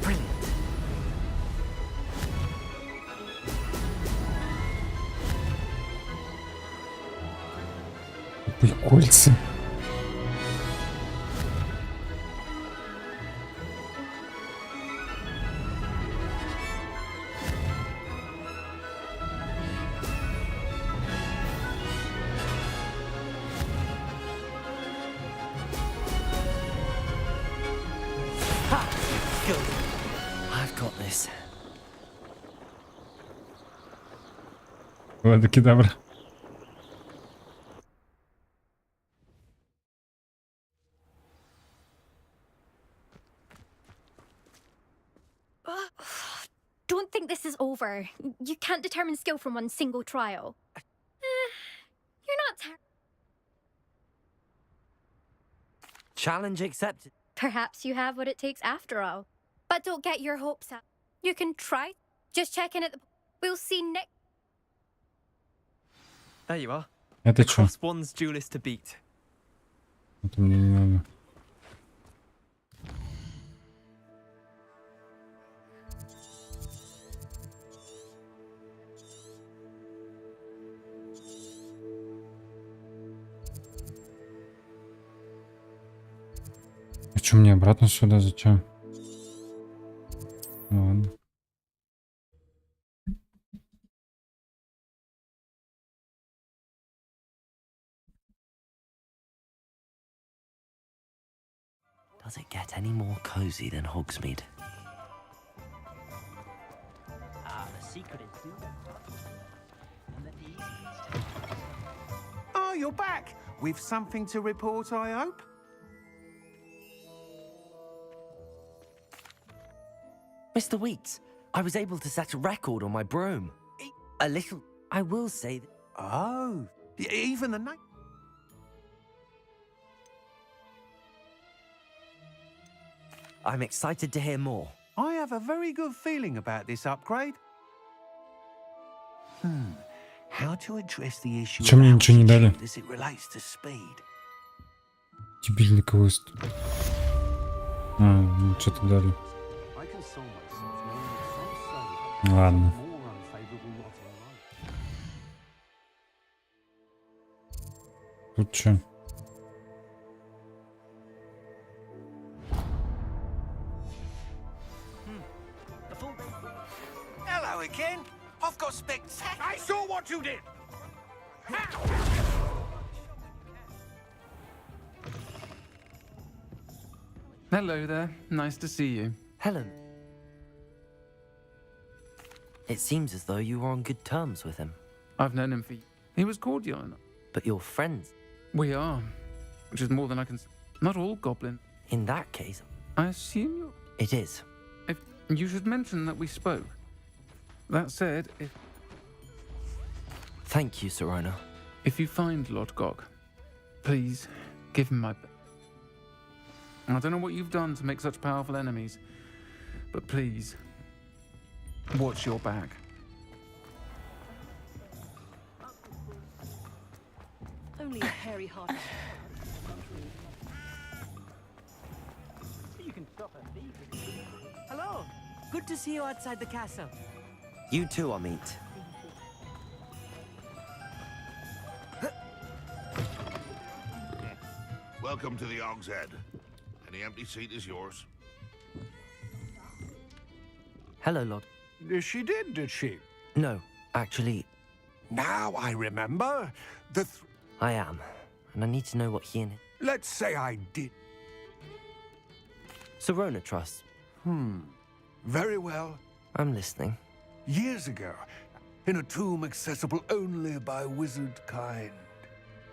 S2: Brilliant.
S1: Прикольцы.
S2: Good. I've got this.
S1: Ладно, кедавра.
S21: Don't think this is over. You can't determine skill from one single trial. You're not
S2: Challenge accepted.
S21: Perhaps you have what it takes after all. But don't get your hopes up. You can try. Just check in at the... We'll see next...
S22: There you are.
S1: Это
S22: The
S1: чё?
S22: cross one's duelist to beat.
S1: Это мне не надо. А чё мне обратно сюда? Зачем? Ну ладно.
S2: Does it get any more cozy than Hogsmeade?
S9: Ah, the secret is do
S20: Oh, you're back! With something to report, I hope?
S2: Mr. Weeks, I was able to set a record on my broom. A little... I will say that...
S20: Oh, even the night.
S2: I'm excited to hear more.
S20: I have a very good feeling about this upgrade. How to address the issue
S1: Чё мне ничего не дали?
S20: as it relates to speed.
S1: Дебильный квест. А, ну что-то дали. Ладно. Тут что?
S20: Hello again. I've got spectacular. I saw what you did.
S23: Hello there. Nice to see you.
S2: Helen. It seems as though you were on good terms with him.
S23: I've known him for... He was cordial enough.
S2: But you're friends.
S23: We are, which is more than I can... Not all goblin.
S2: In that case...
S23: I assume you're...
S2: It is.
S23: If you should mention that we spoke. That said, if...
S2: Thank you, Serona.
S23: If you find Lord Gog, please give him my... I don't know what you've done to make such powerful enemies, but please, watch your back.
S12: Only a hairy heart.
S9: Hello. Good to see you outside the castle.
S7: You too, Amit.
S15: Welcome to the Og's Head. Any empty seat is yours.
S2: Hello, Lord.
S20: She did she?
S2: No, actually,
S20: Now I remember.
S2: I am. And I need to know what he and...
S20: Let's say I did.
S2: Serona Trust.
S20: Very well.
S2: I'm listening.
S20: Years ago, in a tomb accessible only by wizard kind,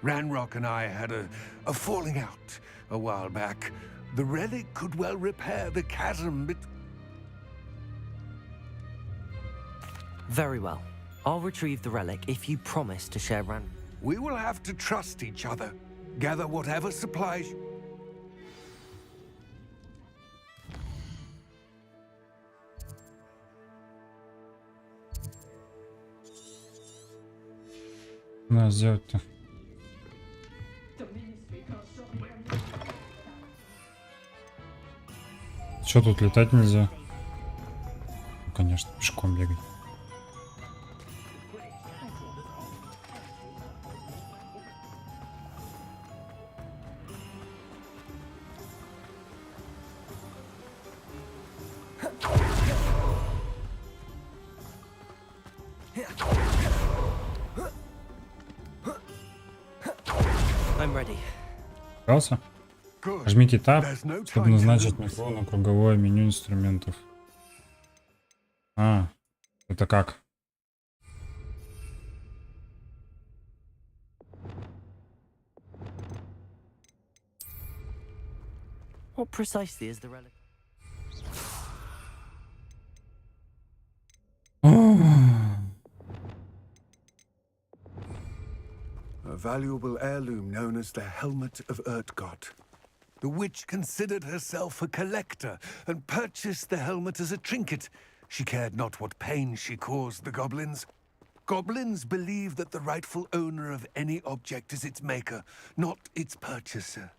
S20: Ranrock and I had a falling out a while back. The relic could well repair the chasm
S2: Very well. I'll retrieve the relic if you promise to share Ran...
S20: We will have to trust each other. Gather whatever supplies...
S1: Надо сделать-то. Что тут летать нельзя? Ну, конечно, пешком бегать.
S2: I'm ready.
S1: Брался? Нажмите Tab, чтобы назначить метро на круговое меню инструментов. А, это как?
S2: What precisely is the relic?
S20: A valuable heirloom known as the Helmet of Urtgott. The witch considered herself a collector and purchased the helmet as a trinket. She cared not what pain she caused the goblins. Goblins believe that the rightful owner of any object is its maker, not its purchaser.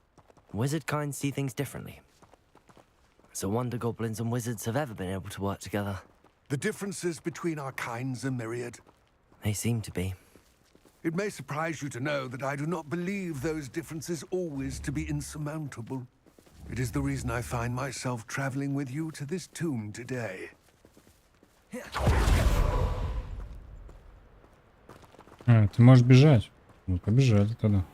S2: Wizard kind see things differently. It's a wonder goblins and wizards have ever been able to work together.
S20: The differences between our kinds are myriad.
S2: They seem to be.
S20: It may surprise you to know that I do not believe those differences always to be insurmountable. It is the reason I find myself traveling with you to this tomb today.
S1: А, ты можешь бежать. Ну, побежали тогда.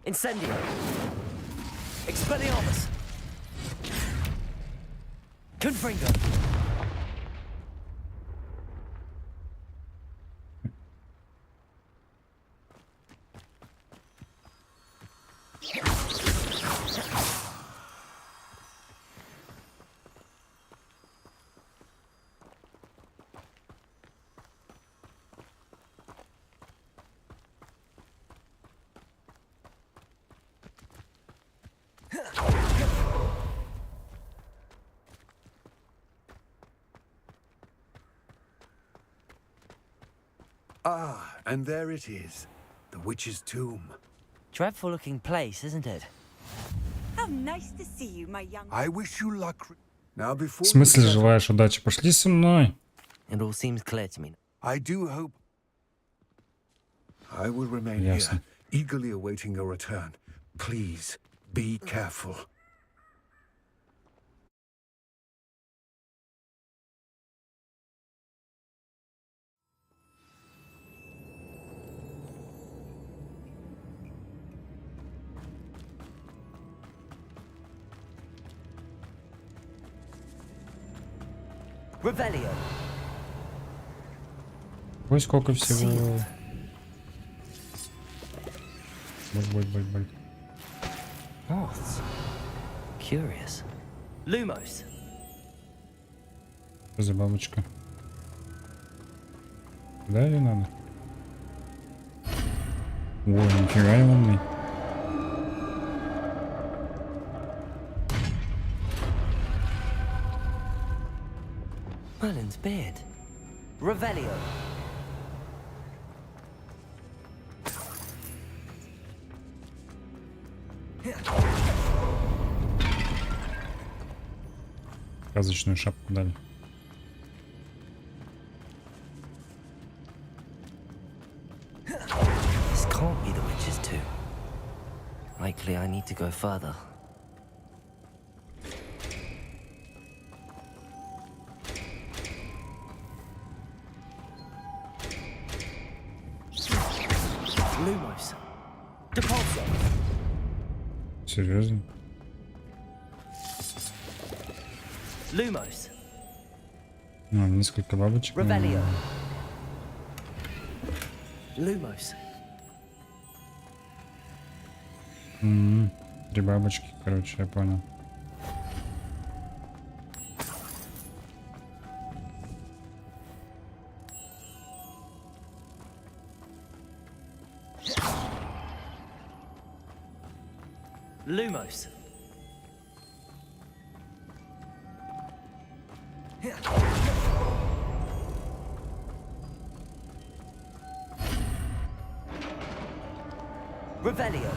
S2: Incendio. Expelliarmus. Confringo.
S20: Ah, and there it is. The witch's tomb.
S2: Dreadful looking place, isn't it?
S10: How nice to see you, my young...
S20: I wish you luck. Now before...
S1: В смысле желаешь удачи? Пошли со мной.
S2: It all seems clear to me.
S20: I do hope... I will remain here, eagerly awaiting your return. Please, be careful.
S2: Revelio.
S1: Ой, сколько всего. Боль.
S2: Moths. Curious. Lumos.
S1: Что за бабочка? Куда ее надо? Ой, нифига я умный.
S2: Merlin's beard. Revelio.
S1: Сказочную шапку дали.
S2: This can't be the witches too. Likely I need to go further. Lumos. Depulso.
S1: Серьезно?
S2: Lumos.
S1: Несколько бабочек.
S2: Revelio. Lumos.
S1: 3 бабочки, короче, я понял.
S2: Lumos. Revelio.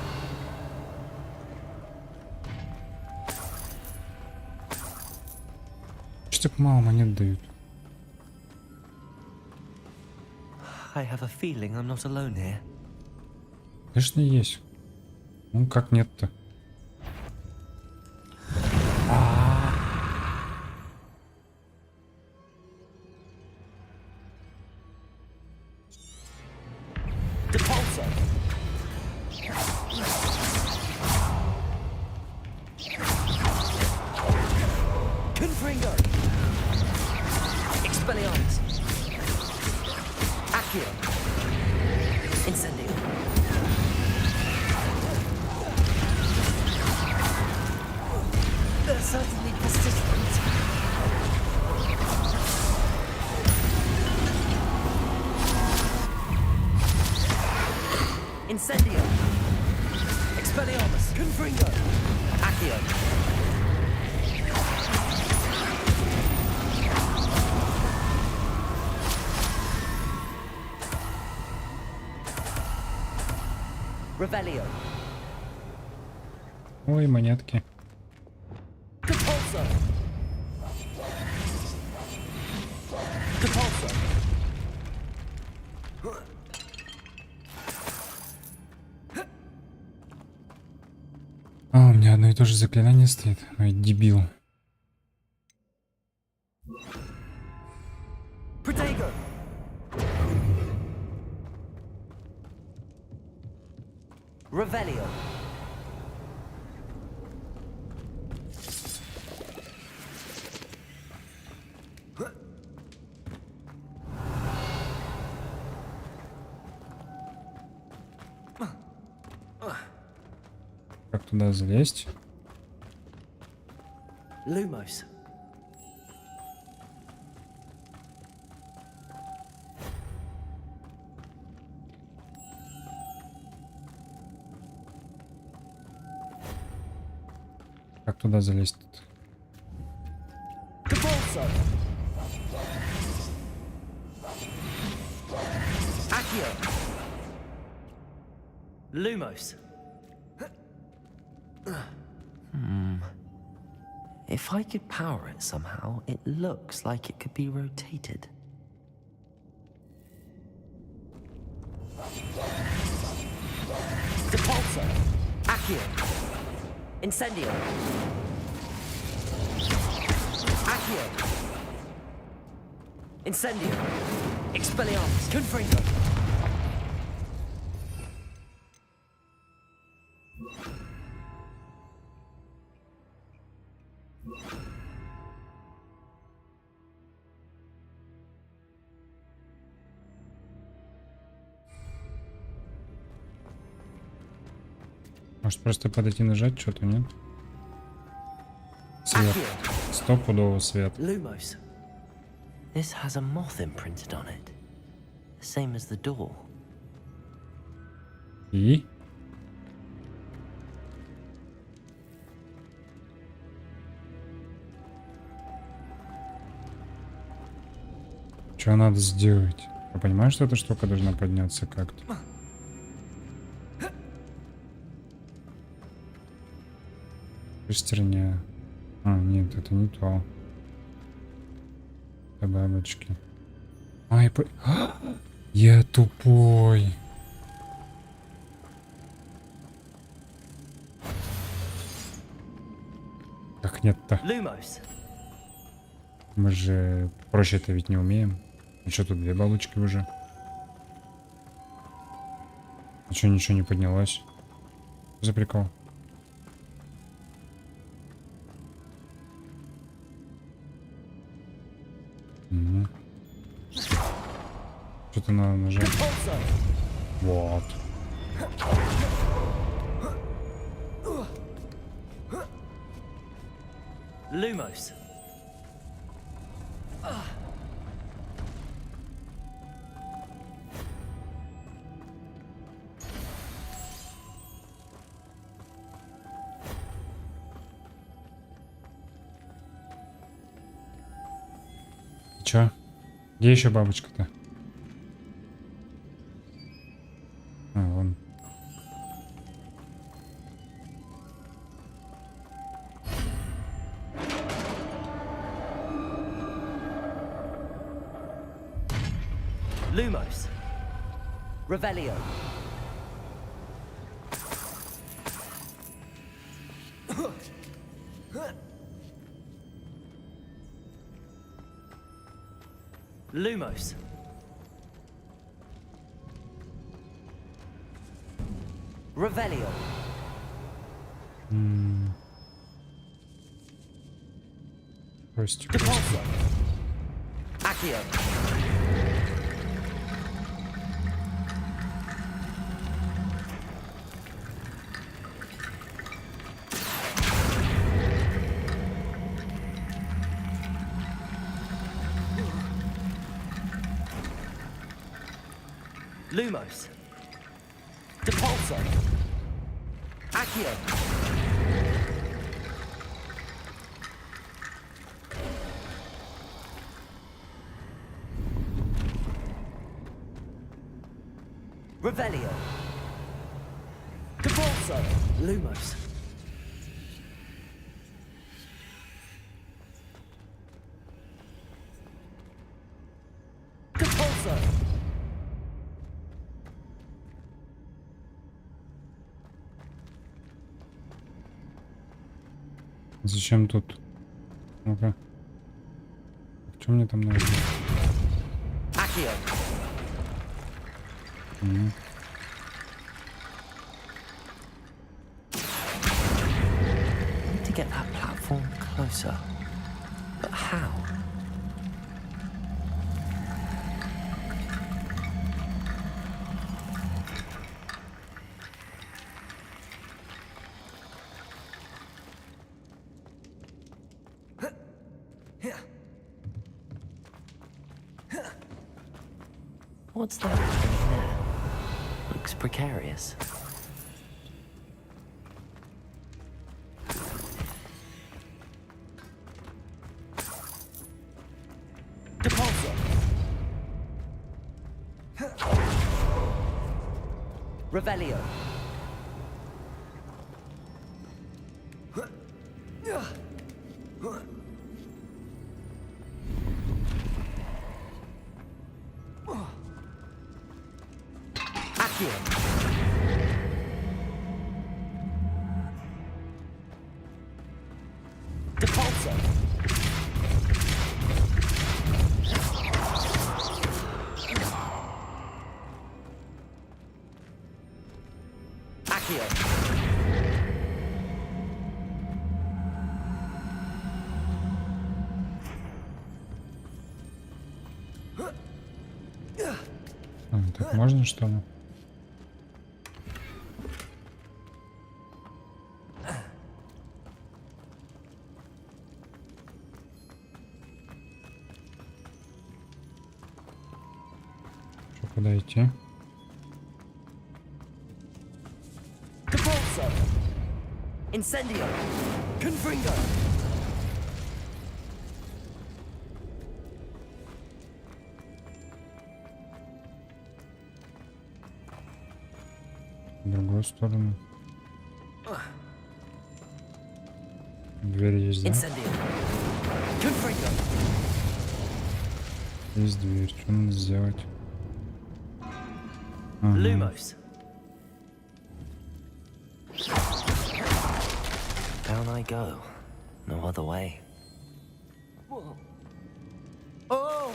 S1: Что так мало монет дают?
S2: I have a feeling I'm not alone here.
S1: Конечно, есть. Ну, как нет-то?
S2: Depulso. Confringo. Expelliarmus. Accio. Incendio. They're certainly persistent. Incendio. Expelliarmus. Confringo. Accio. Revelio.
S1: Ой, монетки.
S2: Depulso. Depulso.
S1: У меня одно и то же заклинание стоит. Ой, дебил.
S2: Protego. Revelio.
S1: Как туда залезть?
S2: Lumos.
S1: Как туда залезть тут?
S2: Depulso. Accio. Lumos. If I could power it somehow, it looks like it could be rotated. Depulso. Accio. Incendio. Accio. Incendio. Expelliarmus. Confringo.
S1: Может просто подойти нажать что-то, нет? Свет. Стопудово свет.
S2: Lumos. This has a moth imprinted on it. The same as the door.
S1: И? Что надо сделать? Я понимаю, что эта штука должна подняться как-то. Шестерня. А, нет, это не то. Это бабочки. Ай, я тупой. Как нет-то? Мы же проще-то ведь не умеем. Ну что, тут две бабочки уже? А что, ничего не поднялось? Что за прикол? Угу. Что-то надо нажать. Вот.
S2: Lumos.
S1: Чё? Где еще бабочка-то? А, вон.
S2: Lumos. Revelio. Lumos. Revelio.
S1: Костик.
S2: Accio. Lumos. Depulso. Accio. Revelio. Depulso. Lumos. Depulso.
S1: Зачем тут? Ну-ка. Что мне там надо?
S2: Accio.
S1: Мгм.
S2: I need to get that platform closer. But how? What's that there? Looks precarious. Depulso. Revelio. Accio. Depulso. Accio.
S1: А, так можно, что ли? Что, куда идти?
S2: Incendio. Confringo.
S1: В другую сторону. Дверь есть, да?
S2: Incendio. Confringo.
S1: Есть дверь. Что надо сделать? Ага.
S2: Lumos. Down I go. No other way. Whoa. Oh!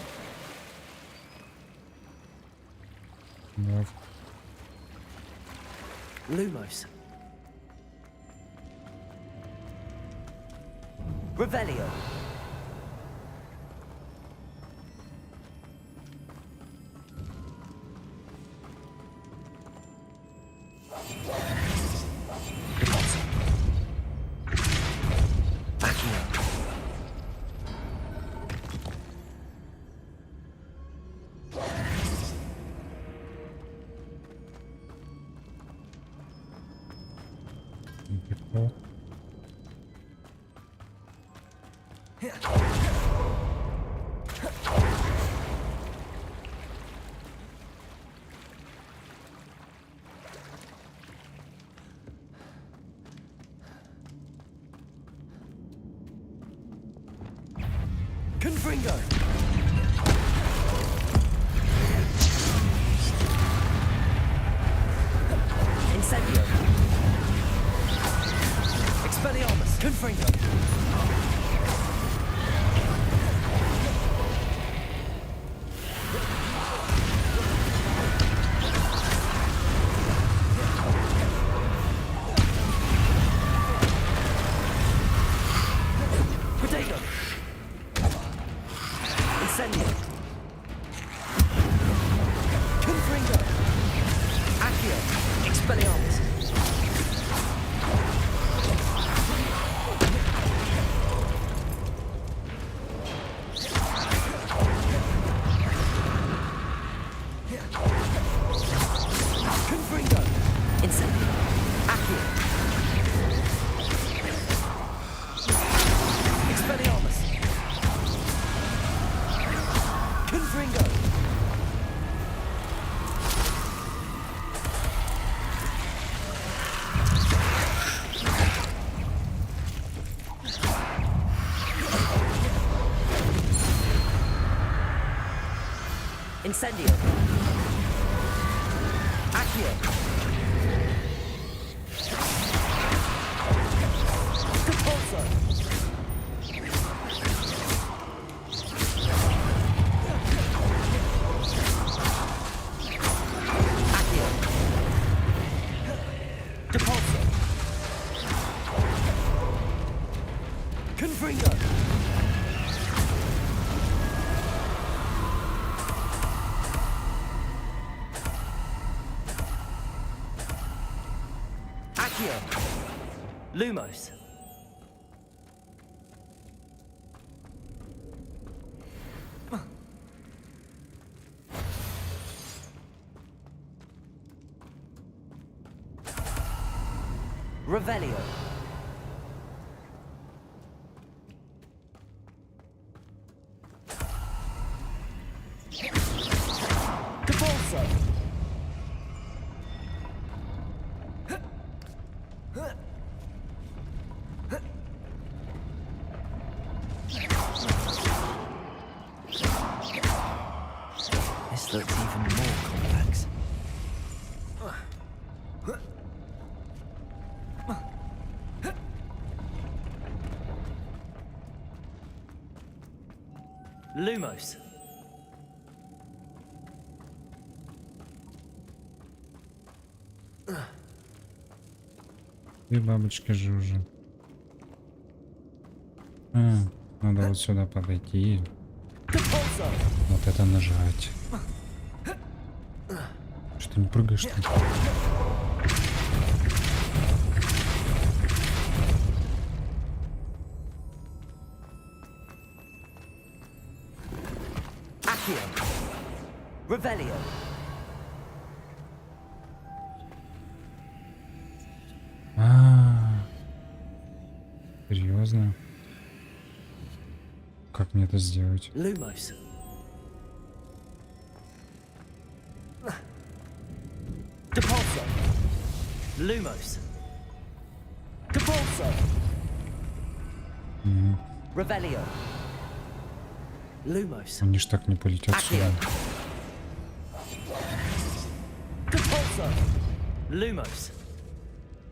S1: Да.
S2: Lumos. Revelio.
S1: Прикол.
S2: Confringo. Incendio. Expelliarmus. Confringo. Potato. Incendio. Confringo. Accio. Expelliarmus. Confringo. Incendio. Accio. Expelliarmus. Confringo. Incendio. Accio. Repulso. Accio. Repulso. Confringo. Accio. Lumos. Revelio. Repulso. This looks even more complex. Lumos.
S1: И бабочки же уже. Надо вот сюда подойти. Вот это нажать. Что ты не прыгаешь-то?
S2: Accio. Revelio.
S1: Серьезно? Как мне это сделать?
S2: Lumos. Depulso. Lumos. Depulso. Revelio. Lumos.
S1: Они ж так не полетят сюда.
S2: Depulso. Lumos.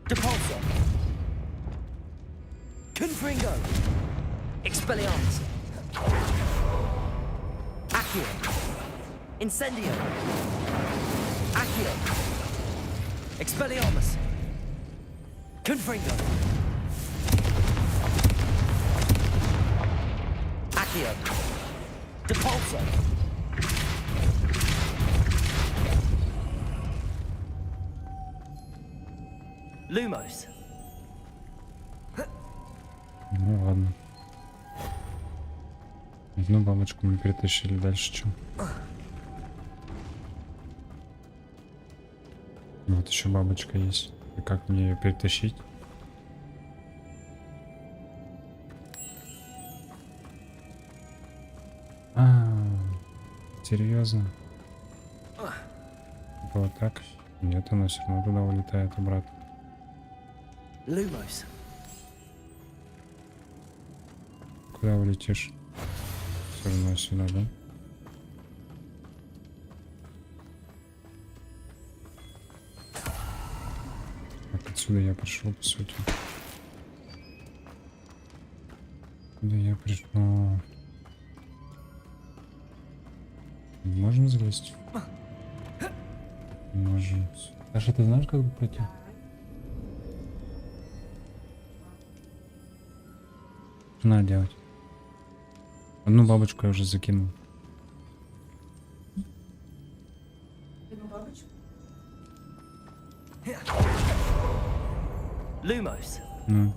S2: Depulso. Confringo. Expelliarmus. Accio. Incendio. Accio. Expelliarmus. Confringo. Accio. Depulso. Lumos.
S1: Ну ладно. Одну бабочку мы перетащили, дальше что? Вот еще бабочка есть. И как мне ее перетащить? Серьезно? Вот так? Нет, она все равно туда улетает обратно.
S2: Lumos.
S1: Куда улетишь? Все равно сюда, да? Так, отсюда я пришел, по сути. Куда я пришел? Можем залезть? Можем. Саша, ты знаешь, как пройти? Что надо делать? Одну бабочку я уже закинул.
S2: Lumos.
S1: Ну.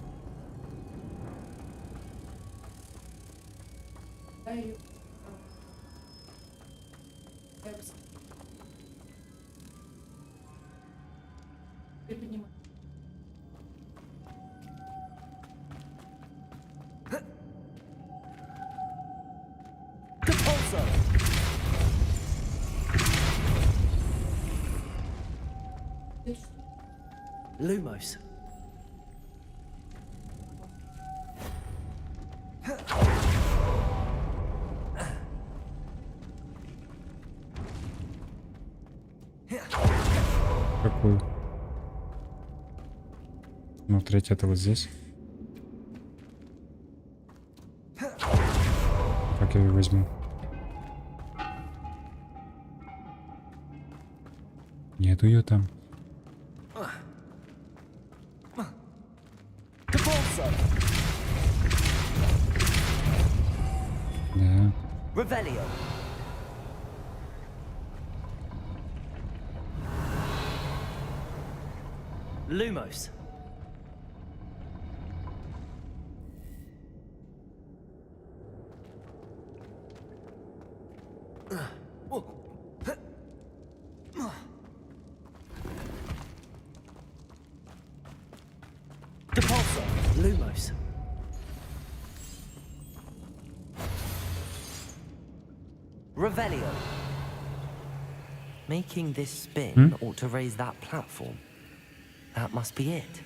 S2: Depulso. Lumos.
S1: Какую? Ну, третья это вот здесь. Как я ее возьму? Нету ее там.
S2: Depulso.
S1: Да.
S2: Revelio. Lumos. Depulso. Lumos. Revelio. Making this spin ought to raise that platform. That must be it.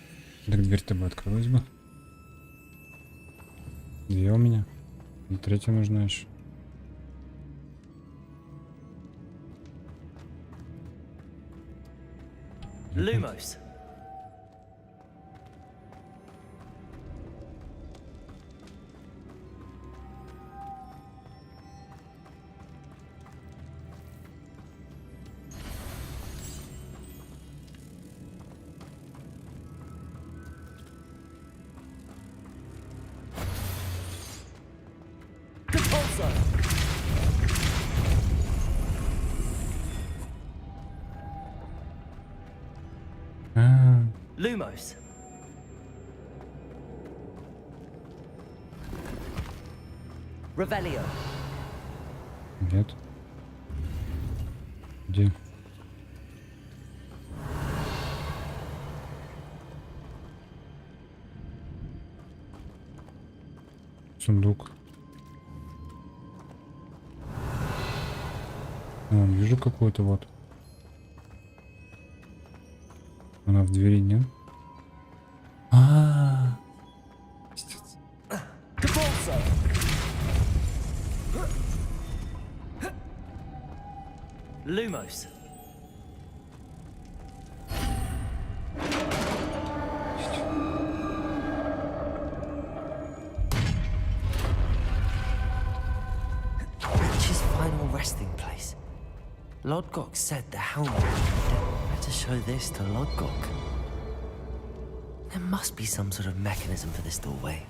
S1: Так дверь-то бы открылась бы. Две у меня. И третья нужна еще.
S2: Lumos. Depulso. Lumos. Revelio.
S1: Нет. Где? Сундук. Вон, вижу какую-то вот. Она в двери, нет? А-а-а.
S2: Lumos. Witch's final resting place. Lodgok said the helmet would better show this to Lodgok. There must be some sort of mechanism for this doorway.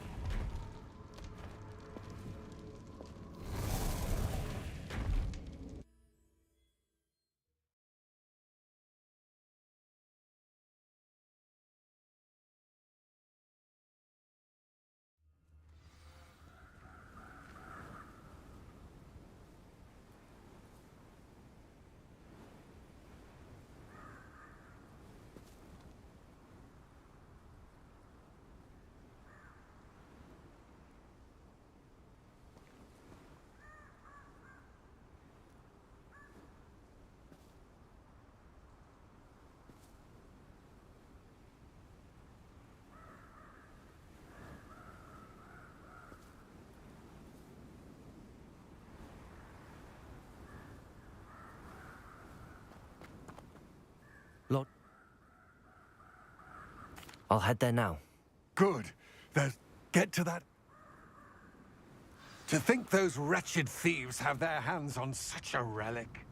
S2: Lord, I'll head there now.
S20: Good. Then get to that. To think those wretched thieves have their hands on such a relic.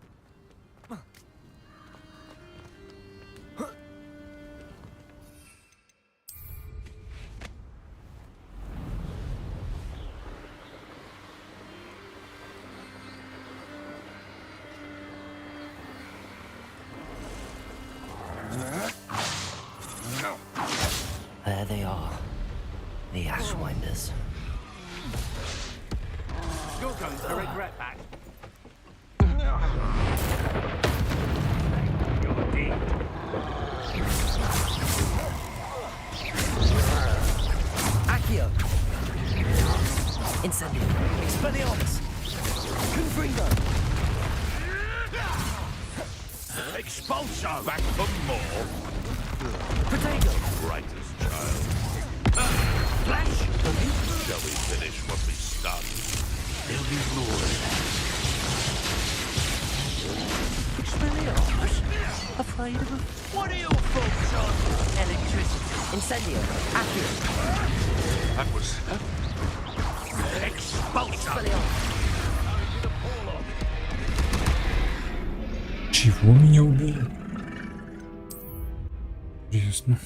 S2: There they are, the Ashwinders.
S20: You're going to regret that. Your deed.
S2: Accio! Incendio! Expelliarmus! Confringo!
S15: Expulso! Back for more!
S2: Protego!
S15: Brightest child. Flash! Shall we finish what we started? There'll be more.
S2: Expelliarmus? Afraid of them? What are your thoughts on electricity? Incendio! Accio!
S15: That was... Expulso!
S1: Чего меня убили? Интересно.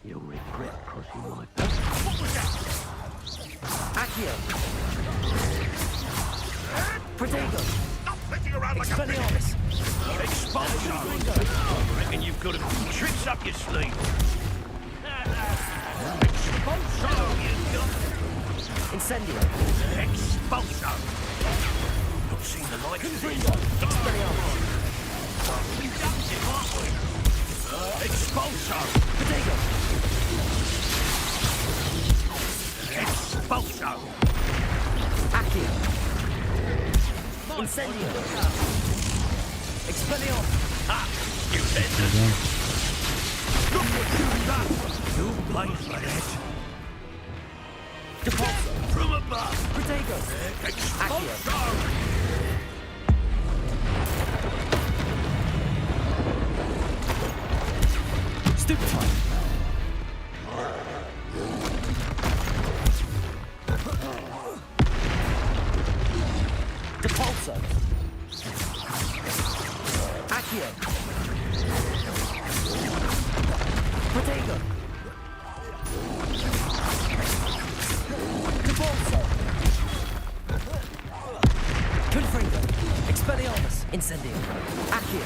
S13: You'll regret crossing my
S2: Accio! Protego!
S15: Stop flicking around like a pig!
S2: Expelliarmus!
S15: Expulso! Reckon you've got a few tricks up your sleeve. Expulso, you dumb!
S2: Incendio!
S15: Expulso! Not seen the likes of these.
S2: Expelliarmus!
S15: We dumped him, aren't we? Expulso!
S2: Protego!
S15: Expulso!
S2: Accio! Incendio! Expelliarmus!
S15: Ah, you did this! Look what you've done! You blaze for that!
S2: Depulso!
S15: From above!
S2: Protego!
S15: Expulso!
S2: Stupefy! Depulso! Accio! Protego! Depulso! Confringo! Expelliarmus! Incendio! Accio!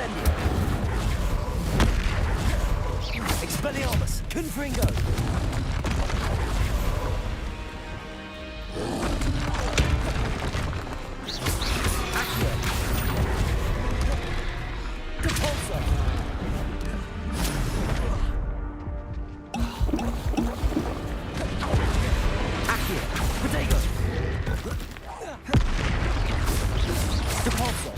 S7: Incendio. Expelliarmus. Confringo. Accio. Depulso. Accio. Protego. Depulso.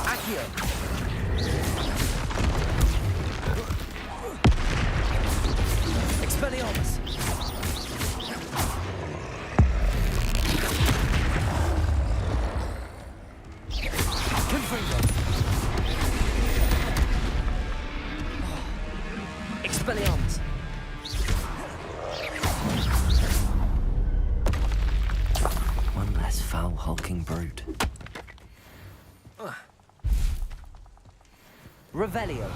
S7: Accio. Expelliarmus. Confringo. Expelliarmus. One less foul hulking brute. Revelio.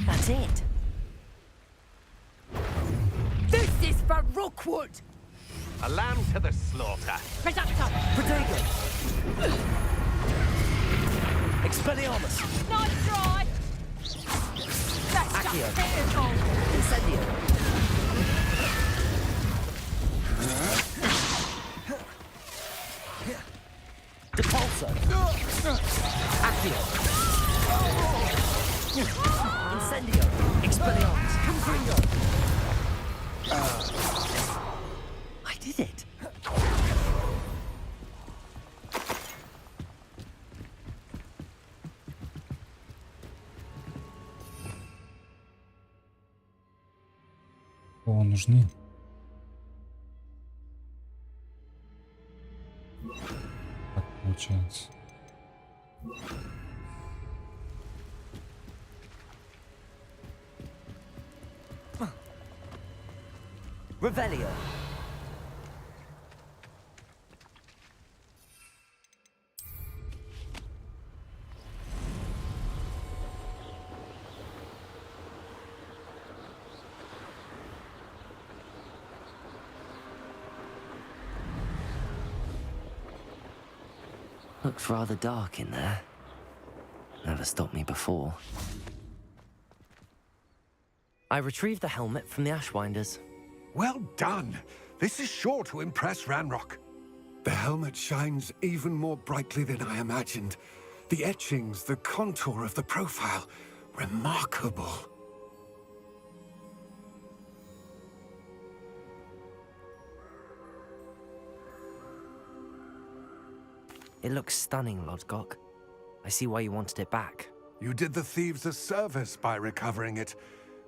S7: That's it.
S3: This is for Rookwood!
S20: A lamb to the slaughter.
S3: Reductor!
S7: Protego. Expelliarmus.
S3: Nice try! That's
S7: Accio.
S3: just pitiful!
S7: Incendio. Depulso. Accio. Incendio. Expelliarmus. Confringo. I did it.
S1: О, нужны. Так получается.
S7: Revelio. Looks rather dark in there. Never stopped me before. I retrieved the helmet from the Ashwinders.
S5: Well done. This is sure to impress Ranrock. The helmet shines even more brightly than I imagined. The etchings, the contour of the profile, remarkable.
S7: It looks stunning, Lodgok. I see why you wanted it back.
S5: You did the thieves a service by recovering it.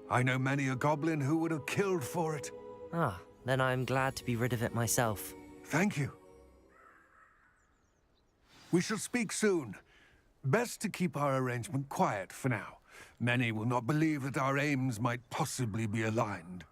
S5: I know many a goblin who would have killed for it.
S7: Ah, then I'm glad to be rid of it myself.
S5: Thank you. We shall speak soon. Best to keep our arrangement quiet for now. Many will not believe that our aims might possibly be aligned.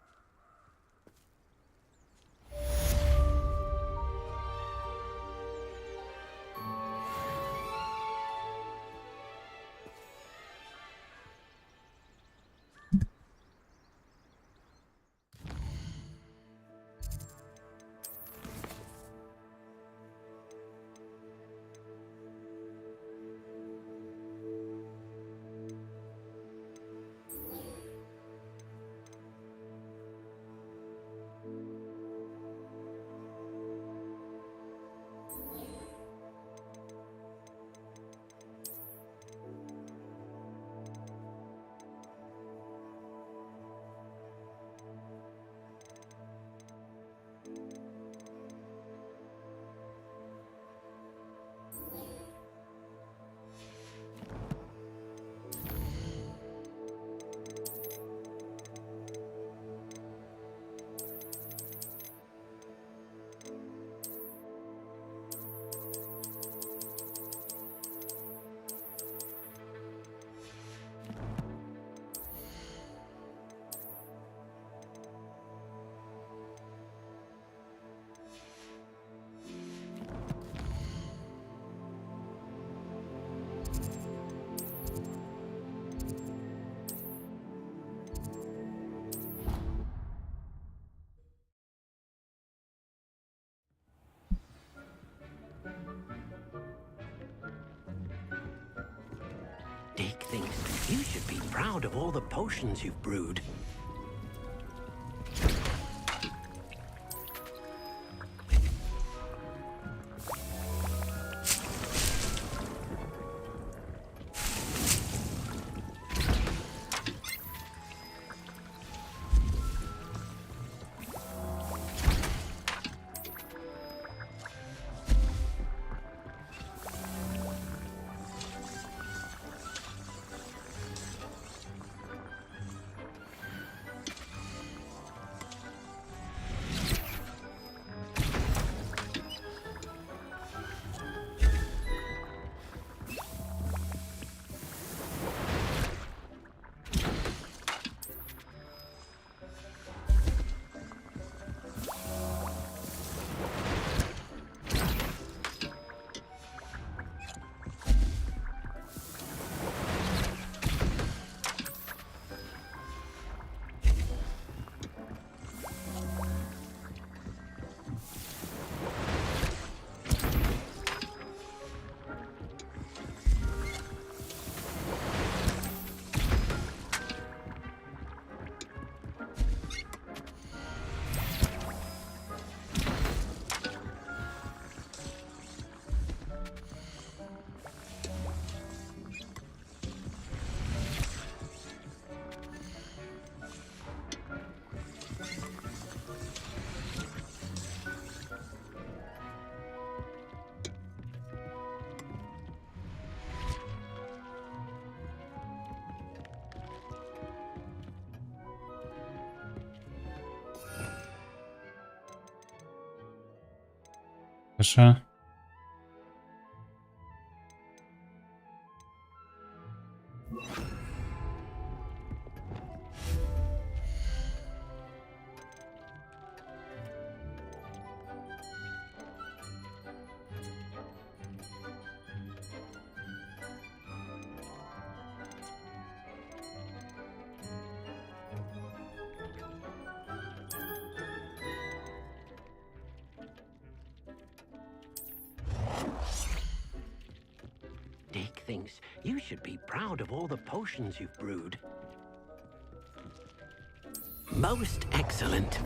S13: You should be proud of all the potions you've brewed.
S1: Хорошо.
S13: Dick thinks you should be proud of all the potions you've brewed. Most excellent.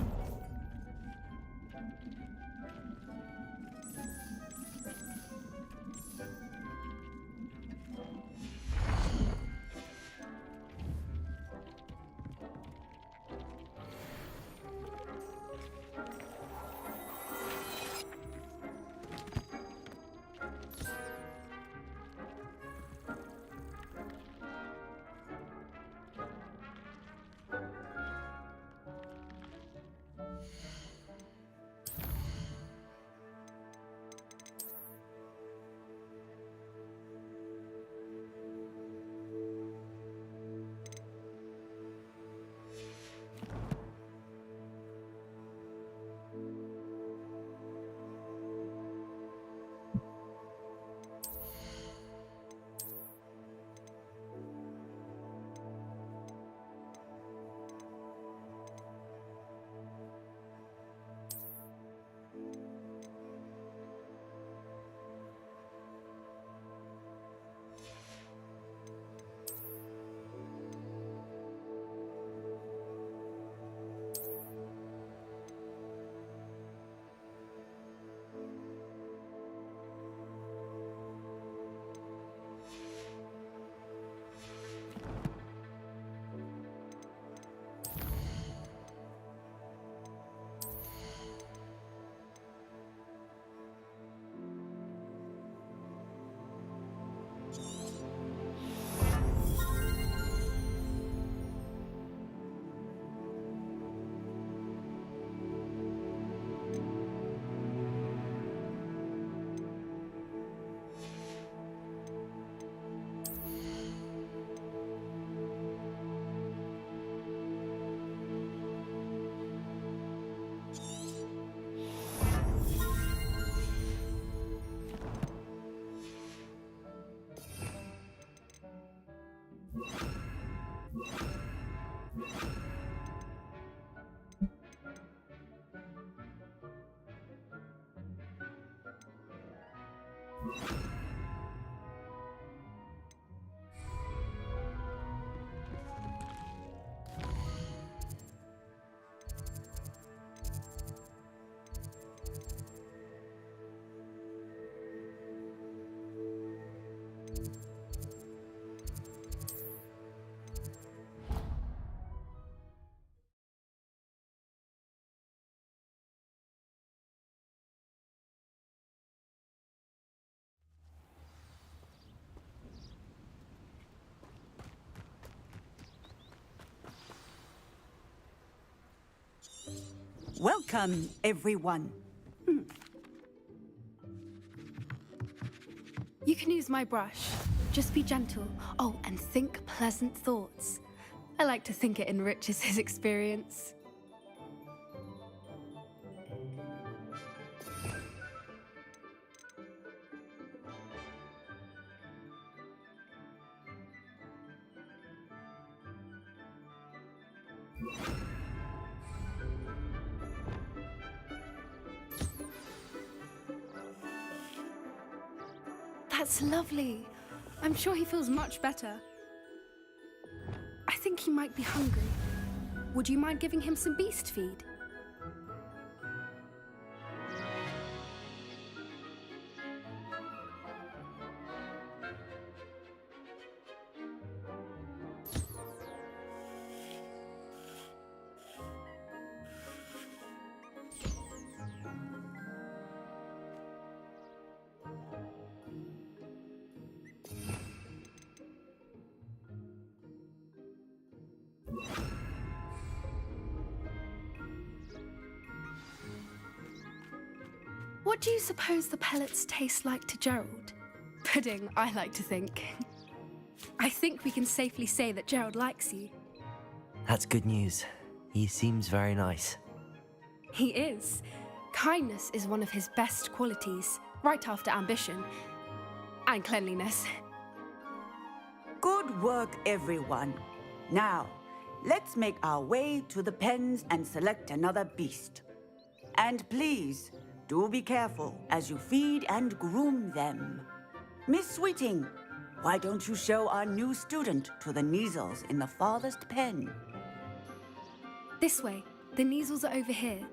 S6: Welcome, everyone.
S8: You can use my brush. Just be gentle. Oh, and think pleasant thoughts. I like to think it enriches his experience. That's lovely. I'm sure he feels much better. I think he might be hungry. Would you mind giving him some beast feed? What do you suppose the pellets taste like to Gerald? Pudding, I like to think. I think we can safely say that Gerald likes you.
S2: That's good news. He seems very nice.
S8: He is. Kindness is one of his best qualities, right after ambition. And cleanliness.
S6: Good work, everyone. Now, let's make our way to the pens and select another beast. And please, do be careful as you feed and groom them. Miss Sweeting, why don't you show our new student to the Neasels in the farthest pen?
S8: This way. The Neasels are over here.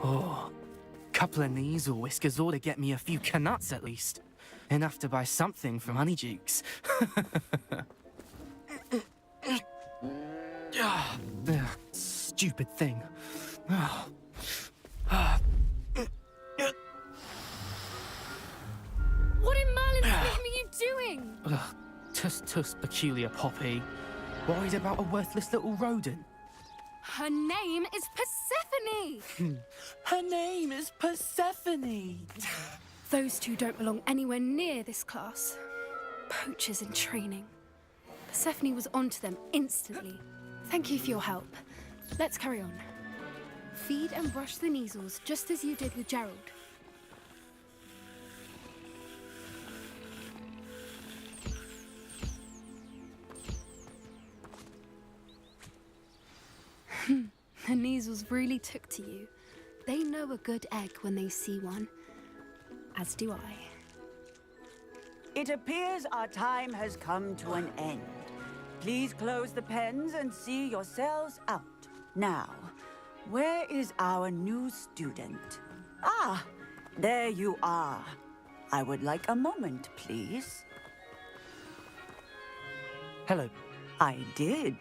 S22: Oh, couple of Neasel whiskers ought to get me a few canuts at least. Enough to buy something from Honeydukes. Stupid thing.
S8: What in Merlin's name are you doing?
S22: Tuss, peculiar Poppy. Worried about a worthless little rodent?
S8: Her name is Persephone!
S22: Her name is Persephone!
S8: Those two don't belong anywhere near this class. Poachers in training. Persephone was onto them instantly. Thank you for your help. Let's carry on. Feed and brush the Neasels just as you did with Gerald. The Neasels really took to you. They know a good egg when they see one. As do I.
S6: It appears our time has come to an end. Please close the pens and see yourselves out. Now, where is our new student? Ah, there you are. I would like a moment, please.
S2: Hello.
S6: I did.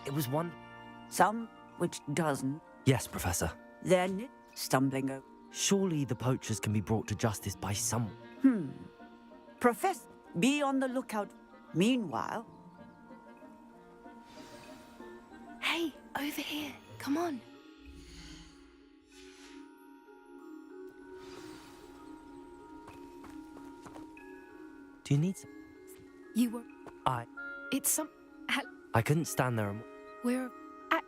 S2: It was one...
S6: Some which doesn't.
S2: Yes, Professor.
S6: Then, stumbling over.
S2: Surely the poachers can be brought to justice by someone.
S6: Professor, be on the lookout. Meanwhile...
S8: Hey, over here. Come on.
S2: Do you need some?
S8: You were... It's some...
S2: I couldn't stand there and...
S8: We're... at...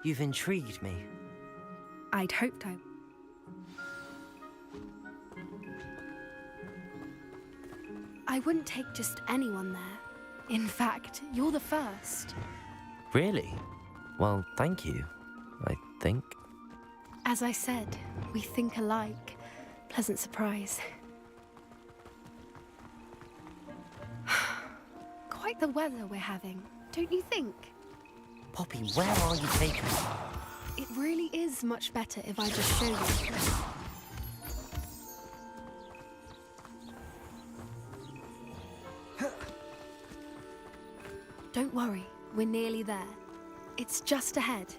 S2: You've intrigued me.
S8: I'd hoped I... I wouldn't take just anyone there. In fact, you're the first.
S2: Really? Well, thank you, I think.
S8: As I said, we think alike. Pleasant surprise. Quite the weather we're having, don't you think?
S2: Poppy, where are you taking me?
S8: It really is much better if I just show you. Don't worry, we're nearly there. It's just ahead.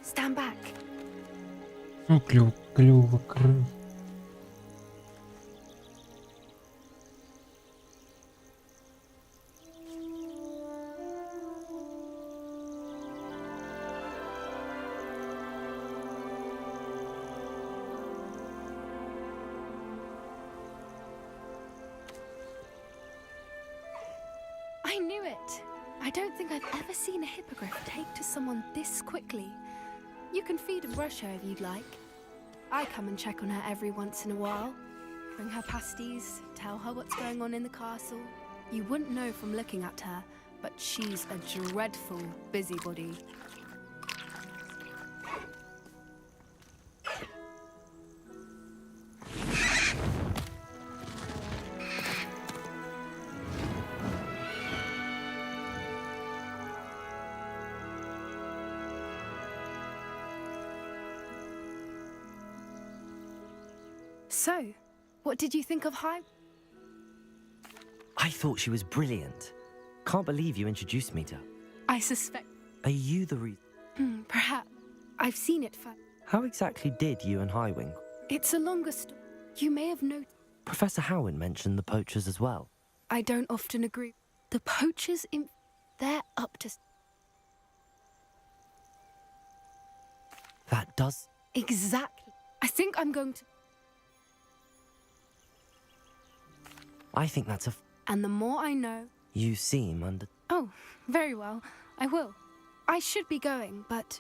S8: Stand back.
S1: Ну, клёво, крыл.
S8: I knew it. I don't think I've ever seen a hippogriff take to someone this quickly. You can feed and brush her if you'd like. I come and check on her every once in a while. Bring her pasties, tell her what's going on in the castle. You wouldn't know from looking at her, but she's a dreadful busybody. So, what did you think of High?
S2: I thought she was brilliant. Can't believe you introduced me to her.
S8: I suspect.
S2: Are you the reason?
S8: Perhaps. I've seen it for.
S2: How exactly did you and Highwing?
S8: It's a longer story. You may have noticed.
S2: Professor Howin mentioned the poachers as well.
S8: I don't often agree. The poachers they're up to.
S2: That does.
S8: Exactly. I think I'm going to.
S2: I think that's a.
S8: And the more I know.
S2: You seem under.
S8: Oh, very well. I will. I should be going, but.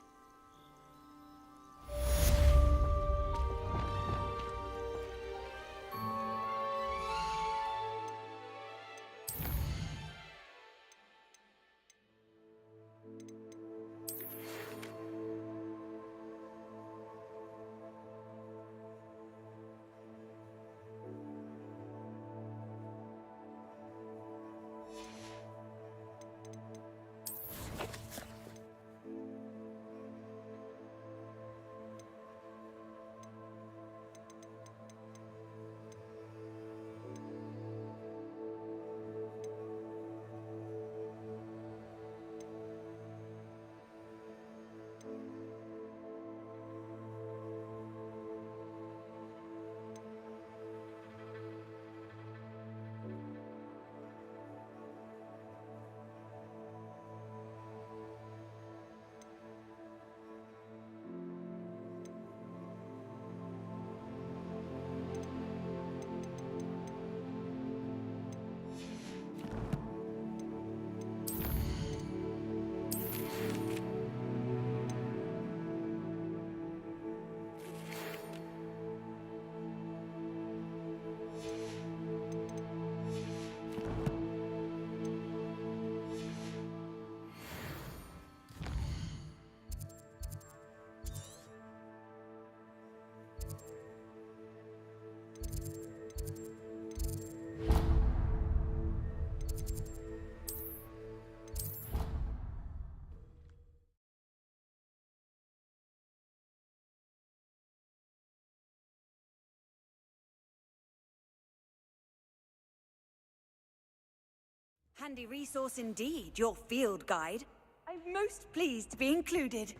S10: Handy resource indeed, your field guide. I'm most pleased to be included.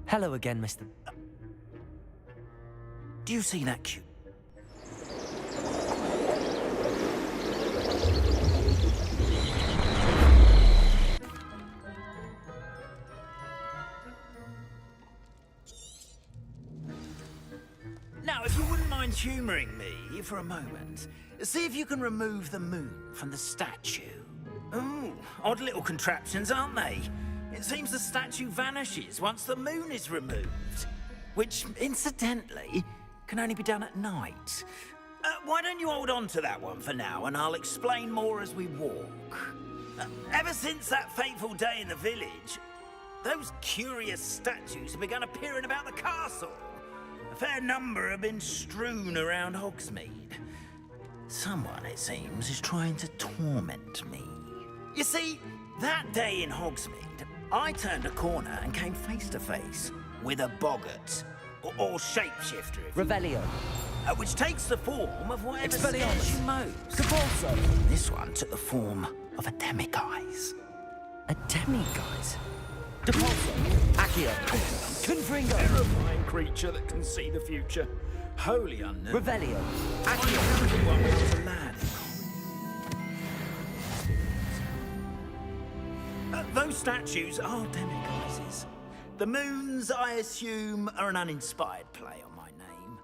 S18: Hello again, Mr. Do you see that cute? Now, if you wouldn't mind humouring me for a moment, see if you can remove the moon from the statue. Oh, odd little contraptions, aren't they? It seems the statue vanishes once the moon is removed, which, incidentally, can only be done at night. Why don't you hold on to that one for now, and I'll explain more as we walk. Ever since that fateful day in the village, those curious statues have begun appearing about the castle. fair number have been strewn around Hogsmeade. Someone, it seems, is trying to torment me. You see, that day in Hogsmeade, I turned a corner and came face to face with a boggart, or shapeshifter, if
S2: Revelio.
S18: which takes the form of whatever
S2: Expelliarmus.
S18: scares you most.
S2: Capulso.
S18: This one took the form of a demiguise.
S2: A demiguise? Depulso. Accio. Confringo.
S11: Terrifying creature that can see the future. Wholly unknown.
S2: Revelio.
S11: Accio. One when I was a lad.
S18: Those statues are demiguises. The moons, I assume, are an uninspired play on my name.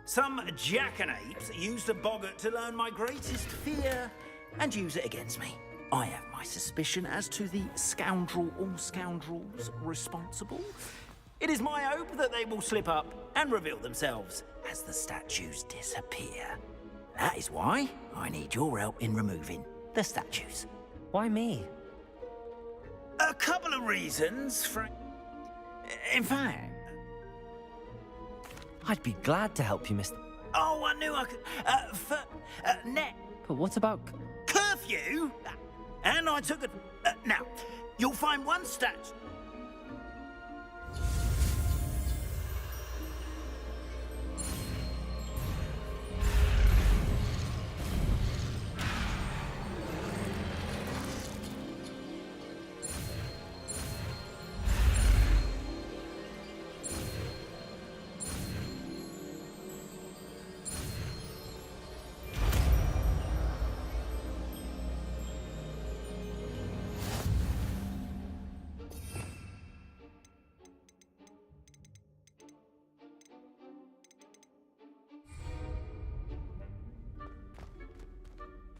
S18: Some jackanapes used a boggart to learn my greatest fear and use it against me. I have my suspicion as to the scoundrel or scoundrels responsible. It is my hope that they will slip up and reveal themselves as the statues disappear. That is why I need your help in removing the statues.
S2: Why me?
S18: A couple of reasons, Frank. In fact,
S2: I'd be glad to help you, Mr.
S18: oh, I knew I could. Net
S2: But what about...
S18: curfew, and I took it. Now, you'll find one statue.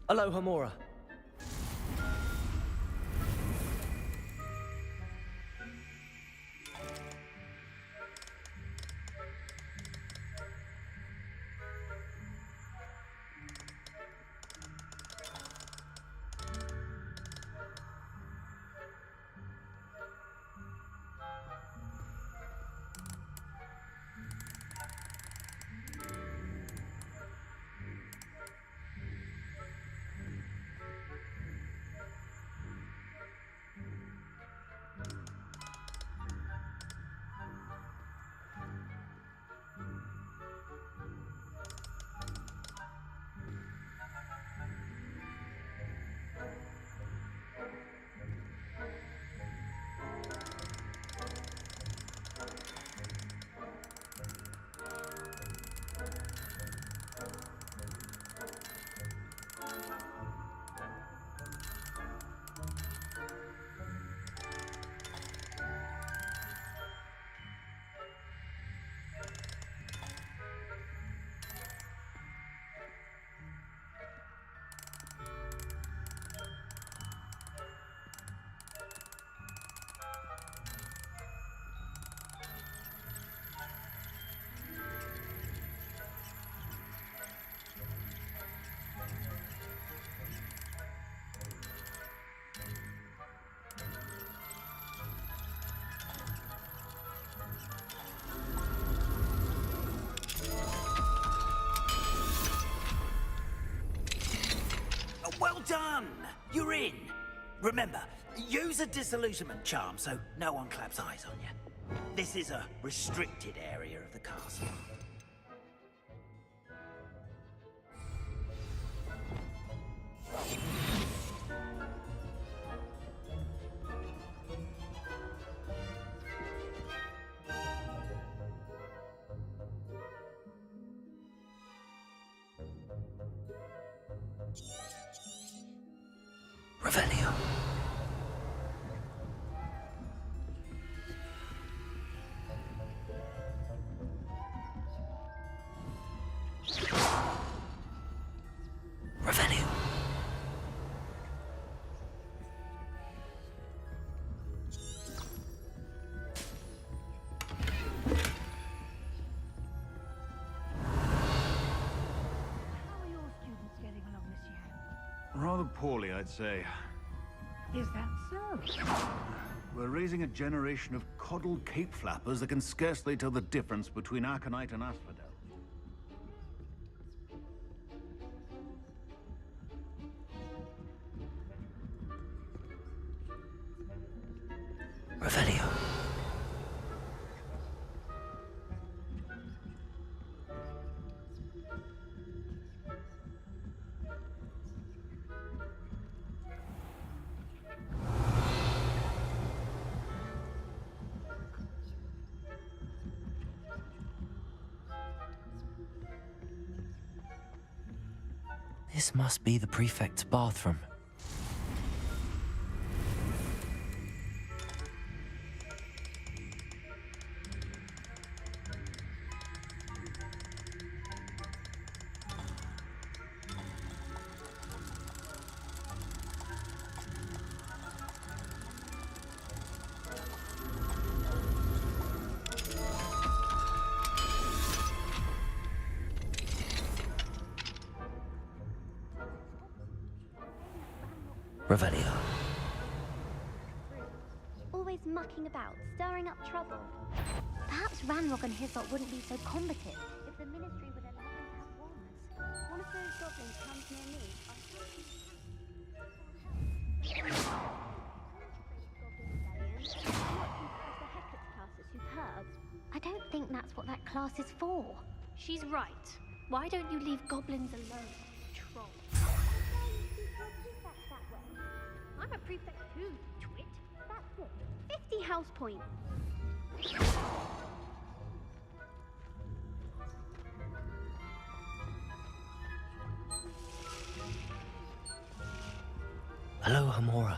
S2: Aloha Mora.
S18: Well done! You're in. Remember, use a disillusionment charm so no one claps eyes on you. This is a restricted area of the castle.
S2: Revelio. Revelio.
S16: Rather poorly, I'd say. Is that so?
S4: We're raising a generation of coddled cape flappers that can scarcely tell the difference between aconite and asphodel.
S2: Revelio. This must be the prefect's bathroom. Revelio.
S17: Always mucking about, stirring up trouble. Perhaps Ranrock and his lot wouldn't be so combative if the Ministry would allow them to have wars. One of those goblins comes near me. I don't think that's what that class is for.
S21: She's right. Why don't you leave goblins alone, troll?
S17: I'm a prefect too, twit. That's it. 50 house points.
S2: Hello, Hamora.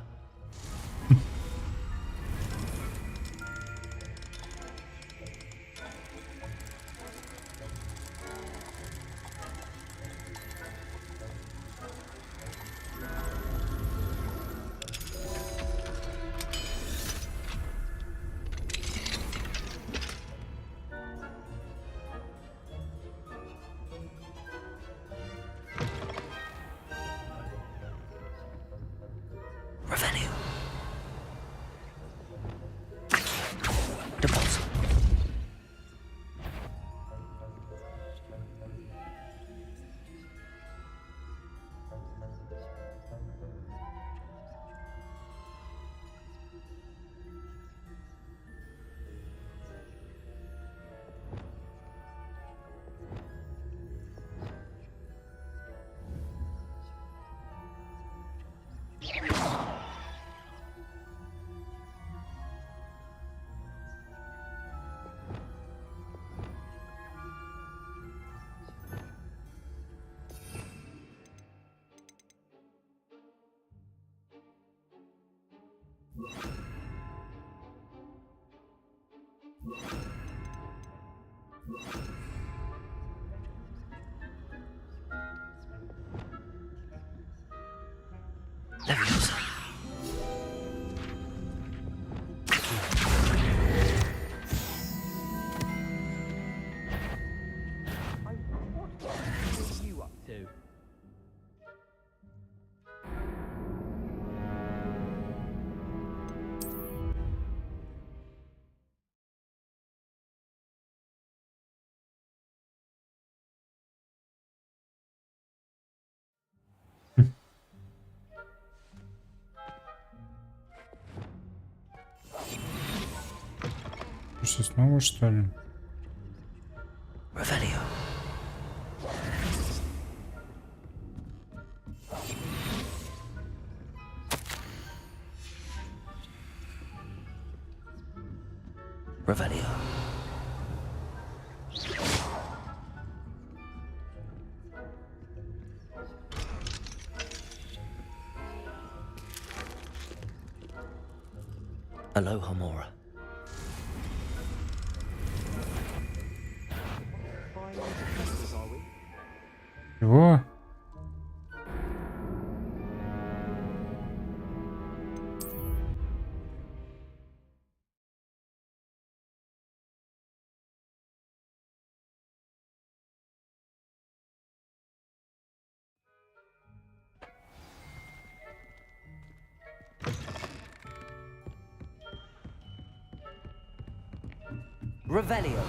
S2: Revelio. Deposit. Leviosa.
S16: What are you up to?
S1: Что, снова что ли?
S2: Revelio. Revelio. Hello, Hamora.
S1: Чего?
S2: Revelio.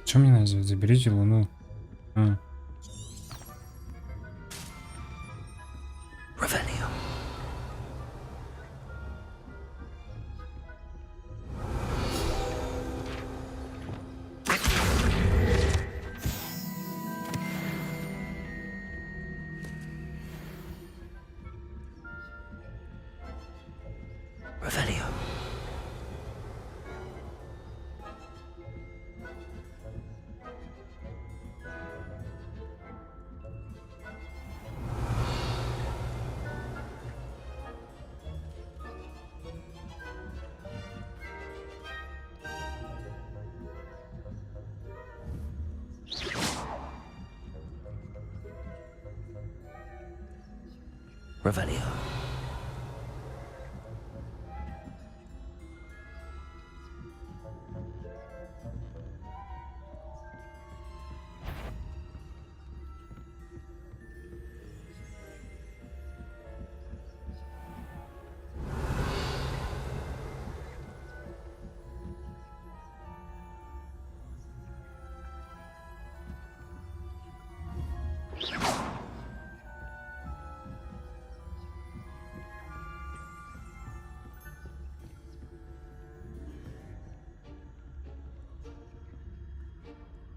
S1: Что мне надо сделать? Заберите Луну. А.
S2: Revelio. Revelio. Revelio.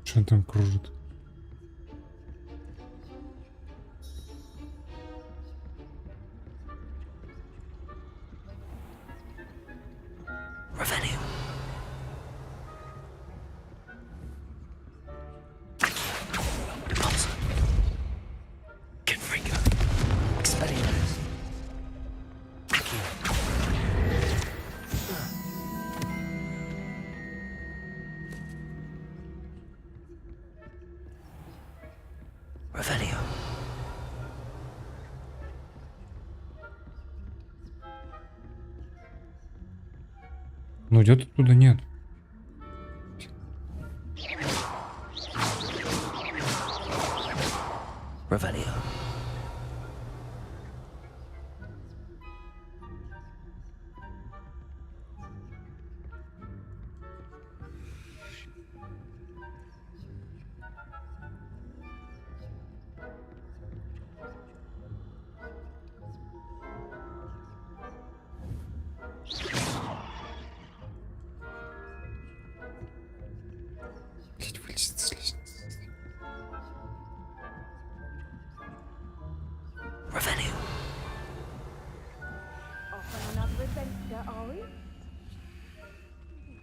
S1: Что он там кружит?
S2: Revelio. Pops. Confringo. Expelliarmus. Revelio.
S1: Ну идет оттуда, нет.
S2: Revelio.
S1: Блять, вылезет с лестницы.
S2: Revelio.
S12: Off on another adventure, are we?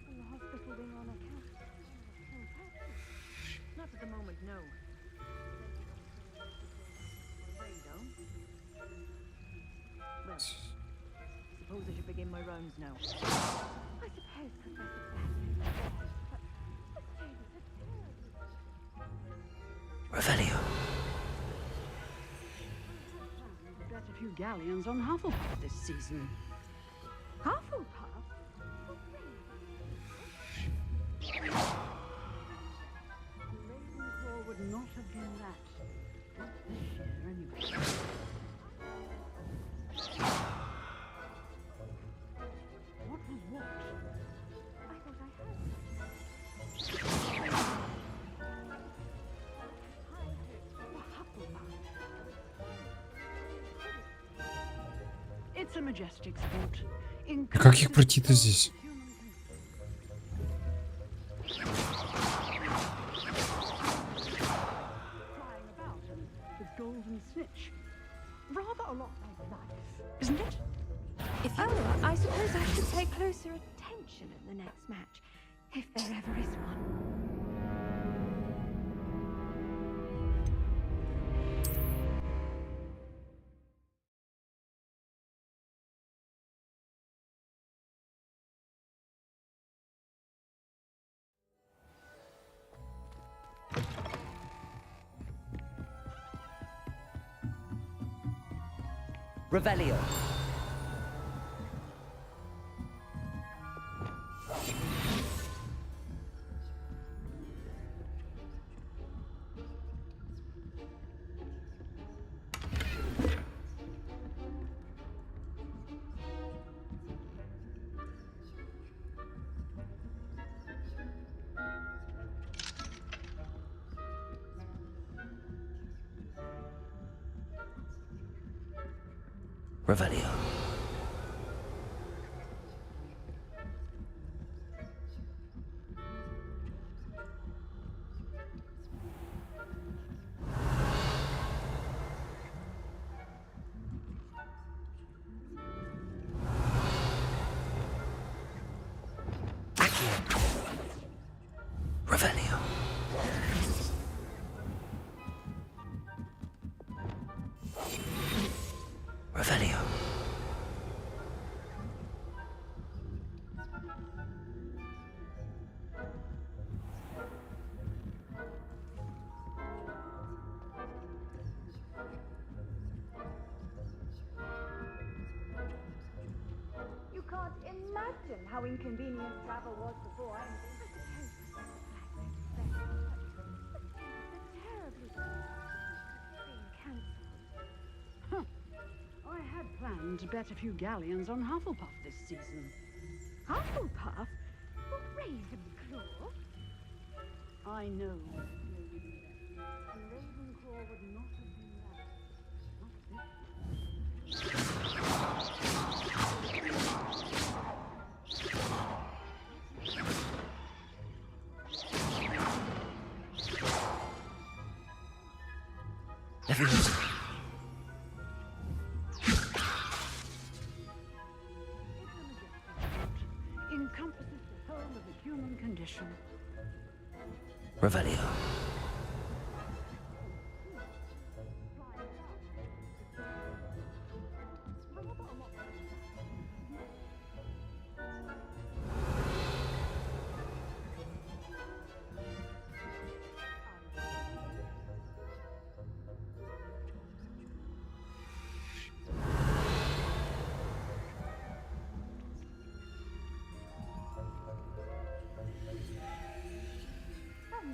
S12: From the hospital being on account. Not at the moment, no. There you go. Well, suppose I should begin my rounds now. I suppose Professor
S2: Revelio.
S12: Got a few galleons on Hufflepuff this season. Hufflepuff? Ravenclaw would not have been that. Not this year, anyway. What was what? I thought I heard. It's a majestic sport.
S1: А как их пройти-то здесь?
S12: Flying about and with golden snitch. Rather a lot like life, isn't it?
S14: If you I suppose I should pay closer attention in the next match, if there ever is one.
S2: Revelio. Revelio. Revelio. Revelio.
S12: You can't imagine how inconvenient travel was before I I had planned to bet a few galleons on Hufflepuff this season. Hufflepuff? Ravenclaw? I know. Ravenclaw would not have been that.
S2: Leviosa.
S12: Encompasses the whole of the human condition.
S2: Revelio.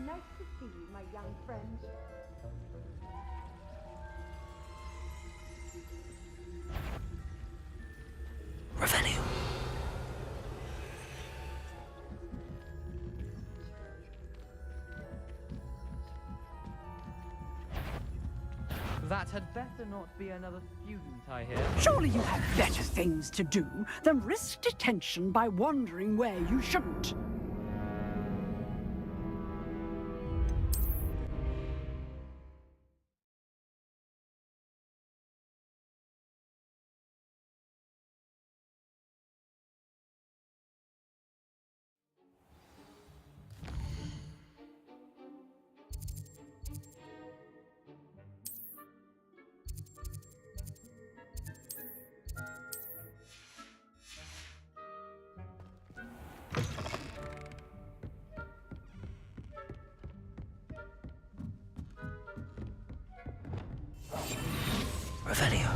S12: Nice to see you, my young friend.
S2: Revelio.
S16: That had better not be another student, I hear.
S12: Surely you have better things to do than risk detention by wandering where you shouldn't.
S2: Revelio.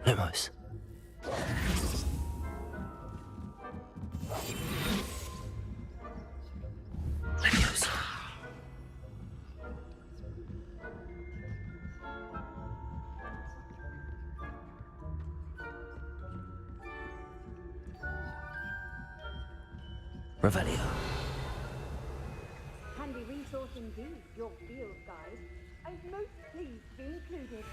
S2: Lumos. Leviosa. Revelio.
S12: Handy resource indeed, your field guide. I'm most pleased to be included.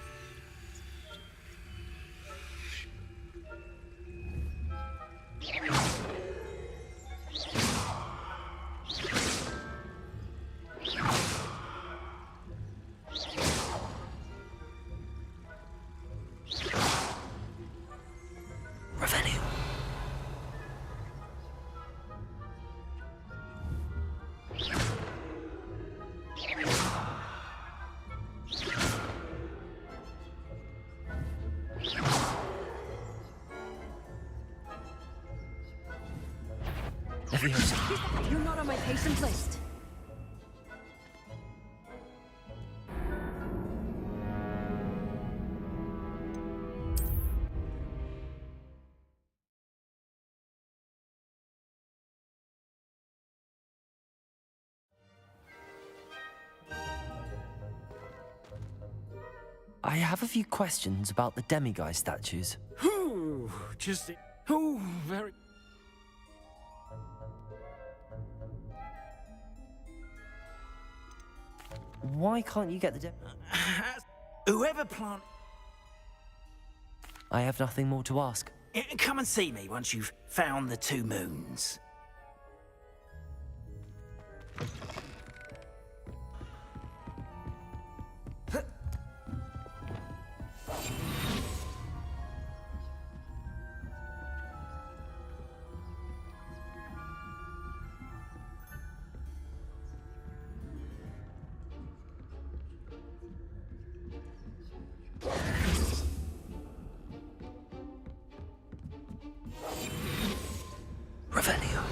S2: Revelio.
S8: You're not on my patient list.
S2: I have a few questions about the demiguise statues.
S11: Ooh, very.
S2: Why can't you get the
S18: Whoever planted.
S2: I have nothing more to ask.
S18: Come and see me once you've found the 2 moons.
S2: Revelio.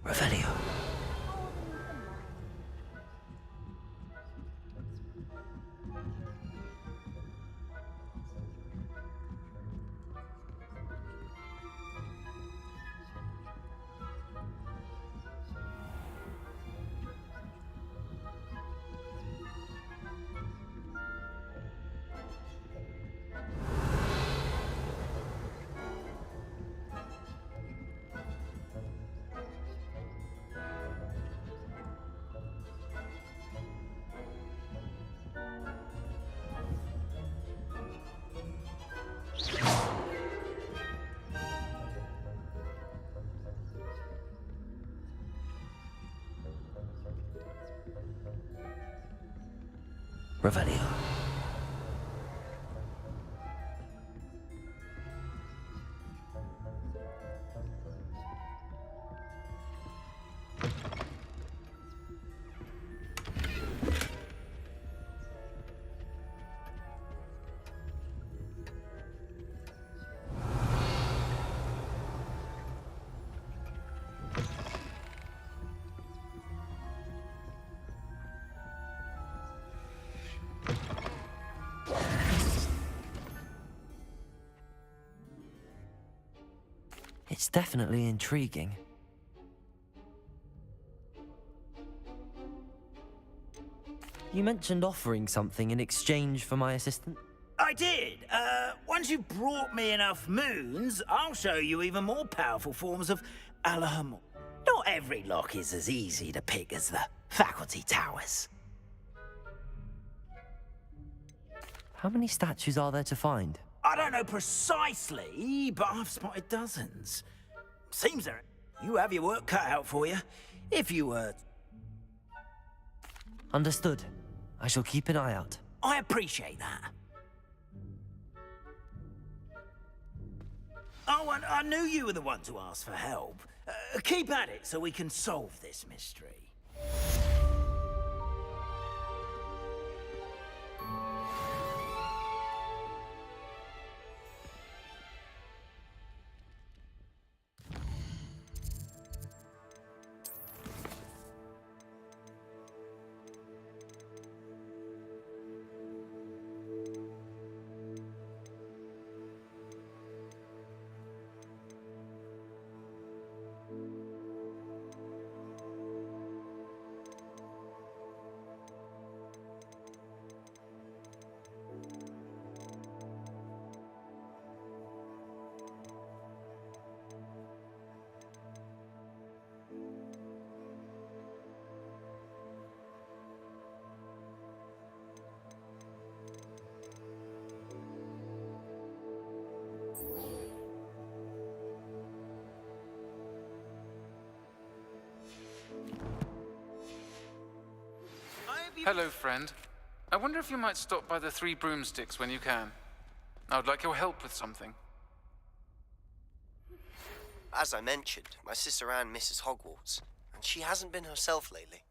S2: Revelio. Revelio. It's definitely intriguing. You mentioned offering something in exchange for my assistant?
S18: I did. Once you've brought me enough moons, I'll show you even more powerful forms of Allaham. Not every lock is as easy to pick as the faculty towers.
S2: How many statues are there to find?
S18: I don't know precisely, but I've spotted dozens. Seems there you have your work cut out for you, if you were.
S2: Understood. I shall keep an eye out.
S18: I appreciate that. Oh, and I knew you were the one to ask for help. Keep at it so we can solve this mystery.
S9: Hello, friend. I wonder if you might stop by the Three Broomsticks when you can. I would like your help with something.
S7: As I mentioned, my sister Anne misses Hogwarts, and she hasn't been herself lately.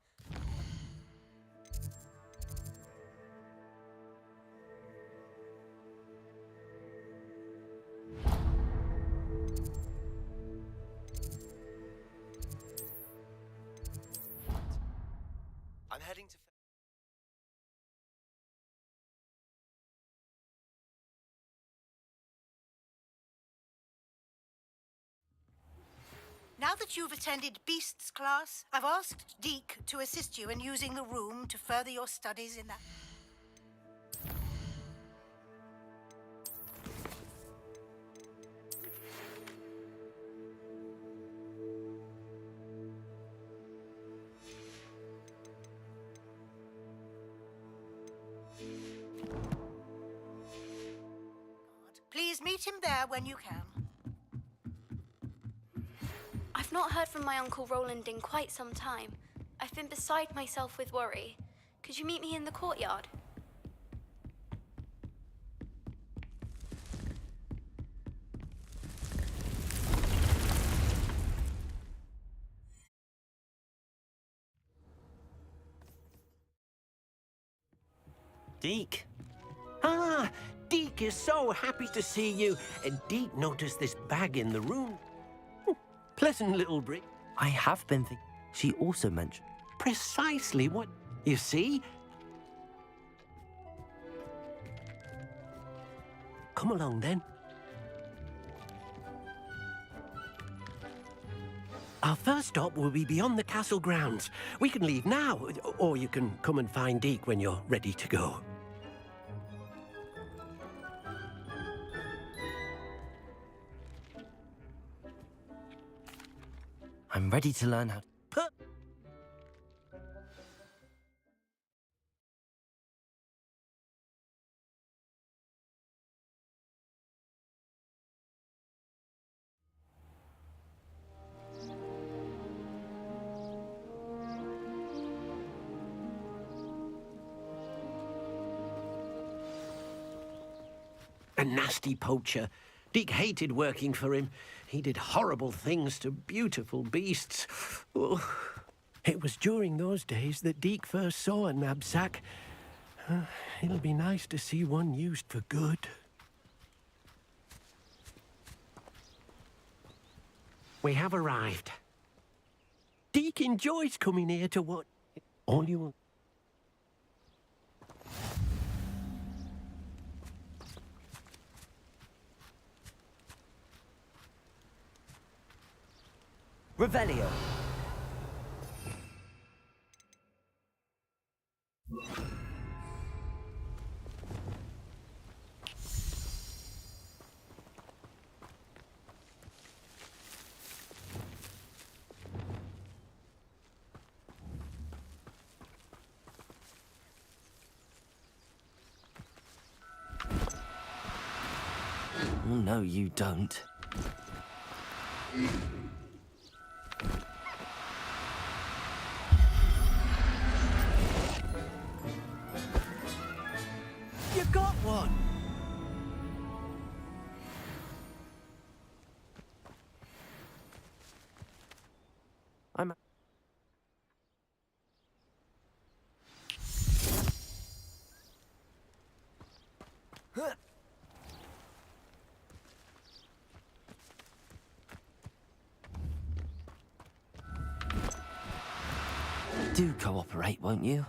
S7: I'm heading to...
S19: Now that you've attended Beasts class, I've asked Deke to assist you in using the room to further your studies in that. Please meet him there when you can.
S8: I've not heard from my Uncle Roland in quite some time. I've been beside myself with worry. Could you meet me in the courtyard?
S13: Deke. Ah, Deke is so happy to see you. Deke noticed this bag in the room. Pleasant little brick.
S7: I have been thinking. She also mentioned...
S13: Precisely what... You see? Come along, then. Our first stop will be beyond the castle grounds. We can leave now, or you can come and find Deke when you're ready to go.
S7: I'm ready to learn how to... A nasty poacher. Deke hated working for him. He did horrible things to beautiful beasts. Oh, it was during those days that Deke first saw a knapsack. It'll be nice to see one used for good. We have arrived. Deke enjoys coming here to watch. All you want. Revelio. Oh, no, you don't.
S13: You got one!
S7: I'm... Do cooperate, won't you?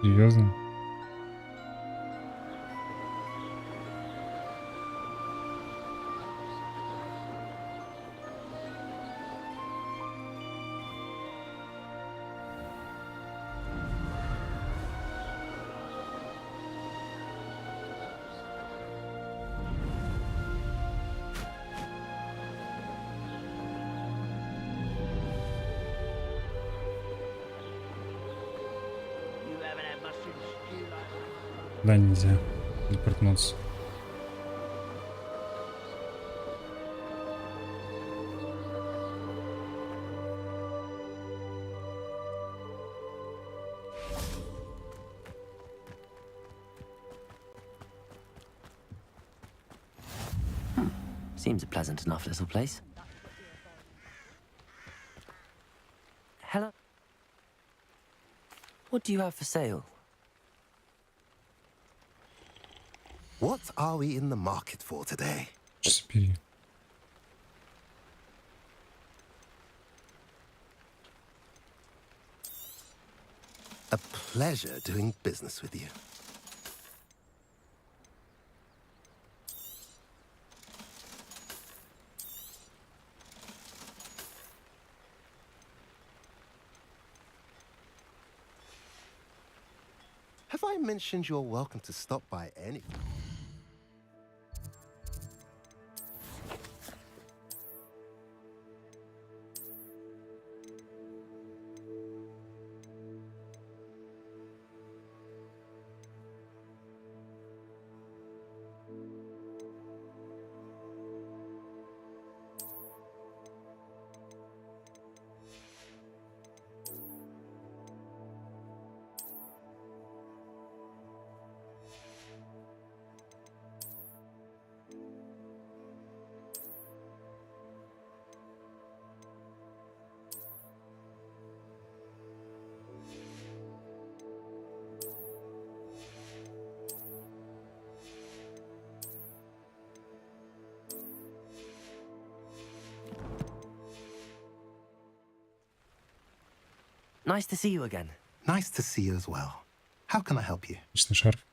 S1: Серьезно? Да, нельзя телепортнуться.
S2: Seems a pleasant enough little place. Hello. What do you have for sale?
S15: What are we in the market for today?
S1: Спи.
S15: A pleasure doing business with you. Have I mentioned you're welcome to stop by any...
S2: Nice to see you again.
S15: Nice to see you as well. How can I help you?
S1: Отличный шарф.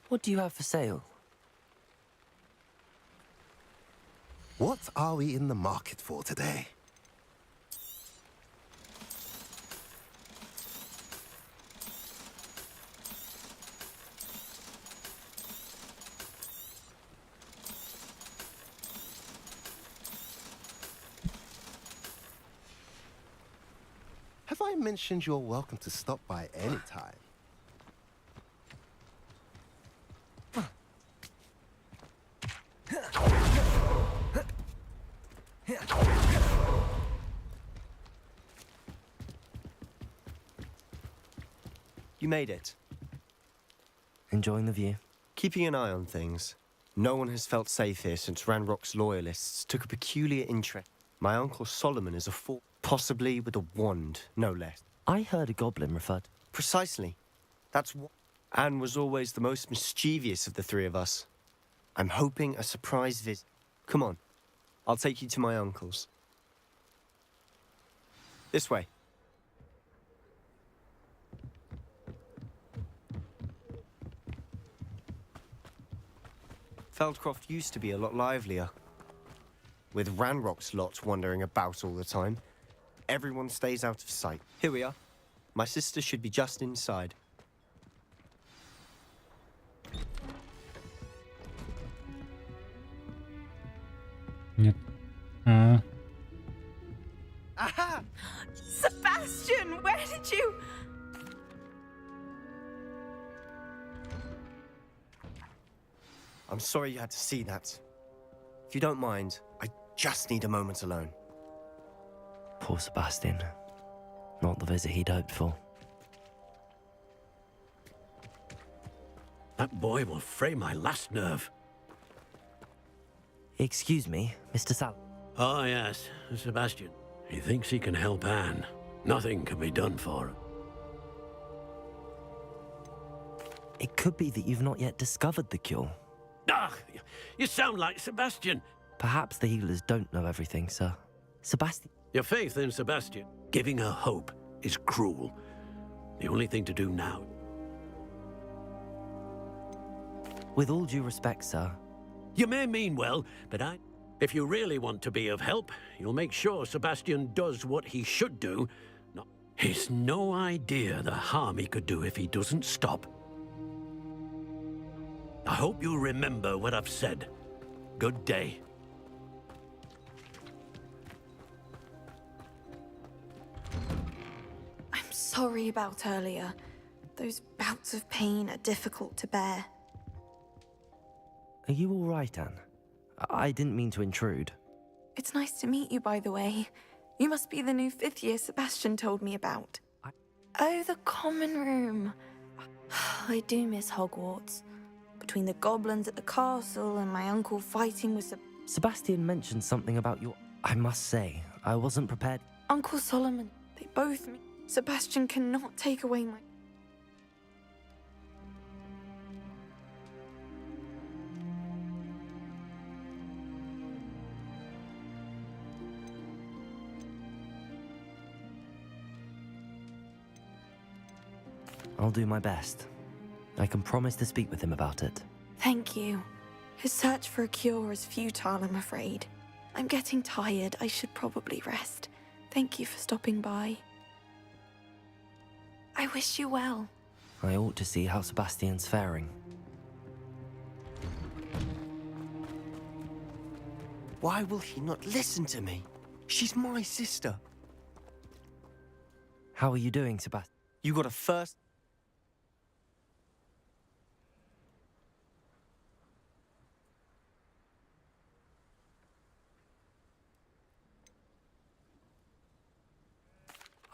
S2: What do you have for sale?
S15: What are we in the market for today? Have I mentioned you're welcome to stop by any time?
S7: You made it.
S2: Enjoying the view?
S7: Keeping an eye on things. No one has felt safe here since Ranrock's loyalists took a peculiar interest. My uncle Solomon is a fool, possibly with a wand, no less.
S2: I heard a goblin referred.
S7: Precisely. That's what... Anne was always the most mischievous of the three of us. I'm hoping a surprise visit. Come on. I'll take you to my uncle's. This way. Feldcroft used to be a lot livelier. With Ranrock's lot wandering about all the time, everyone stays out of sight. Here we are. My sister should be just inside.
S1: Нет.
S6: Aha! Sebastian, where did you...
S7: I'm sorry you had to see that. If you don't mind, I just need a moment alone.
S2: Poor Sebastian. Not the visit he'd hoped for.
S13: That boy will fray my last nerve.
S2: Excuse me, Mr. Sal.
S13: Oh, yes, Sebastian. He thinks he can help Anne. Nothing can be done for him.
S2: It could be that you've not yet discovered the cure.
S13: Ah, you sound like Sebastian.
S2: Perhaps the healers don't know everything, sir. Sebastian.
S13: Your faith in Sebastian, giving her hope, is cruel. The only thing to do now.
S2: With all due respect, sir.
S13: You may mean well, but if you really want to be of help, you'll make sure Sebastian does what he should do. He's no idea the harm he could do if he doesn't stop. I hope you remember what I've said. Good day.
S3: I'm sorry about earlier. Those bouts of pain are difficult to bear.
S2: Are you all right, Anne? I didn't mean to intrude.
S3: It's nice to meet you, by the way. You must be the new 5th year Sebastian told me about. Oh, the common room. I do miss Hogwarts. Between the goblins at the castle and my uncle fighting with
S2: Sebastian mentioned something about your... I must say, I wasn't prepared.
S3: Uncle Solomon, they both... Sebastian cannot take away my...
S2: I'll do my best. I can promise to speak with him about it.
S3: Thank you. His search for a cure is futile, I'm afraid. I'm getting tired. I should probably rest. Thank you for stopping by. I wish you well.
S2: I ought to see how Sebastian's faring.
S7: Why will he not listen to me? She's my sister.
S2: How are you doing, Sebastian?
S7: You got a first...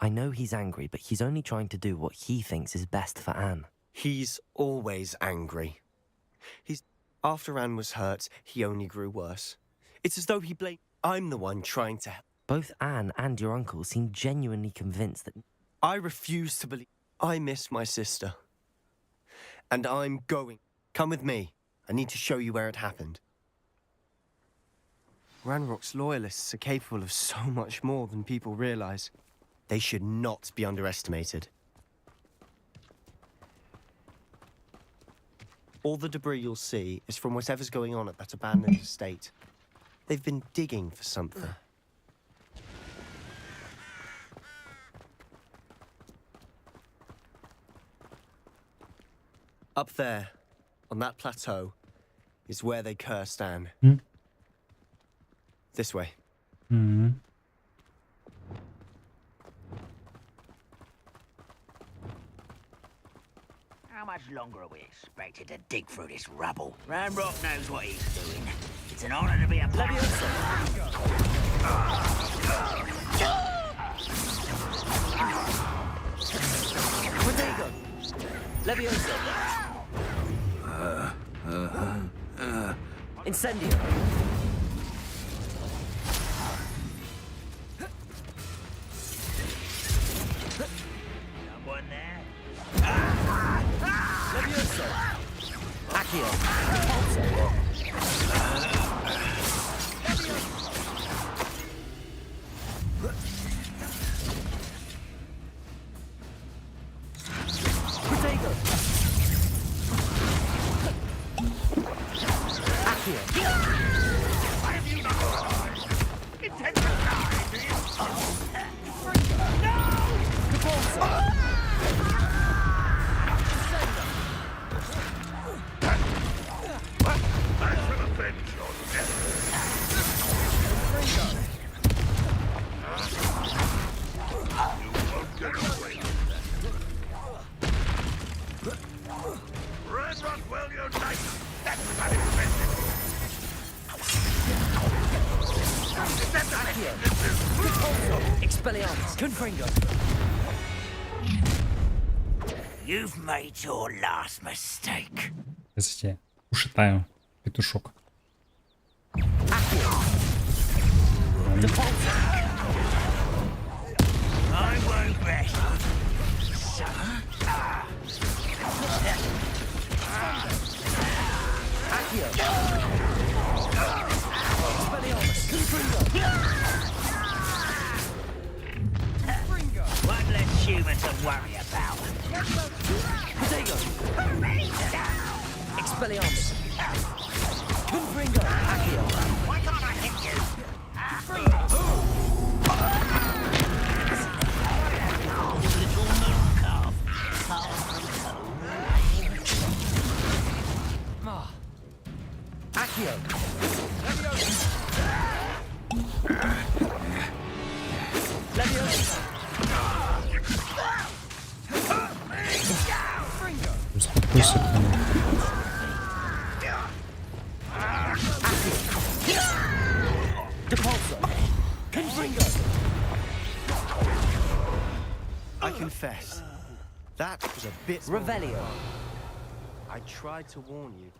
S2: I know he's angry, but he's only trying to do what he thinks is best for Anne.
S7: He's always angry. After Anne was hurt, he only grew worse. It's as though he blamed... I'm the one trying to help.
S2: Both Anne and your uncle seem genuinely convinced that...
S7: I refuse to believe... I miss my sister. And I'm going. Come with me. I need to show you where it happened. Ranrock's loyalists are capable of so much more than people realize. They should not be underestimated. All the debris you'll see is from whatever's going on at that abandoned estate. They've been digging for something. Up there, on that plateau, is where they cursed Anne. This way.
S18: How much longer are we expected to dig through this rubble? Ranrock knows what he's doing. It's an honor to be a part of
S2: Levioso! Incendio!
S18: Someone there?
S2: Levioso! Accio! Protego! Accio!
S18: What have you done? Intend to die, do you? No!
S2: Capulso! Expelliarmus! Confringo!
S18: You've made your last mistake.
S1: Здравствуйте. Ушатаю. Петушок.
S18: I won't rest.
S2: Accio! Expelliarmus! Confringo! to worry about. Protego! Expelliarmus! Confringo! Accio! Why can't I hit you? Little moon calf. Accio! Leviosa!
S1: Успокойся, Конор.
S7: I confess, that was a bit...
S2: Revelio.
S7: I tried to warn you.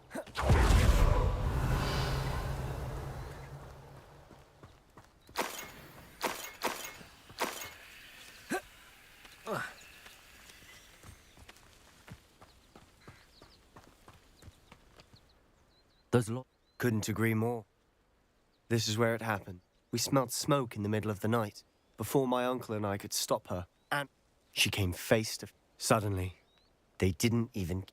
S7: Couldn't agree more. This is where it happened. We smelled smoke in the middle of the night, before my uncle and I could stop her, and she came face to face. Suddenly, they didn't even...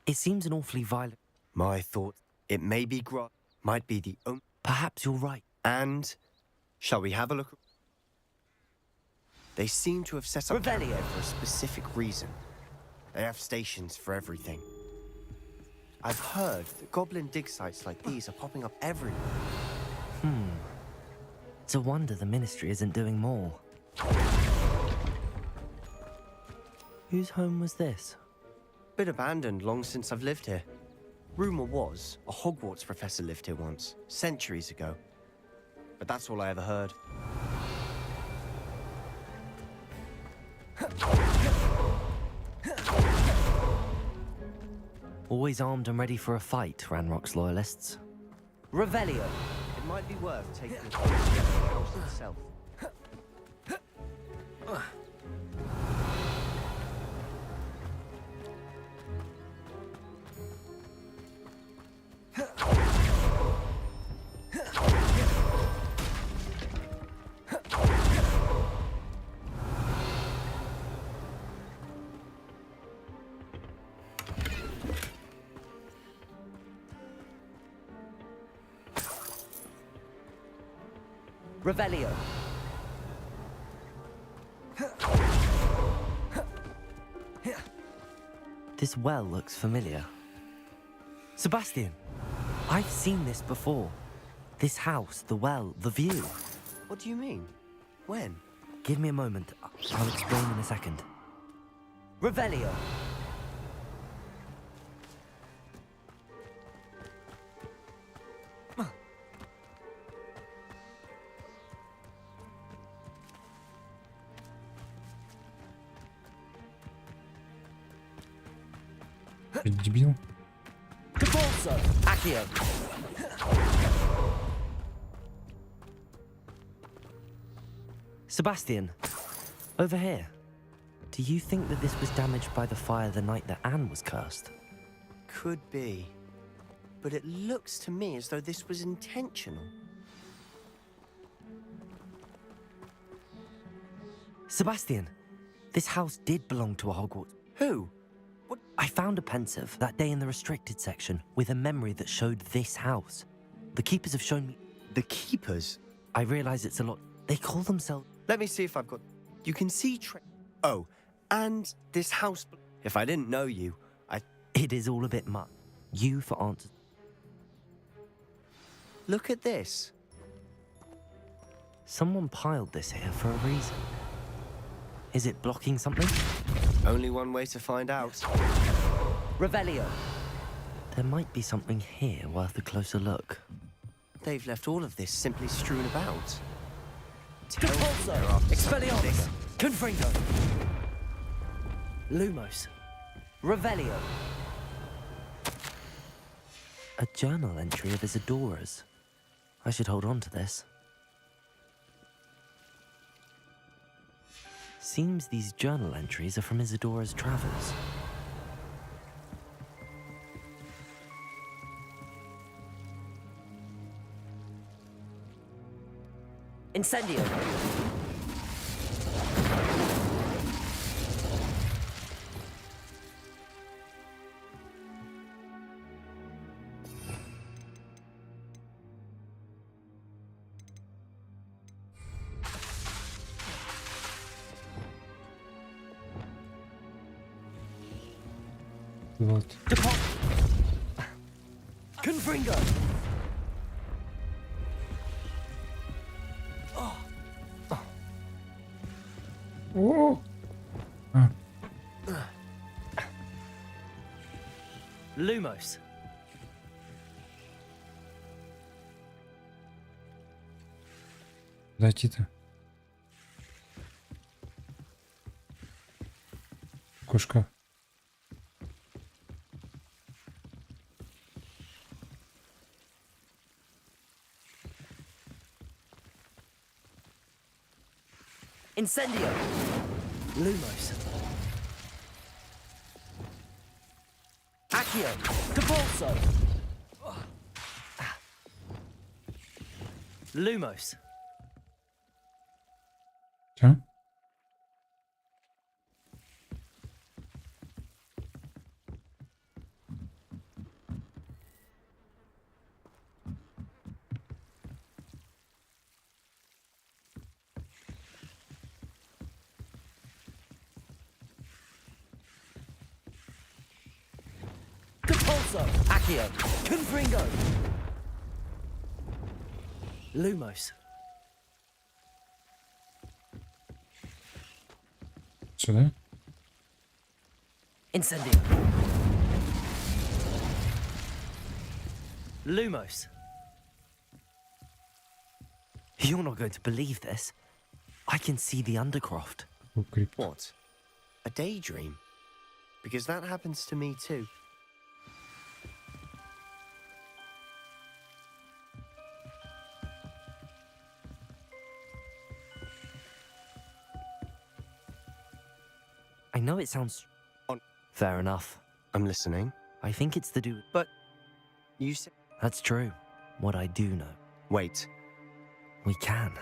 S2: It seems an awfully violent...
S7: My thought, it may be might be the only...
S2: Perhaps you're right.
S7: And, shall we have a look? They seem to have set up
S2: Revelio
S7: for a specific reason. They have stations for everything. I've heard that goblin dig sites like these are popping up everywhere.
S2: It's a wonder the Ministry isn't doing more. Whose home was this?
S7: Been abandoned long since I've lived here. Rumor was a Hogwarts professor lived here once, centuries ago. But that's all I ever heard.
S2: Always armed and ready for a fight, Ranrock's loyalists. Revelio.
S7: It might be worth taking a closer look at the house itself.
S2: Revelio. This well looks familiar. Sebastian, I've seen this before. This house, the well, the view.
S7: What do you mean? When?
S2: Give me a moment. I'll explain in a second. Revelio.
S1: Дебил.
S2: Accio. Sebastian, over here. Do you think that this was damaged by the fire the night that Anne was cursed?
S7: Could be. But it looks to me as though this was intentional.
S2: Sebastian, this house did belong to a Hogwarts.
S7: Who?
S2: What? I found a pensive that day in the restricted section with a memory that showed this house. The keepers have shown me...
S7: The keepers?
S2: I realize it's a lot. They call themselves...
S7: Let me see if I've got... You can see... Oh, and this house... If I didn't know you,
S2: It is all a bit much. You for answers.
S7: Look at this.
S2: Someone piled this here for a reason. Is it blocking something?
S7: Only one way to find out.
S2: Revelio. There might be something here worth a closer look.
S7: They've left all of this simply strewn about.
S2: Expelliarmus. Confringo. Lumos. Revelio. A journal entry of Isadora's. I should hold on to this. Seems these journal entries are from Isadora's travels. Incendio.
S1: Вот.
S2: Confringo.
S1: О! А,
S2: Lumos.
S1: куда идти-то? Кошка.
S2: Incendio. Lumos. Accio. Capulso. Lumos.
S1: Чё?
S2: Capulso. Accio. Confringo. Lumos.
S1: Сюда?
S2: Incendio. Lumos. You're not going to believe this. I can see the Undercroft.
S7: What? A daydream? Because that happens to me too.
S2: I know it sounds... Fair enough.
S7: I'm listening.
S2: I think it's to do...
S7: But you said...
S2: That's true. What I do know.
S7: Wait.
S2: We can.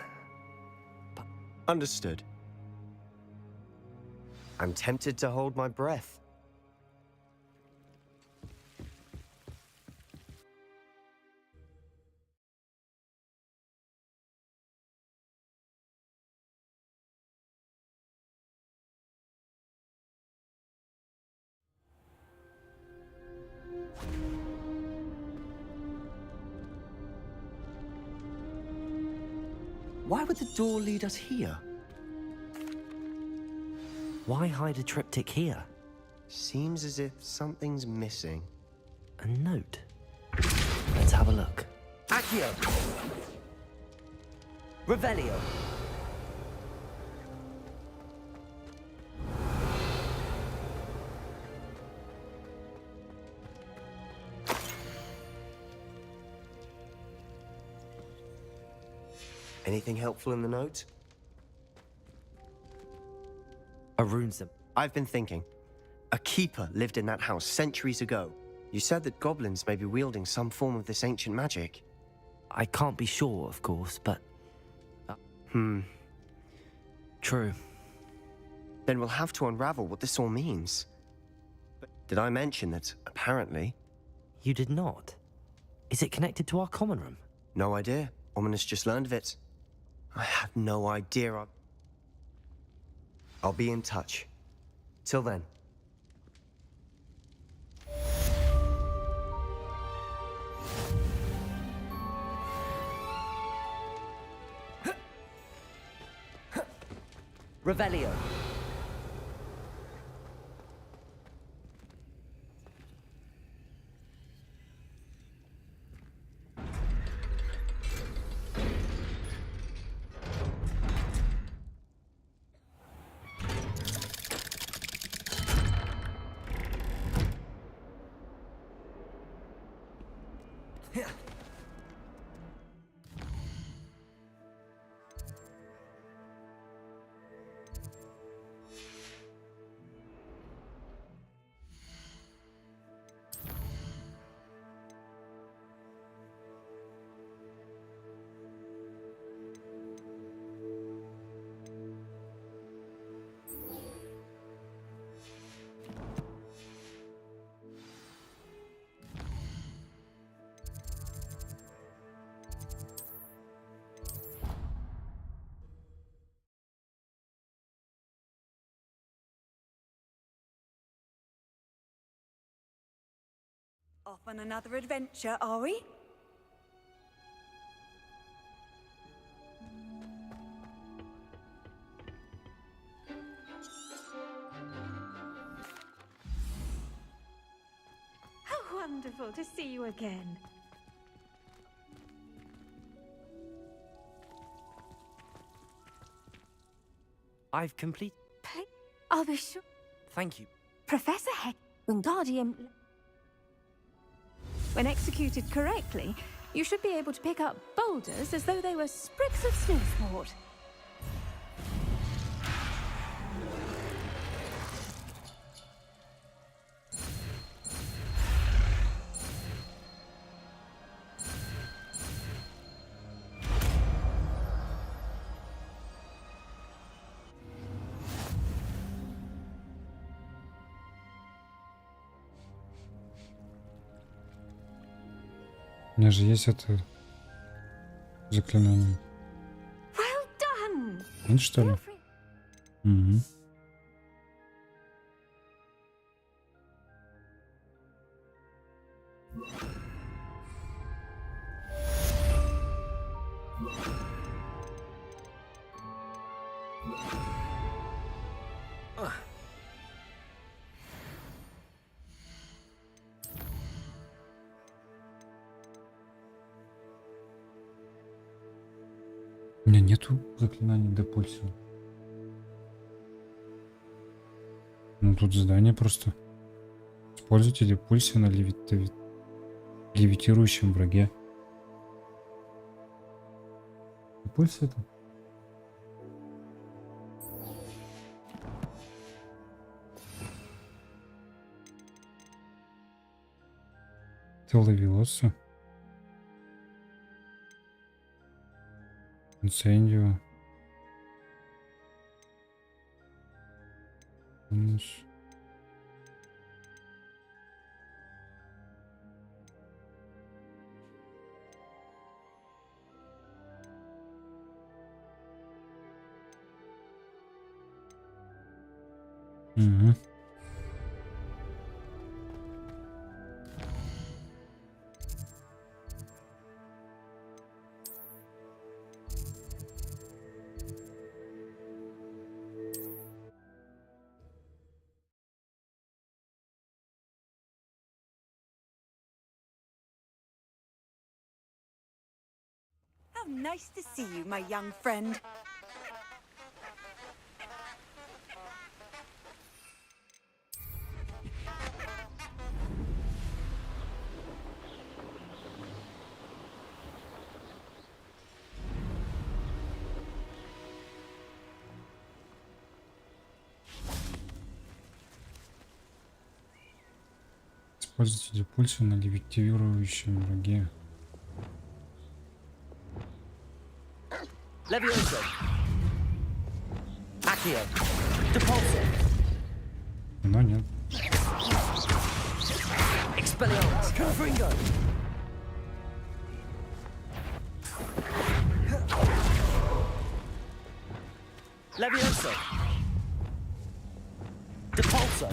S7: Understood. I'm tempted to hold my breath. Why would the door lead us here?
S2: Why hide a triptych here?
S7: Seems as if something's missing.
S2: A note. Let's have a look. Accio. Revelio.
S7: Anything helpful in the note?
S2: A rune symbol.
S7: I've been thinking. A keeper lived in that house centuries ago. You said that goblins may be wielding some form of this ancient magic.
S2: I can't be sure, of course, but... True.
S7: Then we'll have to unravel what this all means. But did I mention that, apparently...
S2: You did not. Is it connected to our common room?
S7: No idea. Ominous just learned of it. I have no idea. I'll be in touch. Till then.
S2: Revelio.
S10: Off on another adventure, are we?
S14: How wonderful to see you again.
S2: I've complete.
S14: I'll be sure.
S2: Thank you.
S14: Professor Heck, Wingardium. When executed correctly, you should be able to pick up boulders as though they were sprigs of snow sport.
S1: У меня же есть это заклинание.
S14: Well done.
S1: Нет, что ли? Угу. У меня нету заклинаний до пульса. Ну тут задание просто. Используйте депульсию на левитирующем враге. Депульсия это? Теловилоса. Инцендио. Угу.
S10: How nice to see you, my young friend.
S1: Используйте депульсию на левитирующем враге.
S2: Levioso. Accio. Depulso.
S1: Но нет.
S2: Expelliarmus. Confringo. Levioso. Depulso.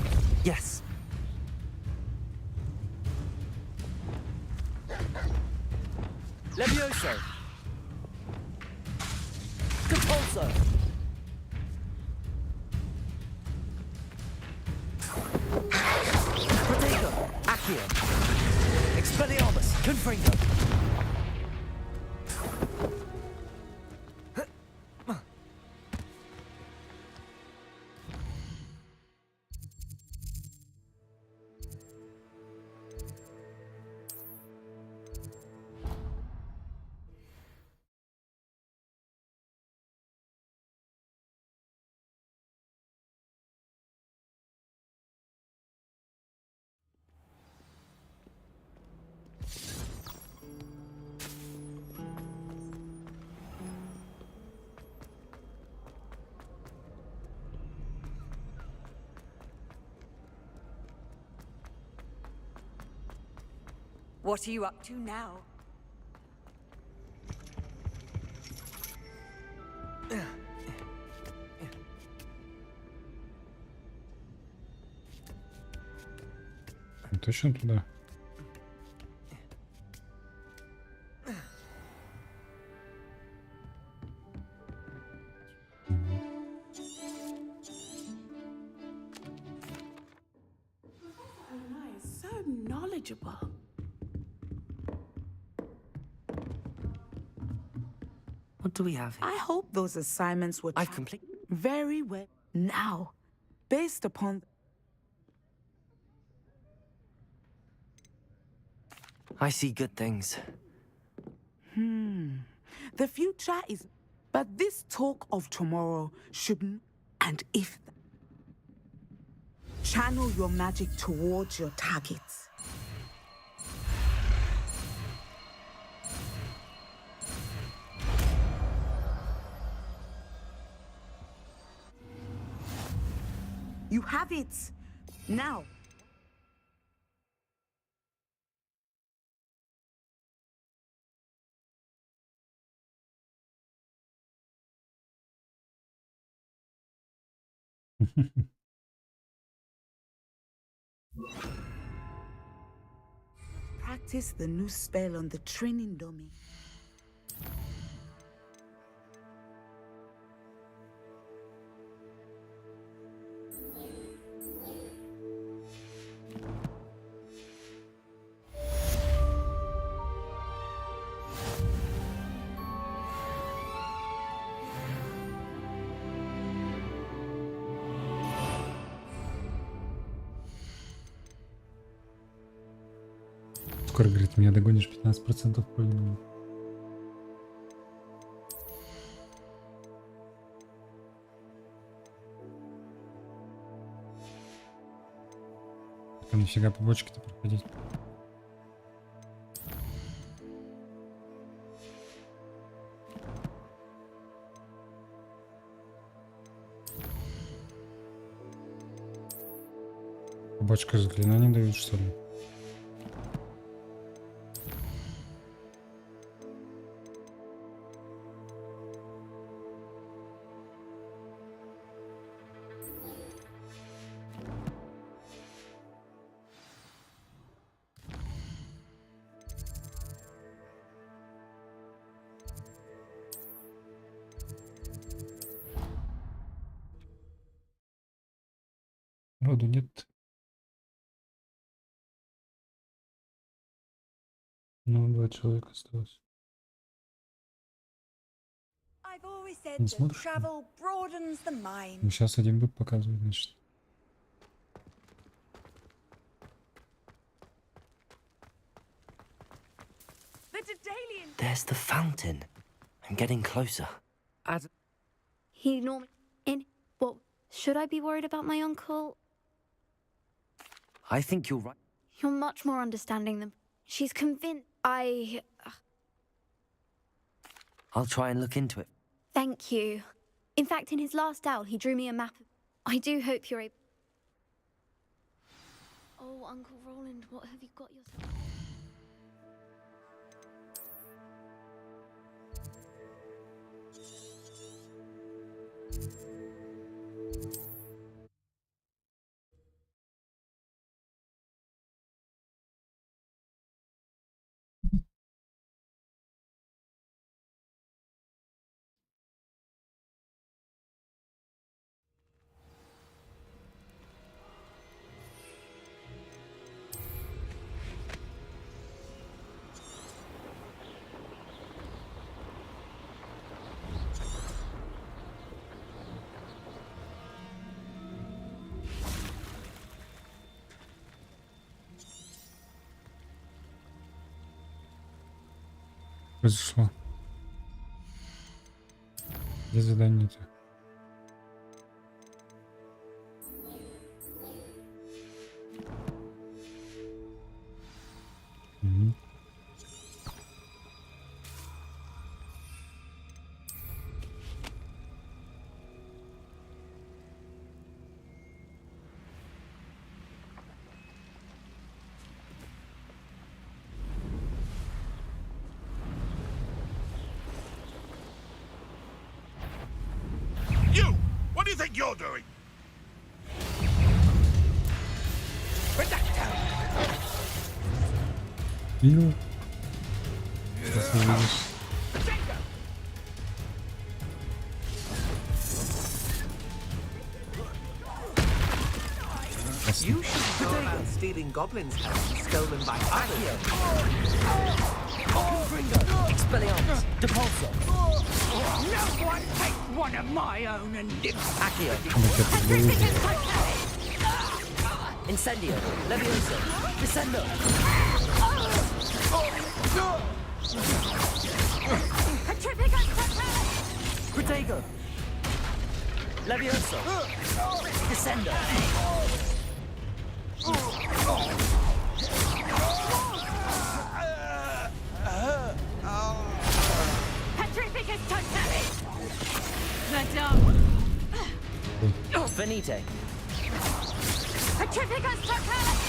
S2: Yes. Levioso. Depulso. Protego. Accio. Expelliarmus. Confringo.
S10: What are you up to now?
S1: Точно туда?
S6: knowledgeable.
S2: What do we have here?
S6: I hope those assignments were
S2: completed.
S6: Very well. Now, based upon...
S2: I see good things.
S6: The future is... But this talk of tomorrow shouldn't... And if... Channel your magic towards your targets. You have it. Now. Practice the new spell on the training dummy.
S1: Скоро, говорит, меня догонишь 15% пройденного. Там нифига побочки-то проходить. Побочка заклинаний дают, что ли? Роду нет. Ну, 2 человека осталось. Не смотришь? Ну, сейчас один будет показывать, значит.
S2: There's the fountain. I'm getting closer.
S21: He normally in. What? Should I be worried about my uncle?
S2: I think you're right.
S21: You're much more understanding than she's convinced.
S2: I'll try and look into it.
S21: Thank you. In fact, in his last owl, he drew me a map. I do hope you're able. Oh, Uncle Roland, what have you got yourself?
S1: Произошло. Где задание-то?
S5: What do you think you're doing?
S1: Видел? Сейчас увидишь.
S4: You should go about stealing
S2: goblins' hands stolen by others. Confringo, Expelliarmus, Depulso.
S12: No one take one of my own and live.
S2: Accio. Incendio, Levioso, Descendo. Protego, Levioso, Descendo.
S12: Petrificus Totalis!
S2: Venite.
S12: Petrificus Totalis!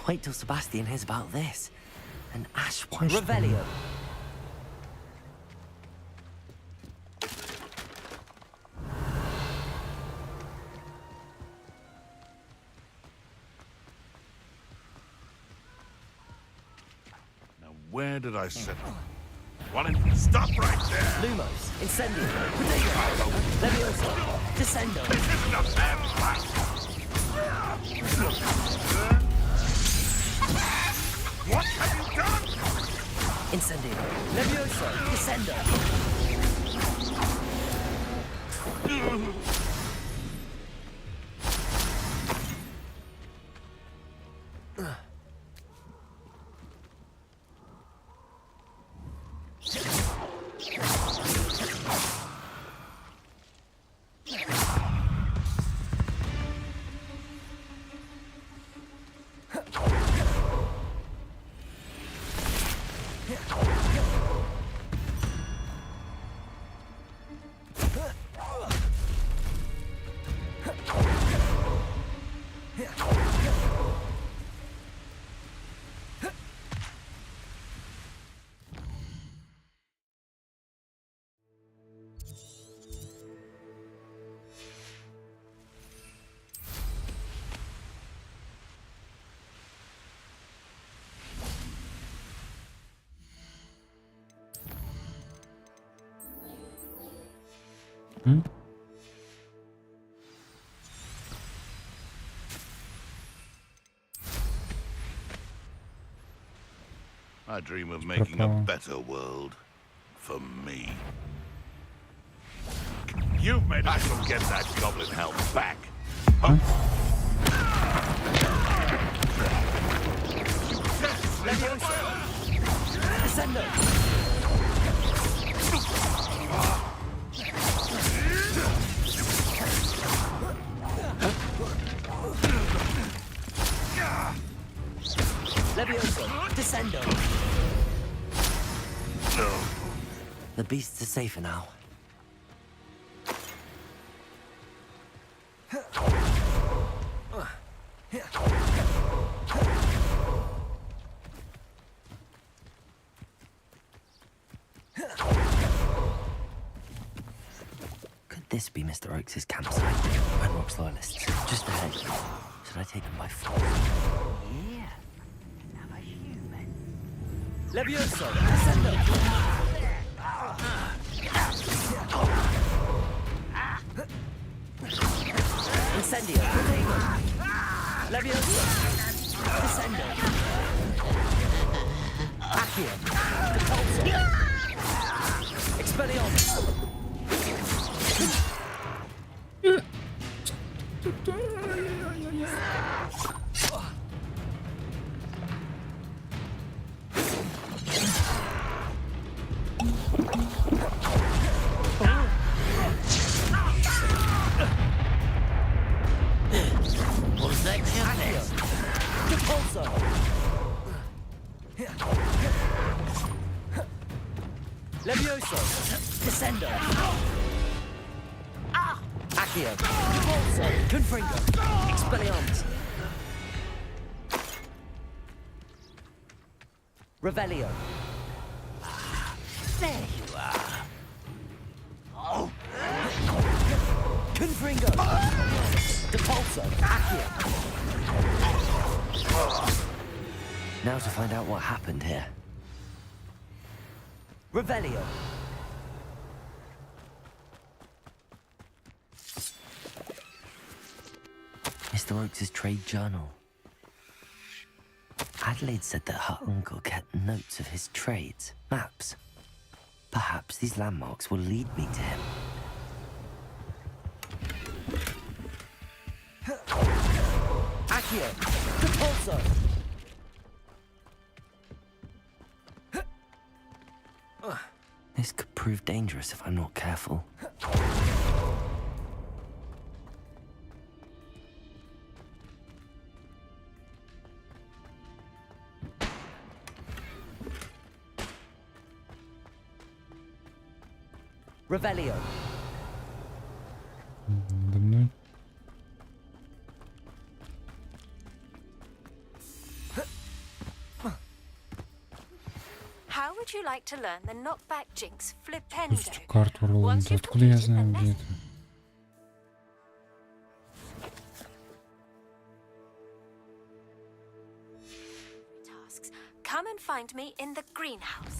S2: Wait till Sebastian hears about this. An ash one. Revelio.
S5: Where did I set them? Stop right there!
S2: Lumos, Incendio, Protego, Levioso, Descendo.
S5: This isn't a fair fight! What have you done?
S2: Incendio, Levioso, Descendo.
S5: I dream of making a better world for me. You've made I shall get that goblin helm back. Huh?
S2: Descendo. Levioso, Descendo. The beasts are safer now. Could this be Mr. Oakes' campsite? Ranrock's loyalists, just ahead. Should I take them by force? Yeah. Levioso, Descendo. Incendio, Protego. Levioso, Descendo. Accio, Depulso. Expelliarmus. Levioso, Descendo. Accio, Depulso, Confringo, Expelliarmus. Revelio. There you are. Oh. Confringo, Depulso, Accio. Now to find out what happened here. Revelio. Mr. Mr. Oakes' trade journal. Adelaide said that her uncle kept notes of his trades, maps. Perhaps these landmarks will lead me to him.
S7: Accio! Repulso!
S2: This could prove dangerous if I'm not careful.
S7: Revelio.
S1: Надо мной.
S14: How would you like to learn the knockback jinx flipendo?
S1: Слушайте, карту Роланда. Откуда я знаю, где это?
S14: Tasks. Come and find me in the greenhouse.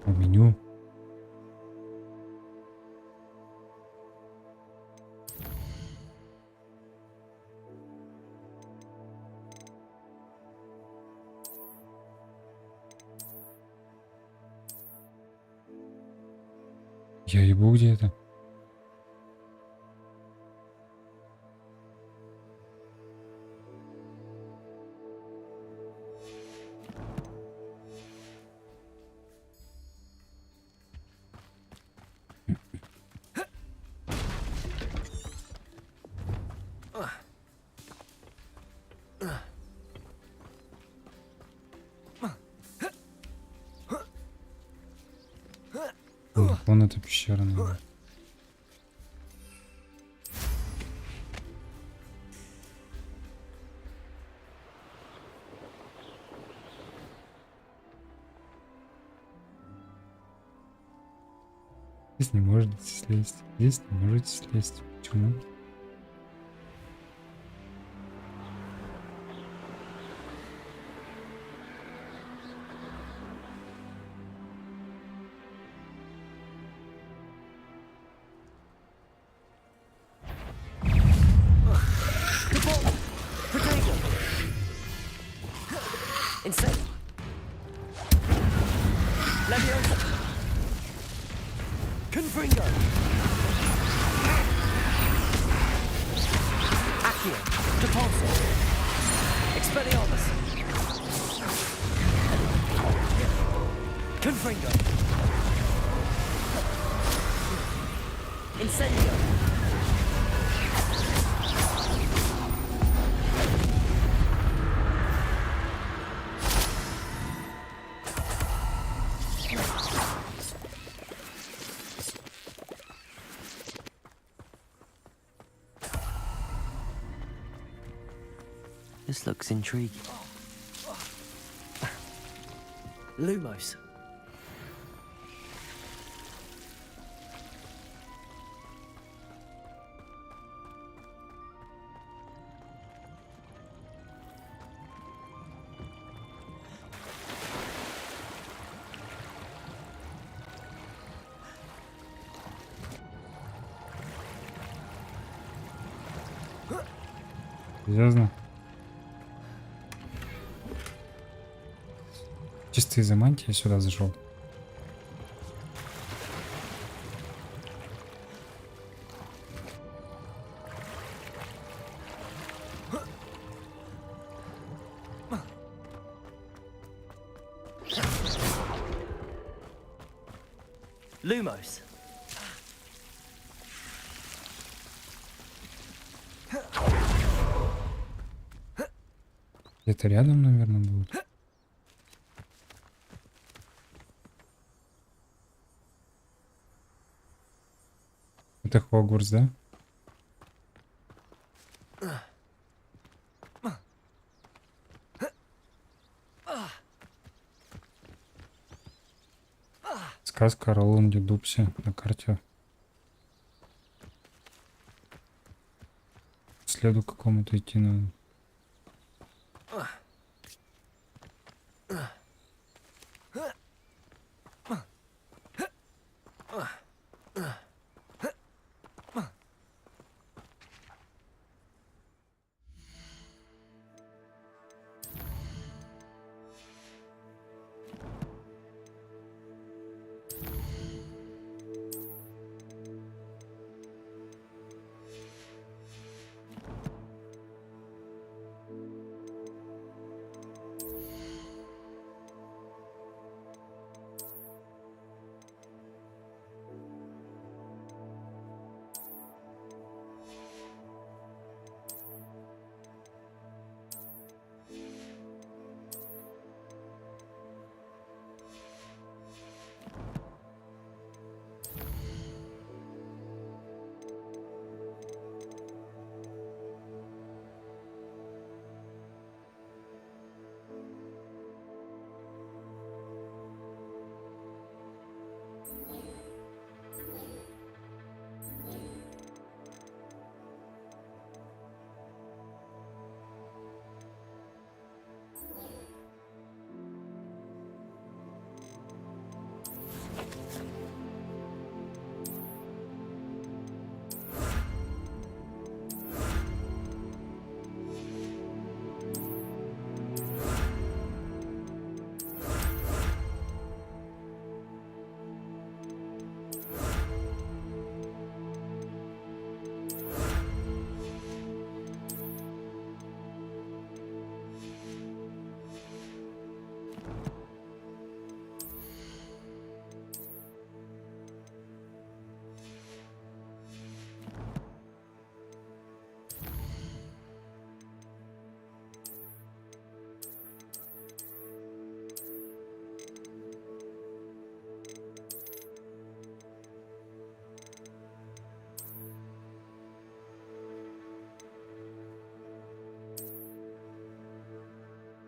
S1: Меню. Я ебу где это. Вон эта пещера, наверное. Здесь не можете слезть. Здесь не можете слезть. Почему?
S7: Insane. Leviosa. Confringo. Accio. Repulso. Expelliarmus. Confringo. Incendio.
S2: This looks intriguing.
S7: Lumos.
S1: Серьезно? Чисто из-за мантии я сюда зашел.
S7: Lumos.
S1: Где-то рядом, наверное, будет. Это Хогвартс, да? Сказка о Роланде Дупсе на карте следу какому-то идти надо.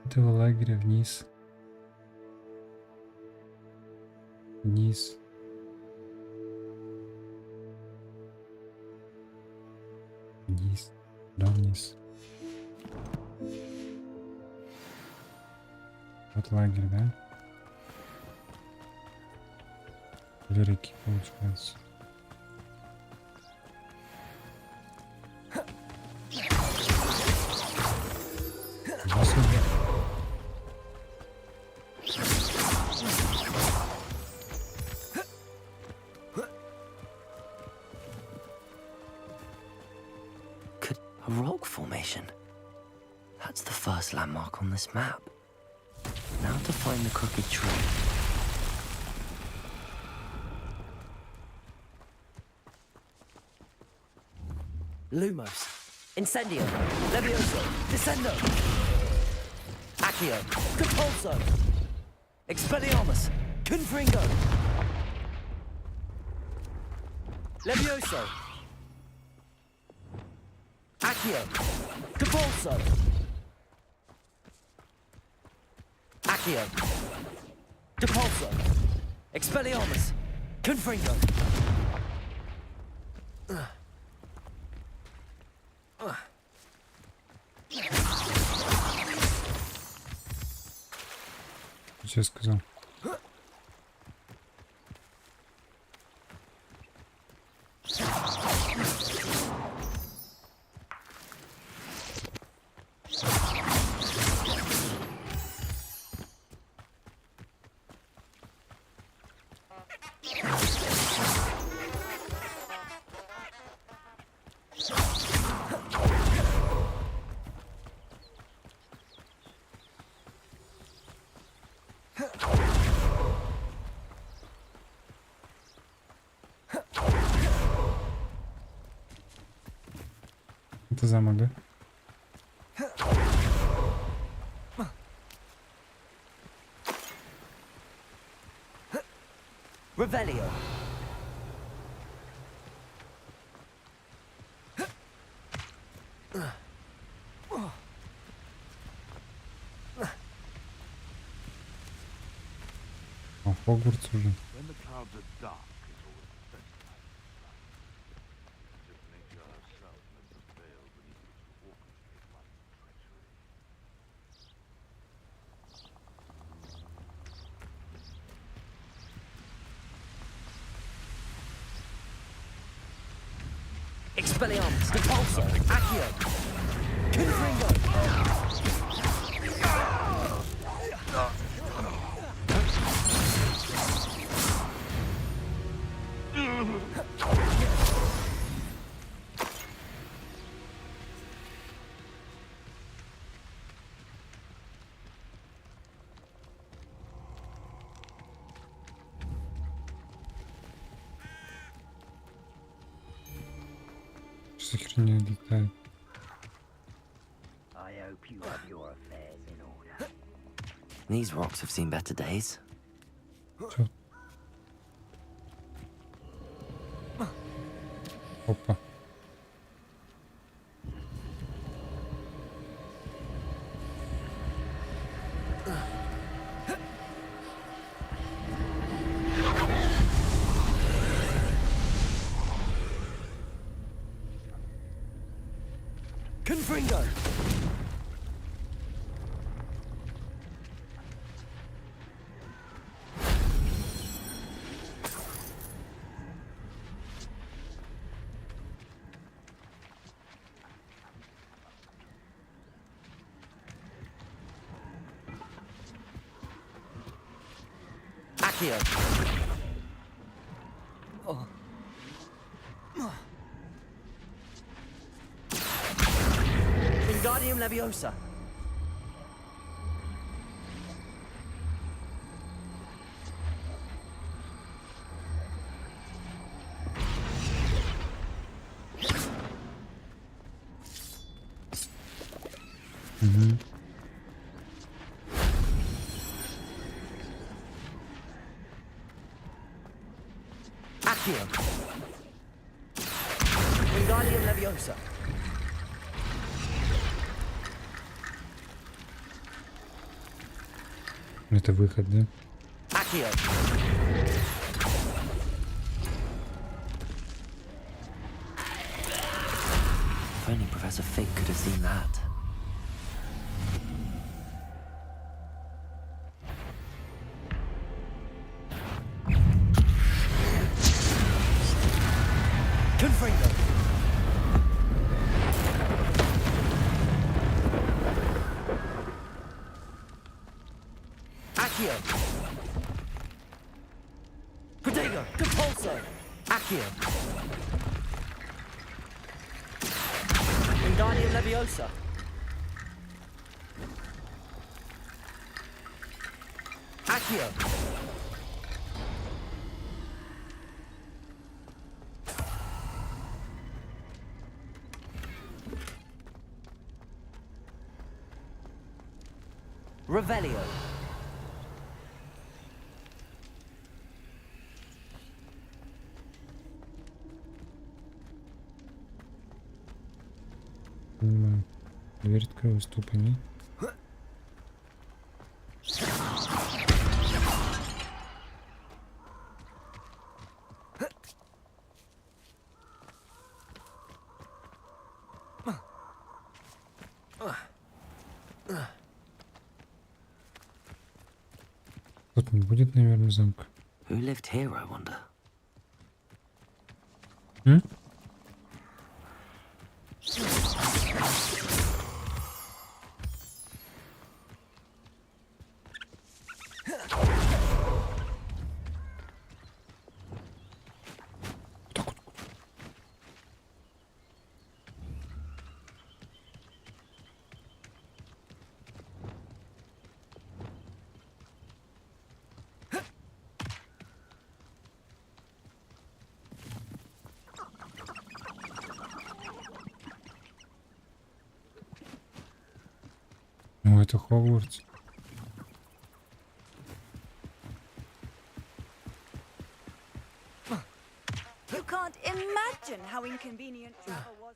S1: Этого лагеря вниз. Вниз. Вниз. Да, вниз. Вот лагерь, да? Или реки, получается.
S2: A rock formation. That's the first landmark on this map. Now to find the crooked tree. Lumos. Incendio. Levioso. Descendo. Accio. Compulso. Expelliarmus. Confringo. Levioso. Accio. Compulso. Accio. Depulso. Expelliarmus. Confringo.
S1: Что я сказал? Это замок, да?
S2: Revelio.
S1: О, Хогвартс уже.
S5: When the clouds are dark, it's always the best time to fly. Just nature herself lends a veil beneath its
S2: Expelliarmus, Repulsor, Accio, Confringo.
S1: Что за херня летает?
S2: I hope you have your affairs in order. These rocks have seen better days.
S1: Чё? Опа.
S2: Confringo. Accio. Oh. Wingardium Leviosa. Accio. Wingardium Leviosa.
S1: Это выход, да?
S2: Accio. If only Professor Fig could have seen that. Confringo. Accio. Protego. Compulso. Accio. Wingardium Leviosa. Accio. Revelio.
S1: Понимаю. Дверь открылась тупо, не? Тут не будет, наверное, замка.
S2: Who lived here, I wonder?
S1: М? О, это Хогвартс.
S6: You can't imagine how inconvenient travel was.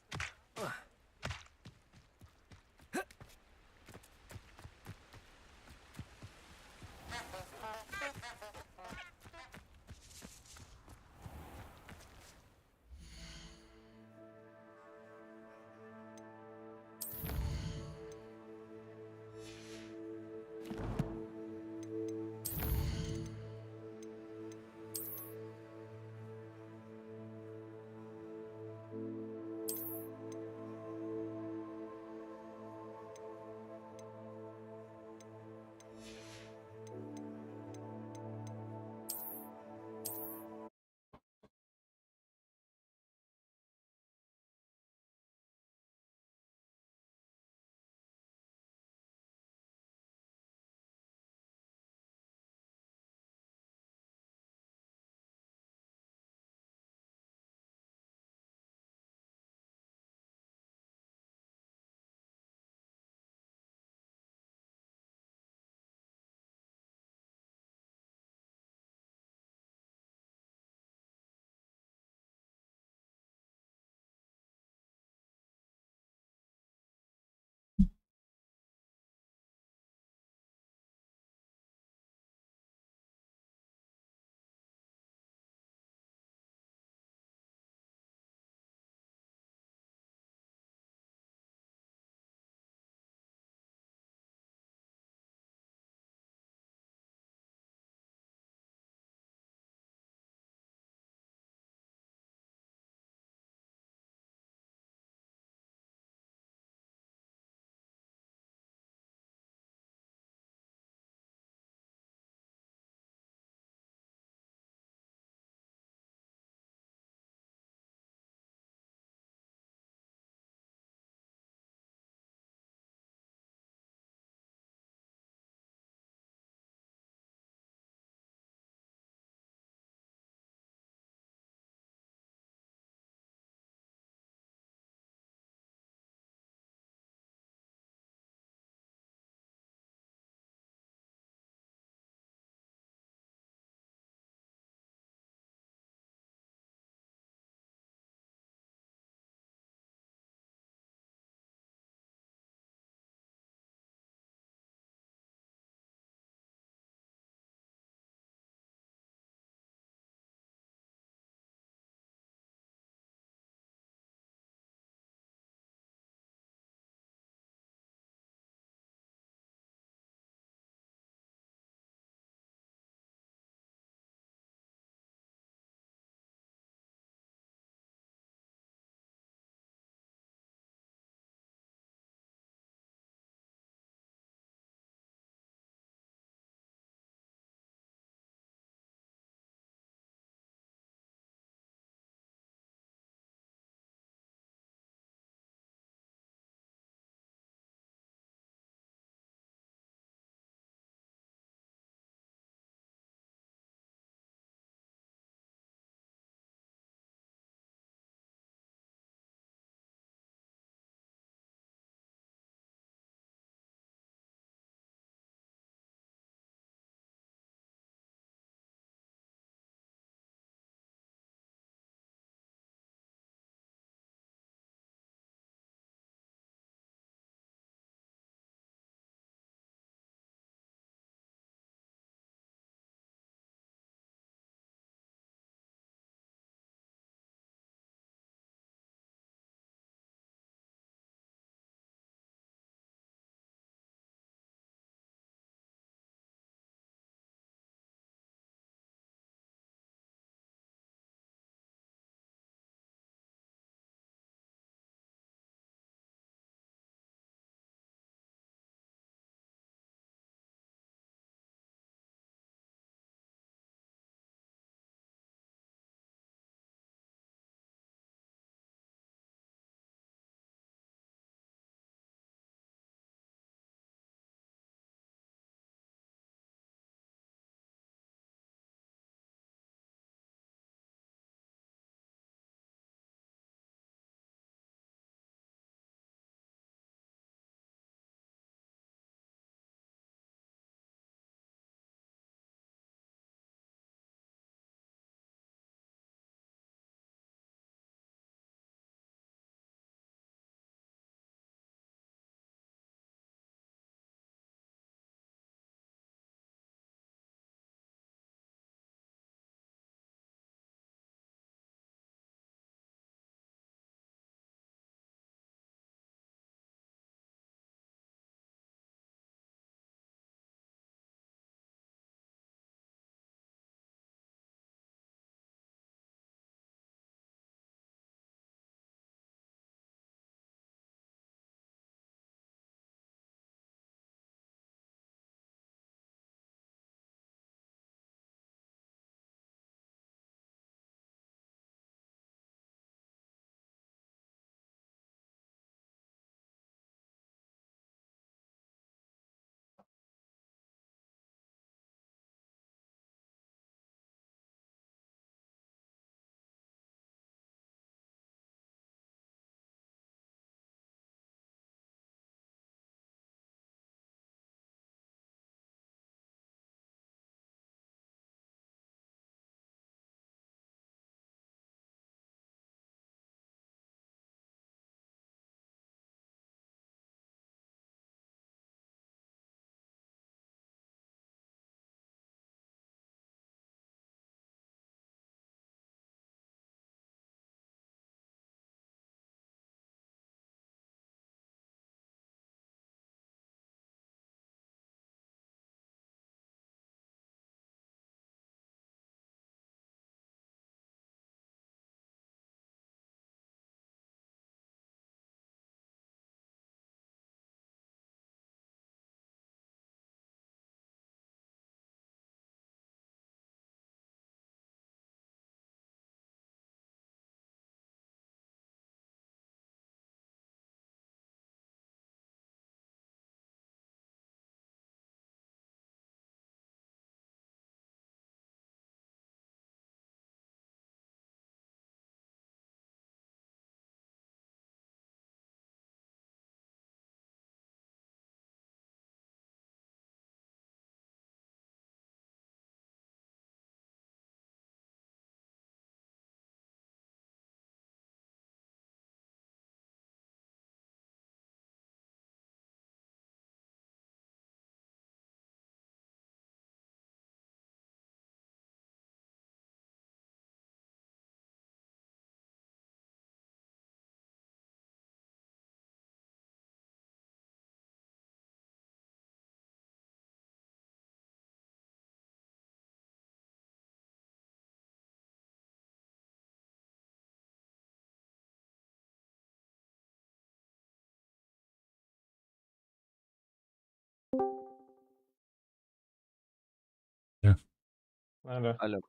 S20: Алло.
S22: Алло,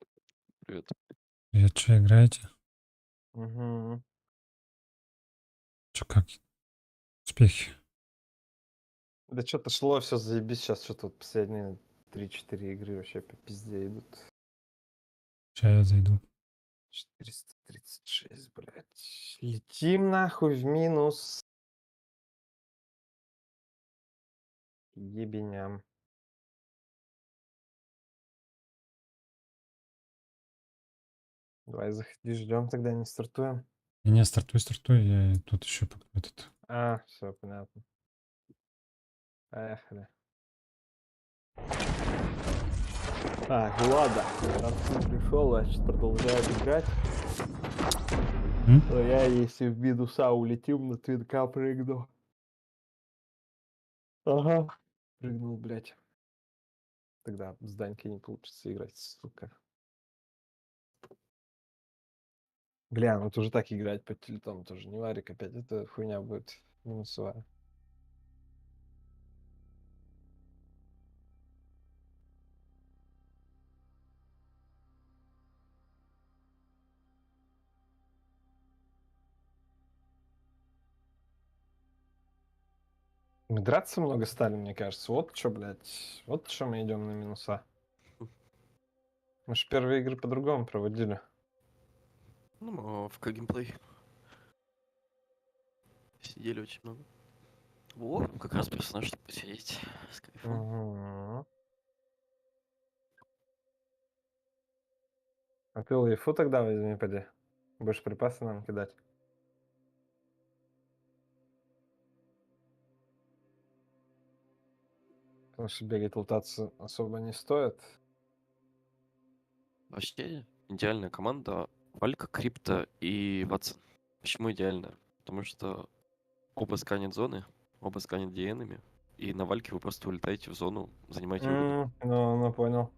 S22: привет.
S1: Привет, что играете?
S20: Угу.
S1: Что как? Успехи?
S20: Да что-то шло, все заебись. Сейчас что-то вот последние 3-4 игры вообще по пизде идут.
S1: Сейчас я зайду.
S20: 436, блядь. Летим нахуй в минус. Ебеням. Давай заходи, ждем, тогда не стартуем.
S1: Не, стартуй, я тут еще этот.
S20: А, все понятно. Поехали. Так, ладно. Раз ты пришел, значит, продолжаем играть. Но я, если в минуса улетим, на твинка прыгну. Ага. Прыгнул, блядь. Тогда с Данькой не получится играть, сука. Бля, ну тоже так играть по телетону тоже не варик опять. Это хуйня будет минусовая. Мы драться много стали, мне кажется. Вот что, блядь. Вот что мы идем на минуса. Мы же первые игры по-другому проводили.
S22: Ну, в геймплей. Сидели очень много. Во, как раз персонаж, чтобы посидеть с кайфом.
S20: Угу. А ты лайфу тогда возьми, поди. Будешь припасы нам кидать. Потому что бегать лутаться особо не стоит.
S22: Вообще, идеальная команда Валька, Крипто и Ватсон. Почему идеальная? Потому что оба сканят зоны, оба сканят диенами, и на Вальке вы просто улетаете в зону, занимаете выгоду.
S20: Ну, понял.